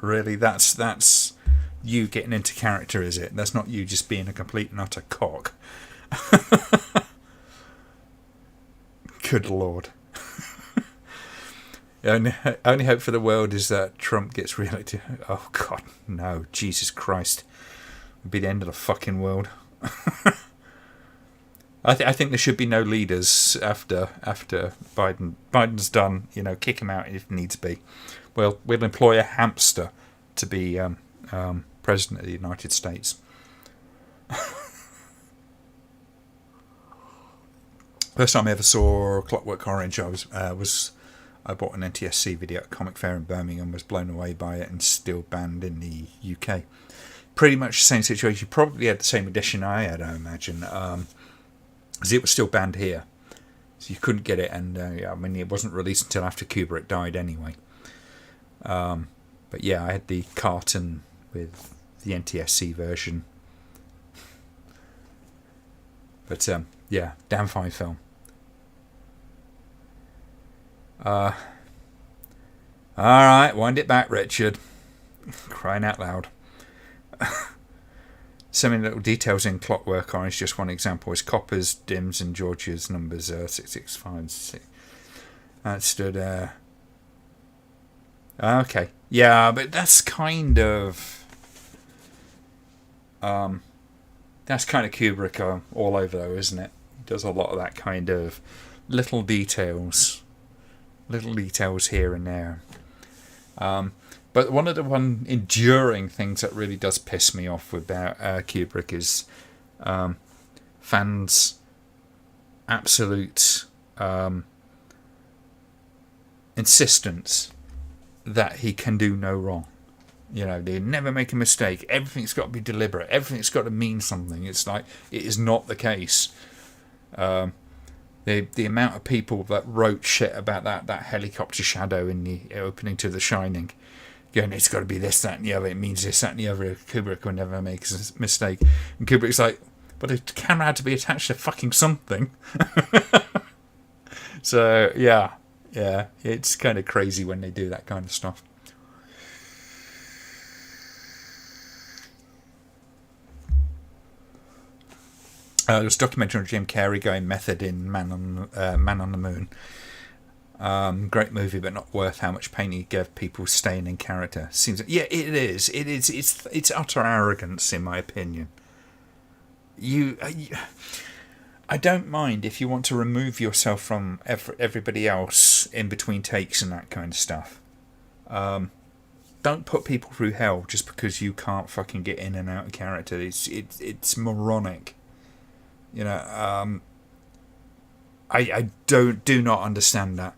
That's you getting into character, is it? That's not you just being a complete and utter cock. Good Lord. Only hope for the world is that Trump gets re-elected. Oh God, no! Jesus Christ, it'd be the end of the fucking world. I think there should be no leaders after Biden. Biden's done. Kick him out if needs be. We'll employ a hamster to be president of the United States. First time I ever saw Clockwork Orange, I bought an NTSC video at Comic Fair in Birmingham, was blown away by it, and still banned in the UK. Pretty much the same situation. Probably had the same edition I had, I imagine, because it was still banned here, so you couldn't get it. And it wasn't released until after Kubrick died anyway. But yeah, I had the carton with the NTSC version. But yeah, damn fine film. All right, wind it back, Richard. Crying out loud. So many little details in Clockwork Orange. Just one example is Copper's, Dim's, and George's numbers 665. 6. That stood. Okay, yeah, but that's kind of. That's kind of Kubrick all over, though, isn't it? He does a lot of that kind of little details here and there. But one of the enduring things that really does piss me off about Kubrick is fans' absolute insistence that he can do no wrong. You know, they never make a mistake. Everything's got to be deliberate. Everything's got to mean something. It's like, it is not the case. The amount of people that wrote shit about that helicopter shadow in the opening to The Shining, going, it's got to be this, that, and the other. It means this, that, and the other. Kubrick will never make a mistake. And Kubrick's like, but the camera had to be attached to fucking something. So, yeah, it's kind of crazy when they do that kind of stuff. There was a documentary on Jim Carrey going method in Man on the Moon. Great movie, but not worth how much pain he gave people staying in character. Seems, yeah, it is. It's utter arrogance, in my opinion. I don't mind if you want to remove yourself from everybody else in between takes and that kind of stuff. Don't put people through hell just because you can't fucking get in and out of character. It's moronic. You know, I do not understand that.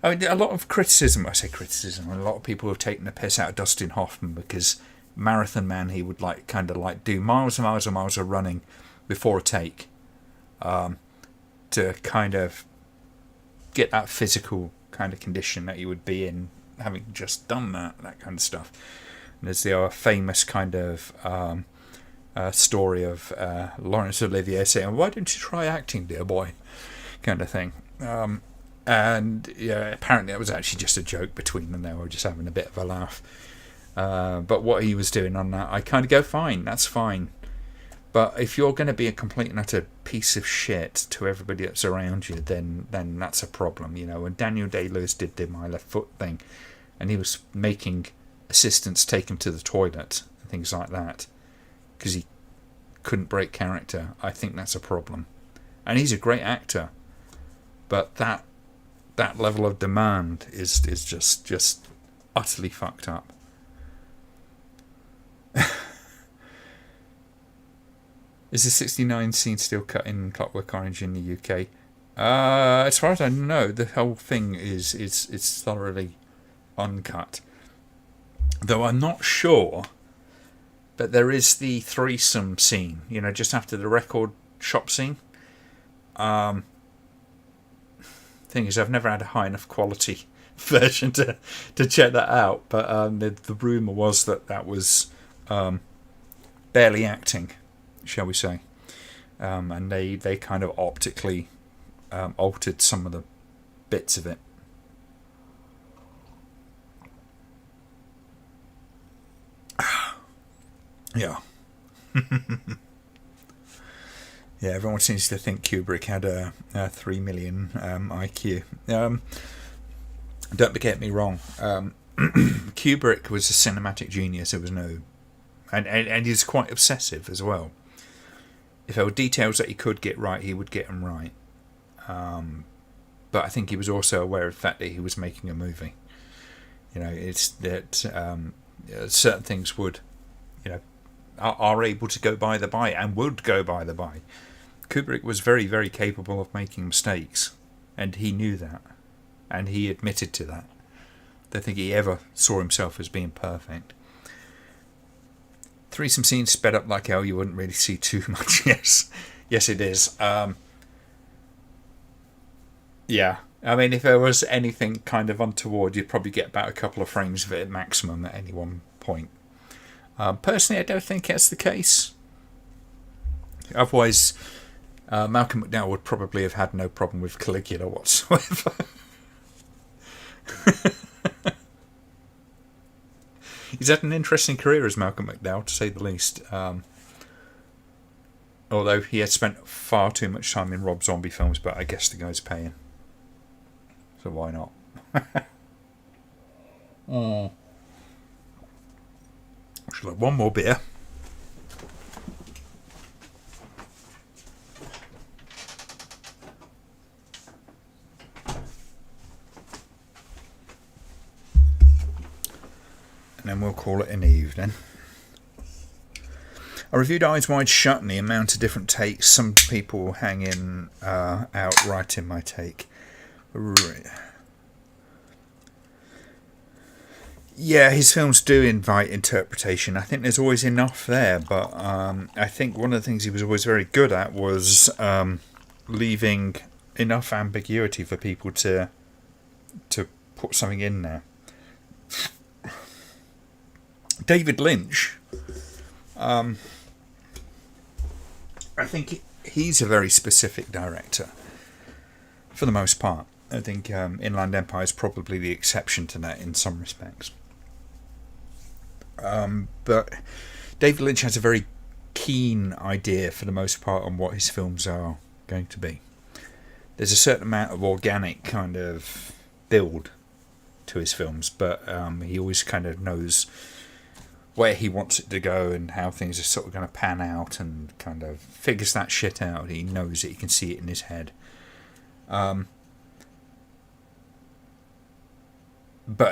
I mean, a lot of criticism, a lot of people have taken the piss out of Dustin Hoffman because Marathon Man, he would do miles and miles and miles of running before a take, to kind of get that physical kind of condition that you would be in having just done that kind of stuff. And there's the famous kind of story of Laurence Olivier saying, "Why don't you try acting, dear boy?" kind of thing. And yeah, apparently that was actually just a joke between them. They were just having a bit of a laugh. But what he was doing on that, I kind of go, fine, that's fine. But if you're going to be a complete and utter piece of shit to everybody that's around you, then that's a problem, you know. When Daniel Day-Lewis did the My Left Foot thing, and he was making assistants take him to the toilet and things like that, because he couldn't break character, I think that's a problem. And he's a great actor, but that level of demand is just utterly fucked up. Is the 69 scene still cut in Clockwork Orange in the UK? As far as I know, the whole thing is thoroughly uncut. Though I'm not sure. But there is the threesome scene, you know, just after the record shop scene. Thing is, I've never had a high enough quality version to check that out. But the rumour was that was barely acting, shall we say. And they kind of optically altered some of the bits of it. Yeah. Yeah, everyone seems to think Kubrick had a 3 million IQ. Don't get me wrong. Kubrick was a cinematic genius. There was no... And he's quite obsessive as well. If there were details that he could get right, he would get them right. But I think he was also aware of the fact that he was making a movie. You know, it's that certain things would... You know, are able to go by the by and would go by the by. Kubrick was very, very capable of making mistakes, and he knew that, and he admitted to that. I don't think he ever saw himself as being perfect. Threesome scenes sped up like hell. You wouldn't really see too much. Yes, it is. Yeah, I mean, if there was anything kind of untoward, you'd probably get about a couple of frames of it at maximum at any one point. Personally, I don't think that's the case. Otherwise, Malcolm McDowell would probably have had no problem with Caligula whatsoever. He's had an interesting career as Malcolm McDowell, to say the least. Although he had spent far too much time in Rob Zombie films, but I guess the guy's paying. So why not? Shall I have one more beer? And then we'll call it an evening. I reviewed Eyes Wide Shut and the amount of different takes. Some people hanging out right in my take. Yeah, his films do invite interpretation. I think there's always enough there, but I think one of the things he was always very good at was leaving enough ambiguity for people to put something in there. David Lynch, I think he's a very specific director, for the most part. I think Inland Empire is probably the exception to that in some respects. But David Lynch has a very keen idea, for the most part, on what his films are going to be. There's a certain amount of organic kind of build to his films, but he always kind of knows where he wants it to go and how things are sort of going to pan out, and kind of figures that shit out. He knows it, he can see it in his head. But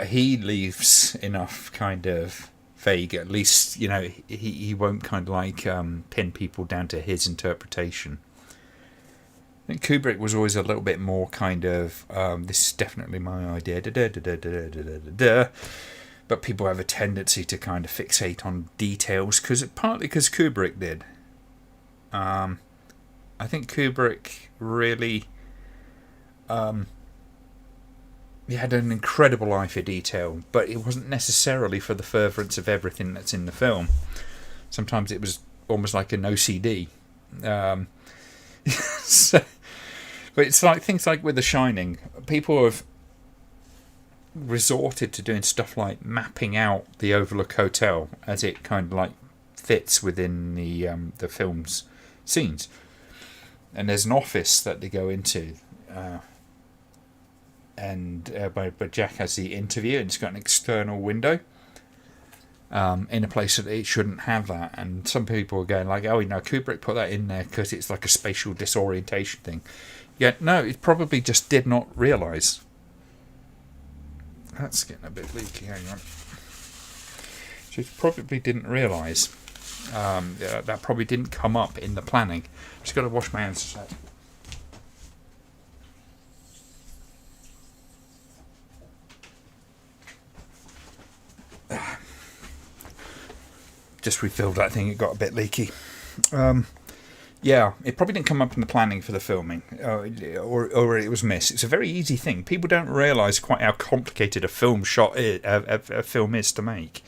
he leaves enough kind of vague, at least, you know, he won't kind of like pin people down to his interpretation. I think Kubrick was always a little bit more kind of, this is definitely my idea, but people have a tendency to kind of fixate on details, partly because Kubrick did. I think Kubrick really, he had an incredible eye for detail, but it wasn't necessarily for the furtherance of everything that's in the film. Sometimes it was almost like an OCD. But it's like things like with The Shining, people have resorted to doing stuff like mapping out the Overlook Hotel as it kind of like fits within the film's scenes. And there's an office that they go into, but Jack has the interview, and it's got an external window in a place that it shouldn't have that. And some people are going like, oh, you know, Kubrick put that in there because it's like a spatial disorientation thing. Yeah, no, it probably just did not realise. That's getting a bit leaky, hang on. So it probably didn't realise. That probably didn't come up in the planning. Just got to wash my hands a sec. Just refilled that thing, it got a bit leaky. Yeah, it probably didn't come up in the planning for the filming, or it was missed. It's a very easy thing. People don't realise quite how complicated a film is to make.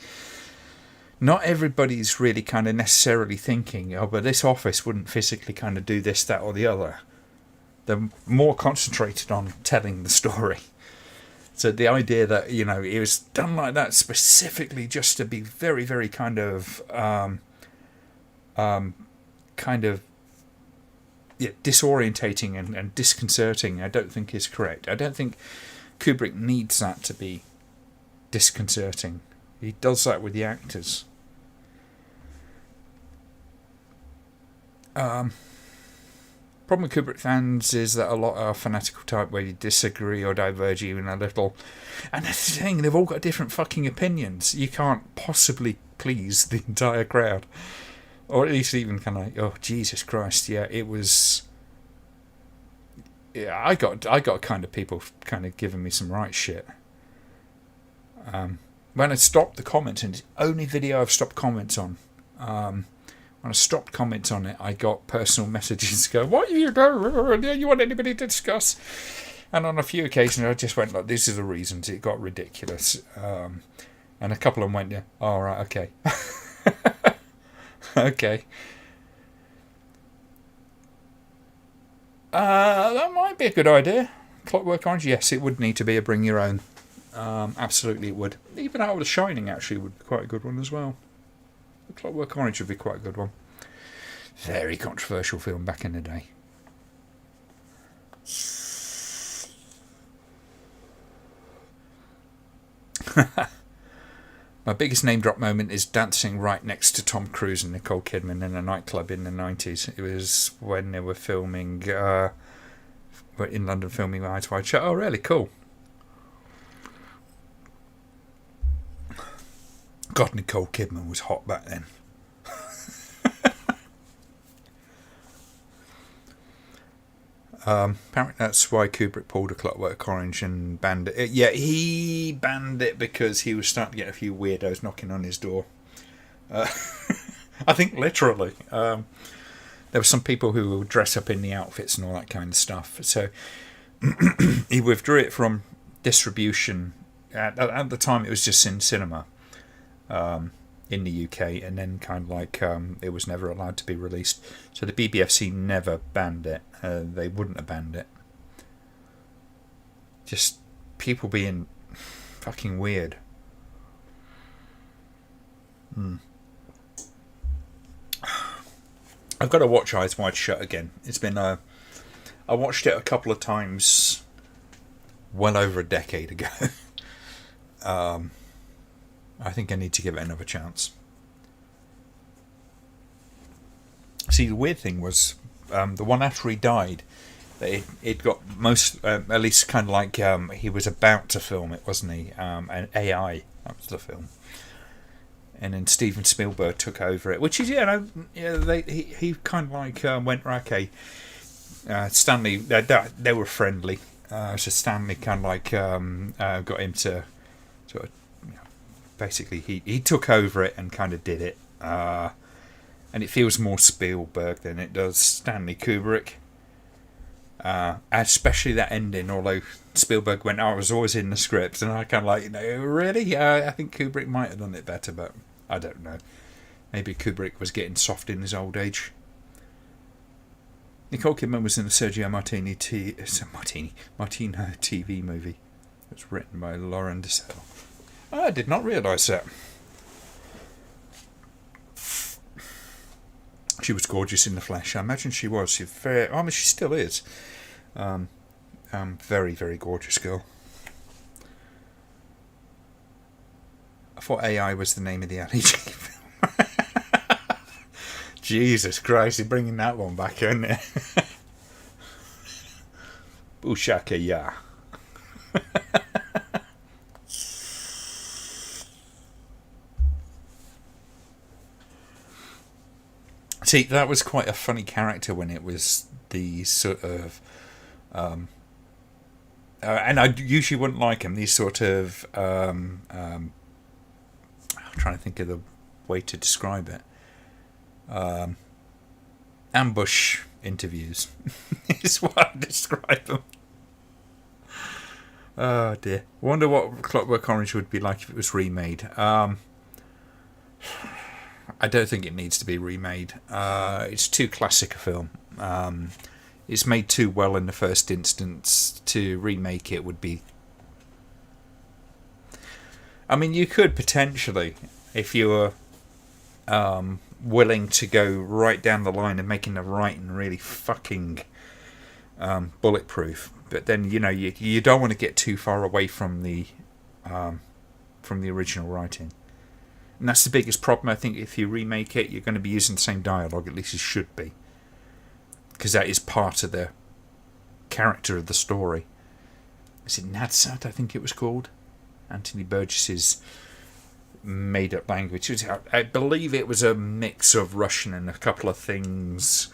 Not everybody's really kind of necessarily thinking, oh, but this office wouldn't physically kind of do this, that, or the other. They're more concentrated on telling the story. So the idea that, you know, it was done like that specifically just to be very, very kind of disorientating and disconcerting, I don't think is correct. I don't think Kubrick needs that to be disconcerting. He does that with the actors. Problem with Kubrick fans is that a lot are fanatical type where you disagree or diverge even a little. And that's the thing, they've all got different fucking opinions. You can't possibly please the entire crowd. Or at least even kind of like, oh, Jesus Christ, yeah, it was... Yeah, I got kind of people kind of giving me some right shit. When I stopped the comments, and it's the only video I've stopped comments on, when I stopped comments on it, I got personal messages go, what are you doing? Do you want anybody to discuss? And on a few occasions, I just went like, these are the reasons. It got ridiculous. And a couple of them went, yeah, all right, okay. Okay. That might be a good idea. Clockwork Orange, yes, it would need to be a bring your own. Absolutely it would. Even out of The Shining actually would be quite a good one as well. The Clockwork Orange would be quite a good one. Very controversial film back in the day. My biggest name drop moment is dancing right next to Tom Cruise and Nicole Kidman in a nightclub in the 90s. It was when they were filming, in London filming Eyes Wide Shut. Oh, really? Cool. God, Nicole Kidman was hot back then. Apparently that's why Kubrick pulled A Clockwork Orange and banned it. Yeah, he banned it because he was starting to get a few weirdos knocking on his door. I think literally. There were some people who would dress up in the outfits and all that kind of stuff. So he withdrew it from distribution. At the time, it was just in cinema in the UK, and then kind of like it was never allowed to be released. So the BBFC never banned it. They wouldn't have banned it. Just people being fucking weird. I've got to watch Eyes Wide Shut again. It's been I watched it a couple of times well over a decade ago. I think I need to give it another chance. See, the weird thing was the one after he died, it got most, at least kind of like he was about to film it, wasn't he? And AI, that was the film. And then Steven Spielberg took over it, which is, he kind of like went, okay, Stanley, they were friendly. So Stanley kind of like got him to sort of, basically he took over it and kind of did it. And it feels more Spielberg than it does Stanley Kubrick. Especially that ending, although Spielberg went, I was always in the script, and I kind of like, really? I think Kubrick might have done it better, but I don't know. Maybe Kubrick was getting soft in his old age. Nicole Kidman was in the Sergio Martino TV movie. It was written by Lauren Dessel. I did not realise that. She was gorgeous in the flesh. I imagine she was. She still is. Very, very gorgeous girl. I thought AI was the name of the Ali G film. Jesus Christ, you're bringing that one back, isn't it? Bushaka, yeah. See, that was quite a funny character when it was the sort of... and I usually wouldn't like him, these sort of... I'm trying to think of the way to describe it. Ambush interviews is what I describe them. Oh dear. I wonder what Clockwork Orange would be like if it was remade. I don't think it needs to be remade. It's too classic a film. It's made too well in the first instance. To remake it would be... I mean, you could potentially, if you were willing to go right down the line and making the writing really fucking bulletproof. But then, you don't want to get too far away from the original writing. And that's the biggest problem. I think if you remake it, you're going to be using the same dialogue, at least it should be. Because that is part of the character of the story. Is it Nadsat, I think it was called? Anthony Burgess's made-up language. I believe it was a mix of Russian and a couple of things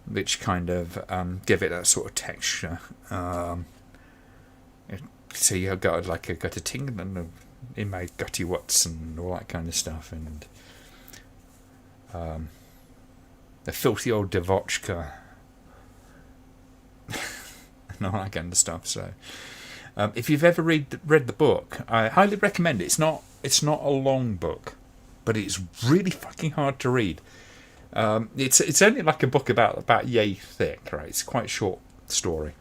which kind of give it that sort of texture. So you got a tingling in my gutty what's and all that kind of stuff, and the filthy old Devochka and all that kind of stuff. So if you've ever read the book, I highly recommend it. It's not a long book, but it's really fucking hard to read. It's only like a book about yay thick, right? It's quite a short story.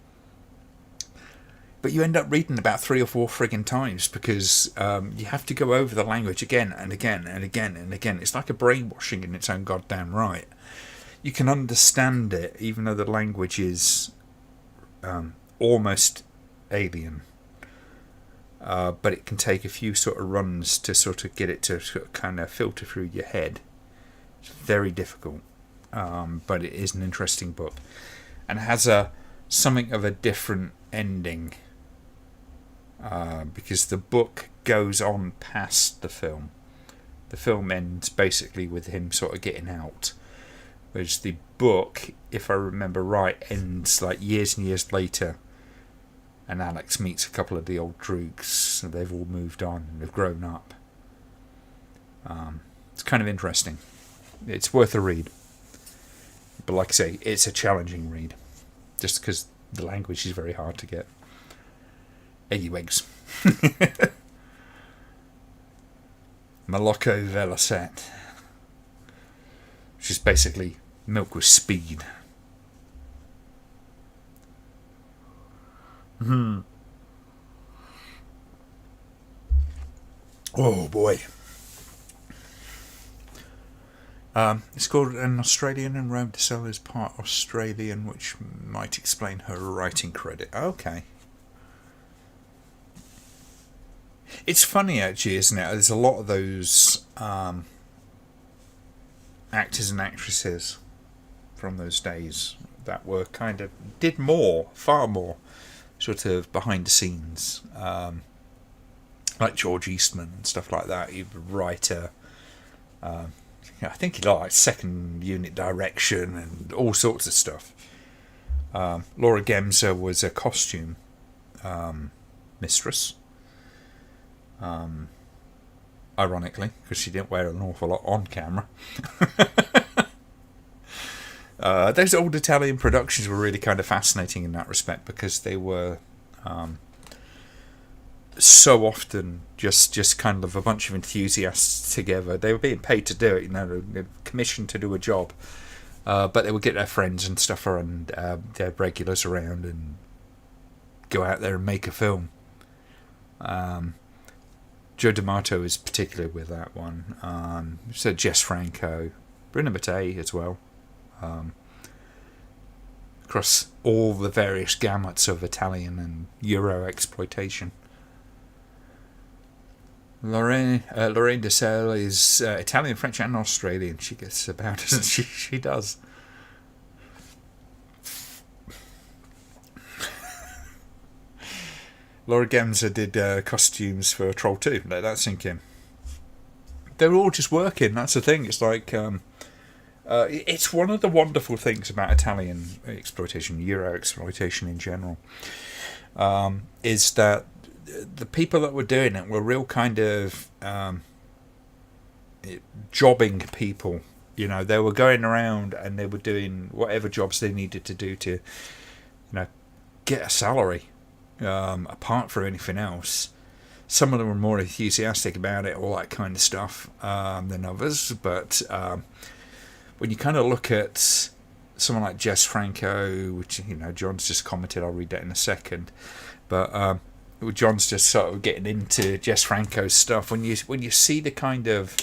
but you end up reading about 3 or 4 friggin' times because you have to go over the language again and again and again and again. It's like a brainwashing in its own goddamn right. You can understand it even though the language is almost alien. But it can take a few sort of runs to sort of get it to sort of kind of filter through your head. It's very difficult, but it is an interesting book, and has something of a different ending because the book goes on past the film. The film ends basically with him sort of getting out, whereas the book, if I remember right, ends like years and years later. And Alex meets a couple of the old droogs, and they've all moved on and they've grown up. It's kind of interesting. It's worth a read. But like I say, it's a challenging read. Just because the language is very hard to get. Anyways. Moloko Velocet. Which is basically milk with speed. Oh boy. It's called An Australian in Rome. DeSalle is part Australian, which might explain her writing credit. Okay. It's funny actually, isn't it? There's a lot of those actors and actresses from those days that were kind of did more, far more, sort of behind the scenes, like George Eastman and stuff like that. He was a writer. I think he liked second unit direction and all sorts of stuff. Laura Gemser was a costume mistress. Ironically, because she didn't wear an awful lot on camera. Those old Italian productions were really kind of fascinating in that respect because they were so often just kind of a bunch of enthusiasts together. They were being paid to do it, they were commissioned to do a job, but they would get their friends and stuff and their regulars around and go out there and make a film. Joe D'Amato is particular with that one. So Jess Franco, Bruna Mattei as well. Across all the various gamuts of Italian and Euro exploitation. Lorraine DeSalle is Italian, French and Australian. She gets about as she does. Laura Gemser did costumes for Troll 2. Let that sink in. They were all just working. That's the thing. It's like it's one of the wonderful things about Italian exploitation, Euro exploitation in general, is that the people that were doing it were real kind of jobbing people. They were going around and they were doing whatever jobs they needed to do to, get a salary. Apart from anything else, some of them were more enthusiastic about it, all that kind of stuff, than others. But when you kind of look at someone like Jess Franco, which John's just commented, I'll read that in a second. But John's just sort of getting into Jess Franco's stuff. When you see the kind of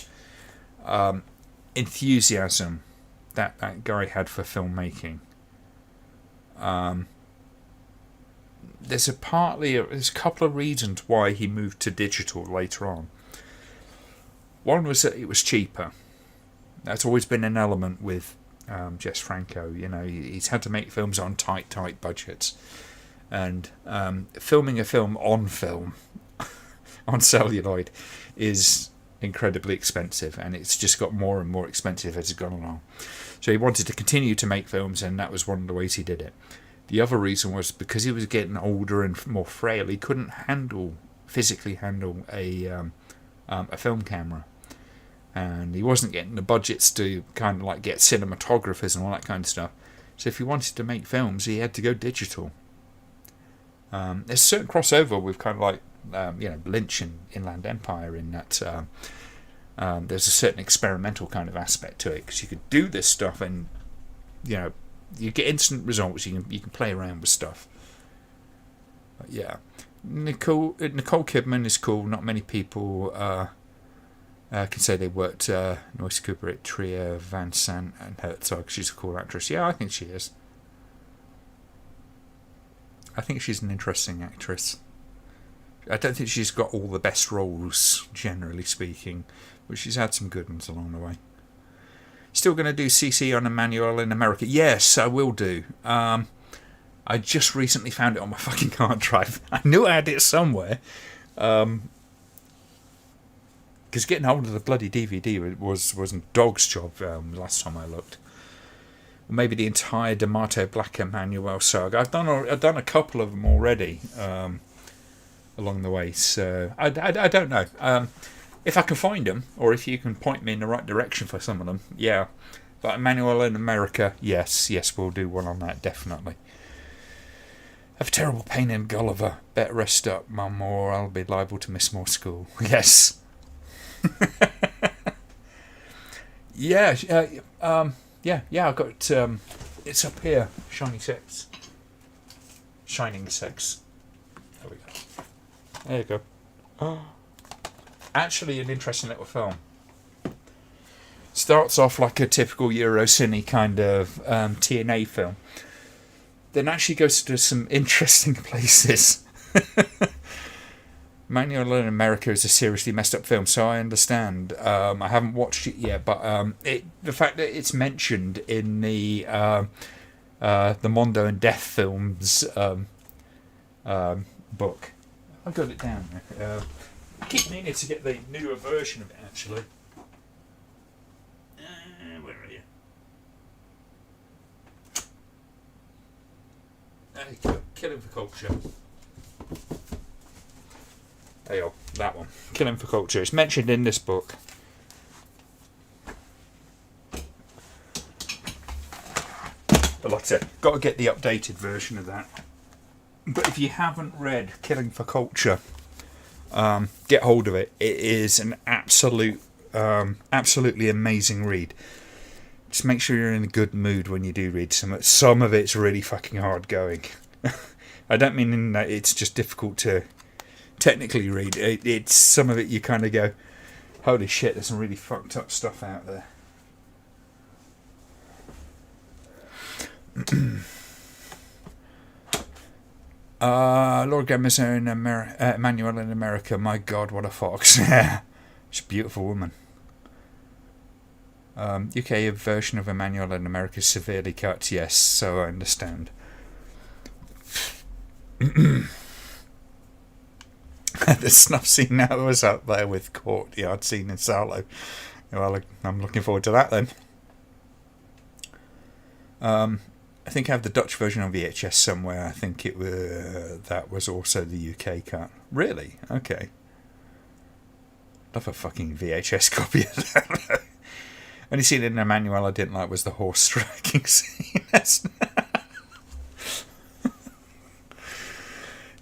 enthusiasm that guy had for filmmaking. There's a couple of reasons why he moved to digital later on. One was that it was cheaper. That's always been an element with Jess Franco. He's had to make films on tight budgets, and filming a film on film, on celluloid, is incredibly expensive, and it's just got more and more expensive as it's gone along. So he wanted to continue to make films, and that was one of the ways he did it. The other reason was because he was getting older and more frail, he couldn't physically handle a film camera, and he wasn't getting the budgets to kind of like get cinematographers and all that kind of stuff. So if he wanted to make films, he had to go digital. There's a certain crossover with kind of like Lynch and Inland Empire in that there's a certain experimental kind of aspect to it, because you could do this stuff and you get instant results. You can play around with stuff. But yeah, Nicole Kidman is cool. Not many people can say they worked Noyce Cooper at Trier, Van Sant, and Herzog. She's a cool actress. Yeah, I think she is. I think she's an interesting actress. I don't think she's got all the best roles, generally speaking, but she's had some good ones along the way. Still going to do CC on Emmanuel in America? Yes, I will do. I just recently found it on my fucking hard drive. I knew I had it somewhere. Because getting hold of the bloody DVD was a dog's job last time I looked. Or maybe the entire D'Amato Black Emmanuel saga. I've done a couple of them already along the way. So I don't know. If I can find them, or if you can point me in the right direction for some of them, yeah. But Emmanuel in America, yes, we'll do one on that, definitely. Have a terrible pain in Gulliver. Better rest up, Mum, or I'll be liable to miss more school. Yes. Yeah, I've got it's up here. Shining Sex. There we go. There you go. Oh. Actually, an interesting little film. Starts off like a typical Eurocine kind of TNA film. Then actually goes to some interesting places. Manual in America is a seriously messed up film, so I understand. I haven't watched it yet, but the fact that it's mentioned in the Mondo and Death films book. I got it down there. I keep meaning to get the newer version of it, actually. Where are you? There you go. Killing for Culture. There you go. That one. Killing for Culture. It's mentioned in this book. But like I said, got to get the updated version of that. But if you haven't read Killing for Culture, get hold of it. It is an absolutely amazing read. Just make sure you're in a good mood when you do read some of it's really fucking hard going. I don't mean in that it's just difficult to technically read. It's some of it you kind of go, holy shit, there's some really fucked up stuff out there. Lord Gamma in Emmanuel in America. My God, what a fox! She's a beautiful woman. UK version of Emmanuel in America is severely cut. Yes, so I understand. The snuff scene now was up there with Courtyard scene in Salo. Well, I'm looking forward to that then. I think I have the Dutch version on VHS somewhere. I think that was also the UK cut. Really? Okay. Love a fucking VHS copy of that. Only scene in Emmanuel I didn't like was the horse striking scene.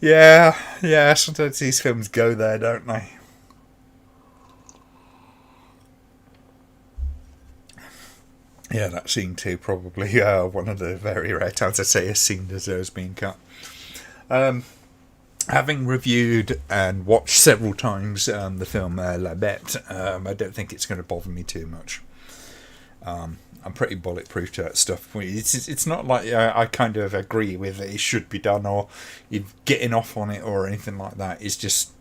Yeah. Sometimes these films go there, don't they? Yeah, that scene too, probably one of the very rare times I say a scene deserves being cut. Having reviewed and watched several times the film La Bête, I don't think it's going to bother me too much. I'm pretty bulletproof to that stuff. It's not like I kind of agree with it should be done or you're getting off on it or anything like that. It's just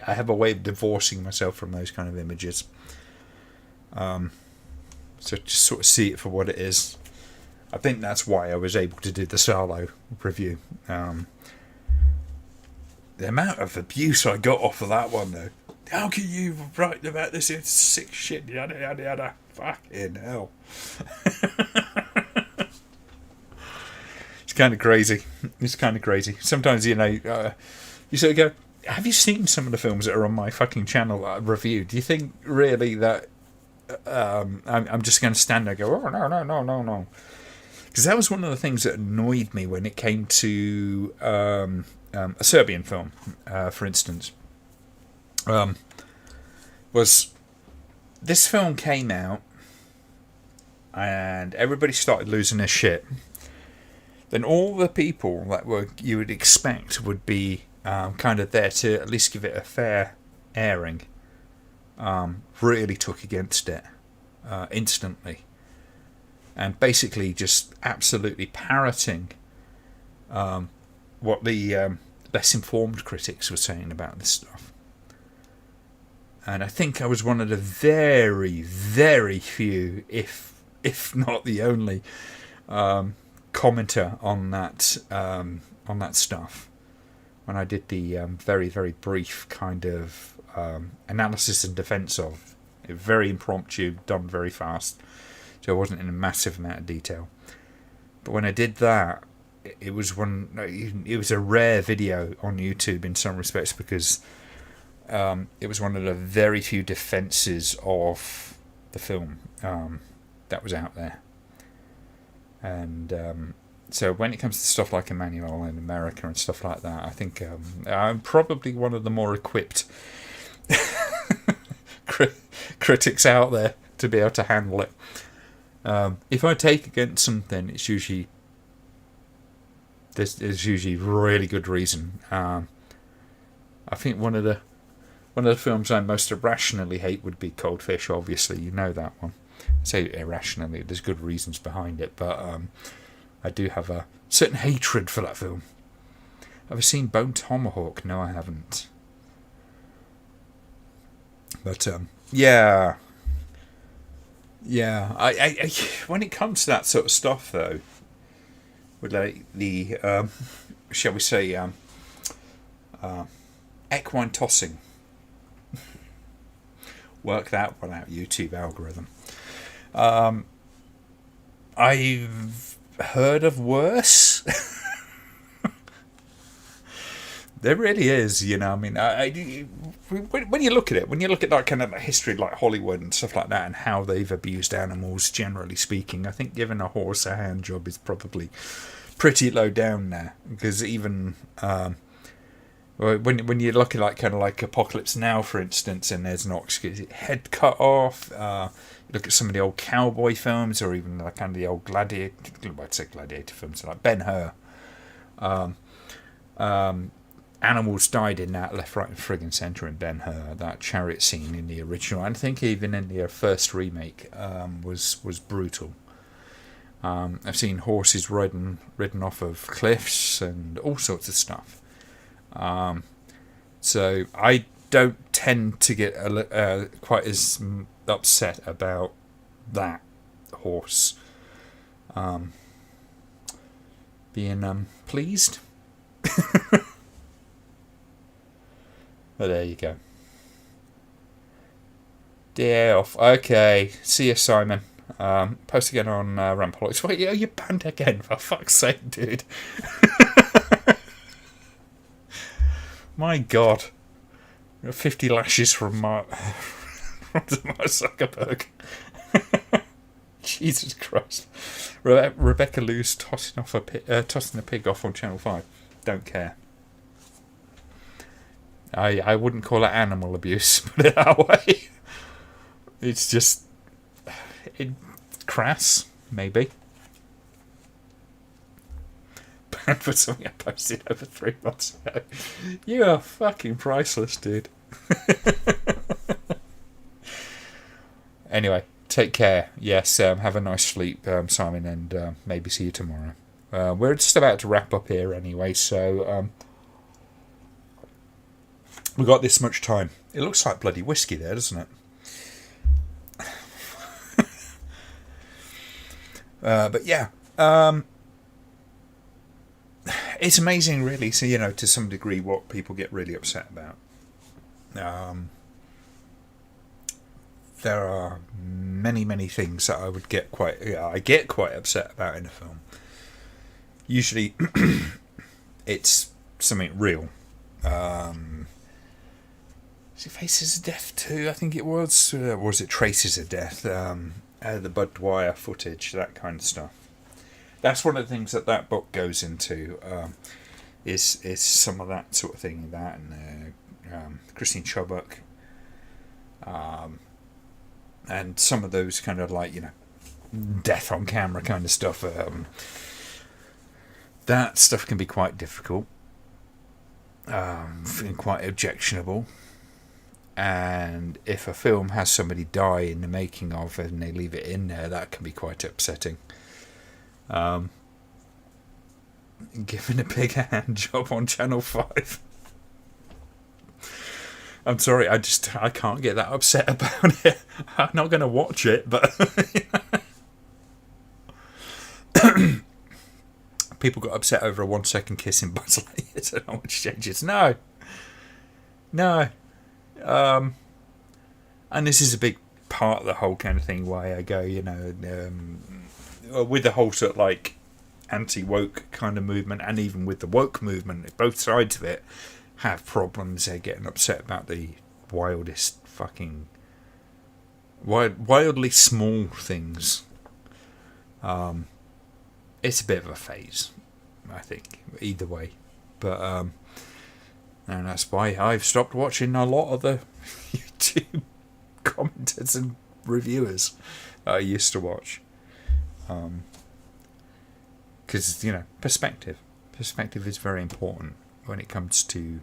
I have a way of divorcing myself from those kind of images. So just sort of see it for what it is. I think that's why I was able to do the Salo review. The amount of abuse I got off of that one, though. How can you write about this? It's sick shit, yada yada yada. Fucking hell. It's kind of crazy. Sometimes, you sort of go, have you seen some of the films that are on my fucking channel that I've reviewed? Do you think really that I'm just going to stand there and go, oh, no. Because that was one of the things that annoyed me when it came to a Serbian film, for instance. Was this film came out and everybody started losing their shit. then all the people that you would expect would be kind of there to at least give it a fair airing really took against it instantly, and basically just absolutely parroting what the less informed critics were saying about this stuff. And I think I was one of the very, very few, if not the only, commenter on that stuff when I did the very, very brief kind of analysis and defence of it. Very impromptu, done very fast, so I wasn't in a massive amount of detail. But when I did that, it was a rare video on YouTube in some respects, because it was one of the very few defences of the film that was out there. And so when it comes to stuff like Emmanuel in America and stuff like that, I think I'm probably one of the more equipped critics out there to be able to handle it. If I take against something, it's usually there's usually really good reason. I think one of the films I most irrationally hate would be Cold Fish. Obviously, you know that one. I say irrationally, there's good reasons behind it, but I do have a certain hatred for that film. Have I seen Bone Tomahawk? No, I haven't. But yeah. I when it comes to that sort of stuff, though, with like the shall we say equine tossing. Work that one out, YouTube algorithm. I've heard of worse. There really is, you know. I mean, when you look at it, when you look at that kind of history, like Hollywood and stuff like that, and how they've abused animals, generally speaking, I think giving a horse a hand job is probably pretty low down there. Because even when you look at like kind of like Apocalypse Now, for instance, and there's an ox head cut off. You look at some of the old cowboy films, or even like kind of the old gladiator films, like Ben-Hur. Animals died in that left, right, and friggin' centre in Ben-Hur. That chariot scene in the original, and I think even in the first remake, was brutal. I've seen horses ridden off of cliffs and all sorts of stuff. So I don't tend to get quite as upset about that horse being pleased. But there you go. Day off. Okay. See you, Simon. Post again on Ramblaholic. Wait, you're banned again, for fuck's sake, dude. My God. 50 lashes from Mark Zuckerberg. Jesus Christ. Rebecca Lou's tossing a pig off on Channel 5. Don't care. I wouldn't call it animal abuse, put it that way. It's just crass, maybe. Banned for something I posted over 3 months ago. You are fucking priceless, dude. Anyway, take care. Yes, have a nice sleep, Simon, and maybe see you tomorrow. We're just about to wrap up here anyway, so we've got this much time. It looks like bloody whiskey there, doesn't it? But yeah, it's amazing, really. So, you know, to some degree, what people get really upset about. There are many, many things that I get quite upset about in a film. Usually, it's something real. Is it Faces of Death 2? I think it was. Or was it Traces of Death? The Bud Dwyer footage, that kind of stuff. That's one of the things that book goes into. Is some of that sort of thing. That and Christine Chubbuck. And some of those kind of like, you know, death on camera kind of stuff. that stuff can be quite difficult, and quite objectionable. And if a film has somebody die in the making of and they leave it in there, that can be quite upsetting. Given a big hand job on Channel 5. I'm sorry, I can't get that upset about it. I'm not going to watch it, but people got upset over a 1 second kiss in Buzz Lightyear. So not much changes. No. And this is a big part of the whole kind of thing why I go, with the whole sort of like anti-woke kind of movement, and even with the woke movement, both sides of it have problems. They're getting upset about the wildest fucking wildly small things. It's a bit of a phase, I think, either way. But and that's why I've stopped watching a lot of the YouTube commenters and reviewers that I used to watch. Because, perspective is very important when it comes to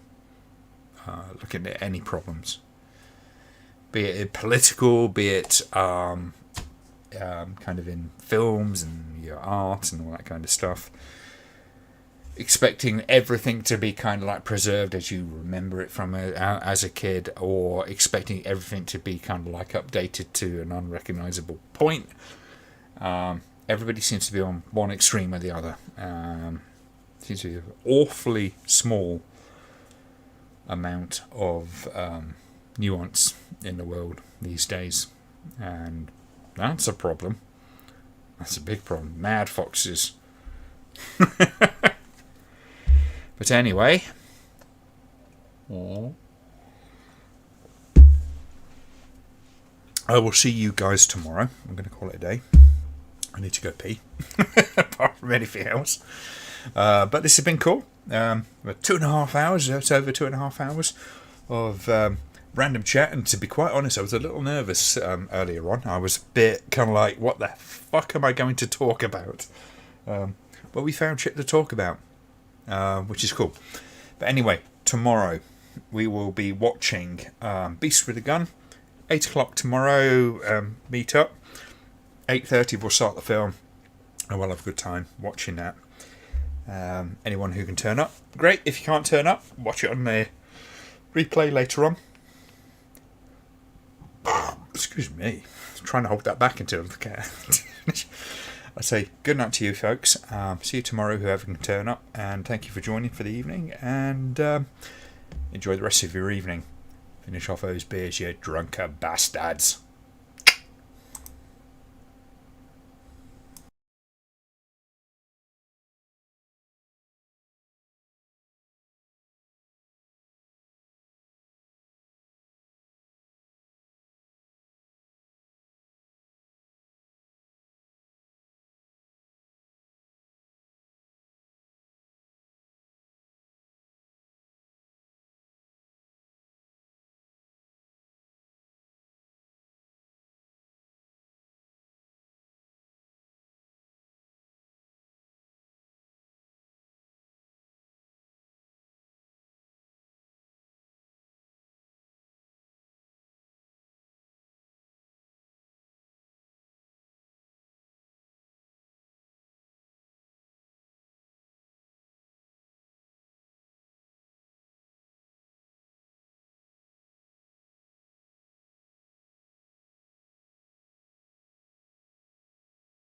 looking at any problems. Be it political, be it kind of in films and your art and all that kind of stuff. Expecting everything to be kind of like preserved as you remember it from as a kid, or expecting everything to be kind of like updated to an unrecognisable point. Everybody seems to be on one extreme or the other. Seems to be an awfully small amount of nuance in the world these days, and that's a problem. That's a big problem. Mad foxes. But anyway, I will see you guys tomorrow. I'm going to call it a day. I need to go pee, apart from anything else. But this has been cool. 2.5 hours, it's over 2.5 hours of random chat. And to be quite honest, I was a little nervous earlier on. I was a bit kind of like, what the fuck am I going to talk about? But we found shit to talk about, which is cool. But anyway, tomorrow we will be watching Beast with a Gun. 8 o'clock tomorrow, meet up. 8:30 we'll start the film, and we'll have a good time watching that. Anyone who can turn up, great. If you can't turn up, watch it on the replay later on. Excuse me, I'm trying to hold that back until the cat. I say good night to you folks. See you tomorrow, whoever can turn up, and thank you for joining for the evening, and enjoy the rest of your evening. Finish off those beers, you drunker bastards.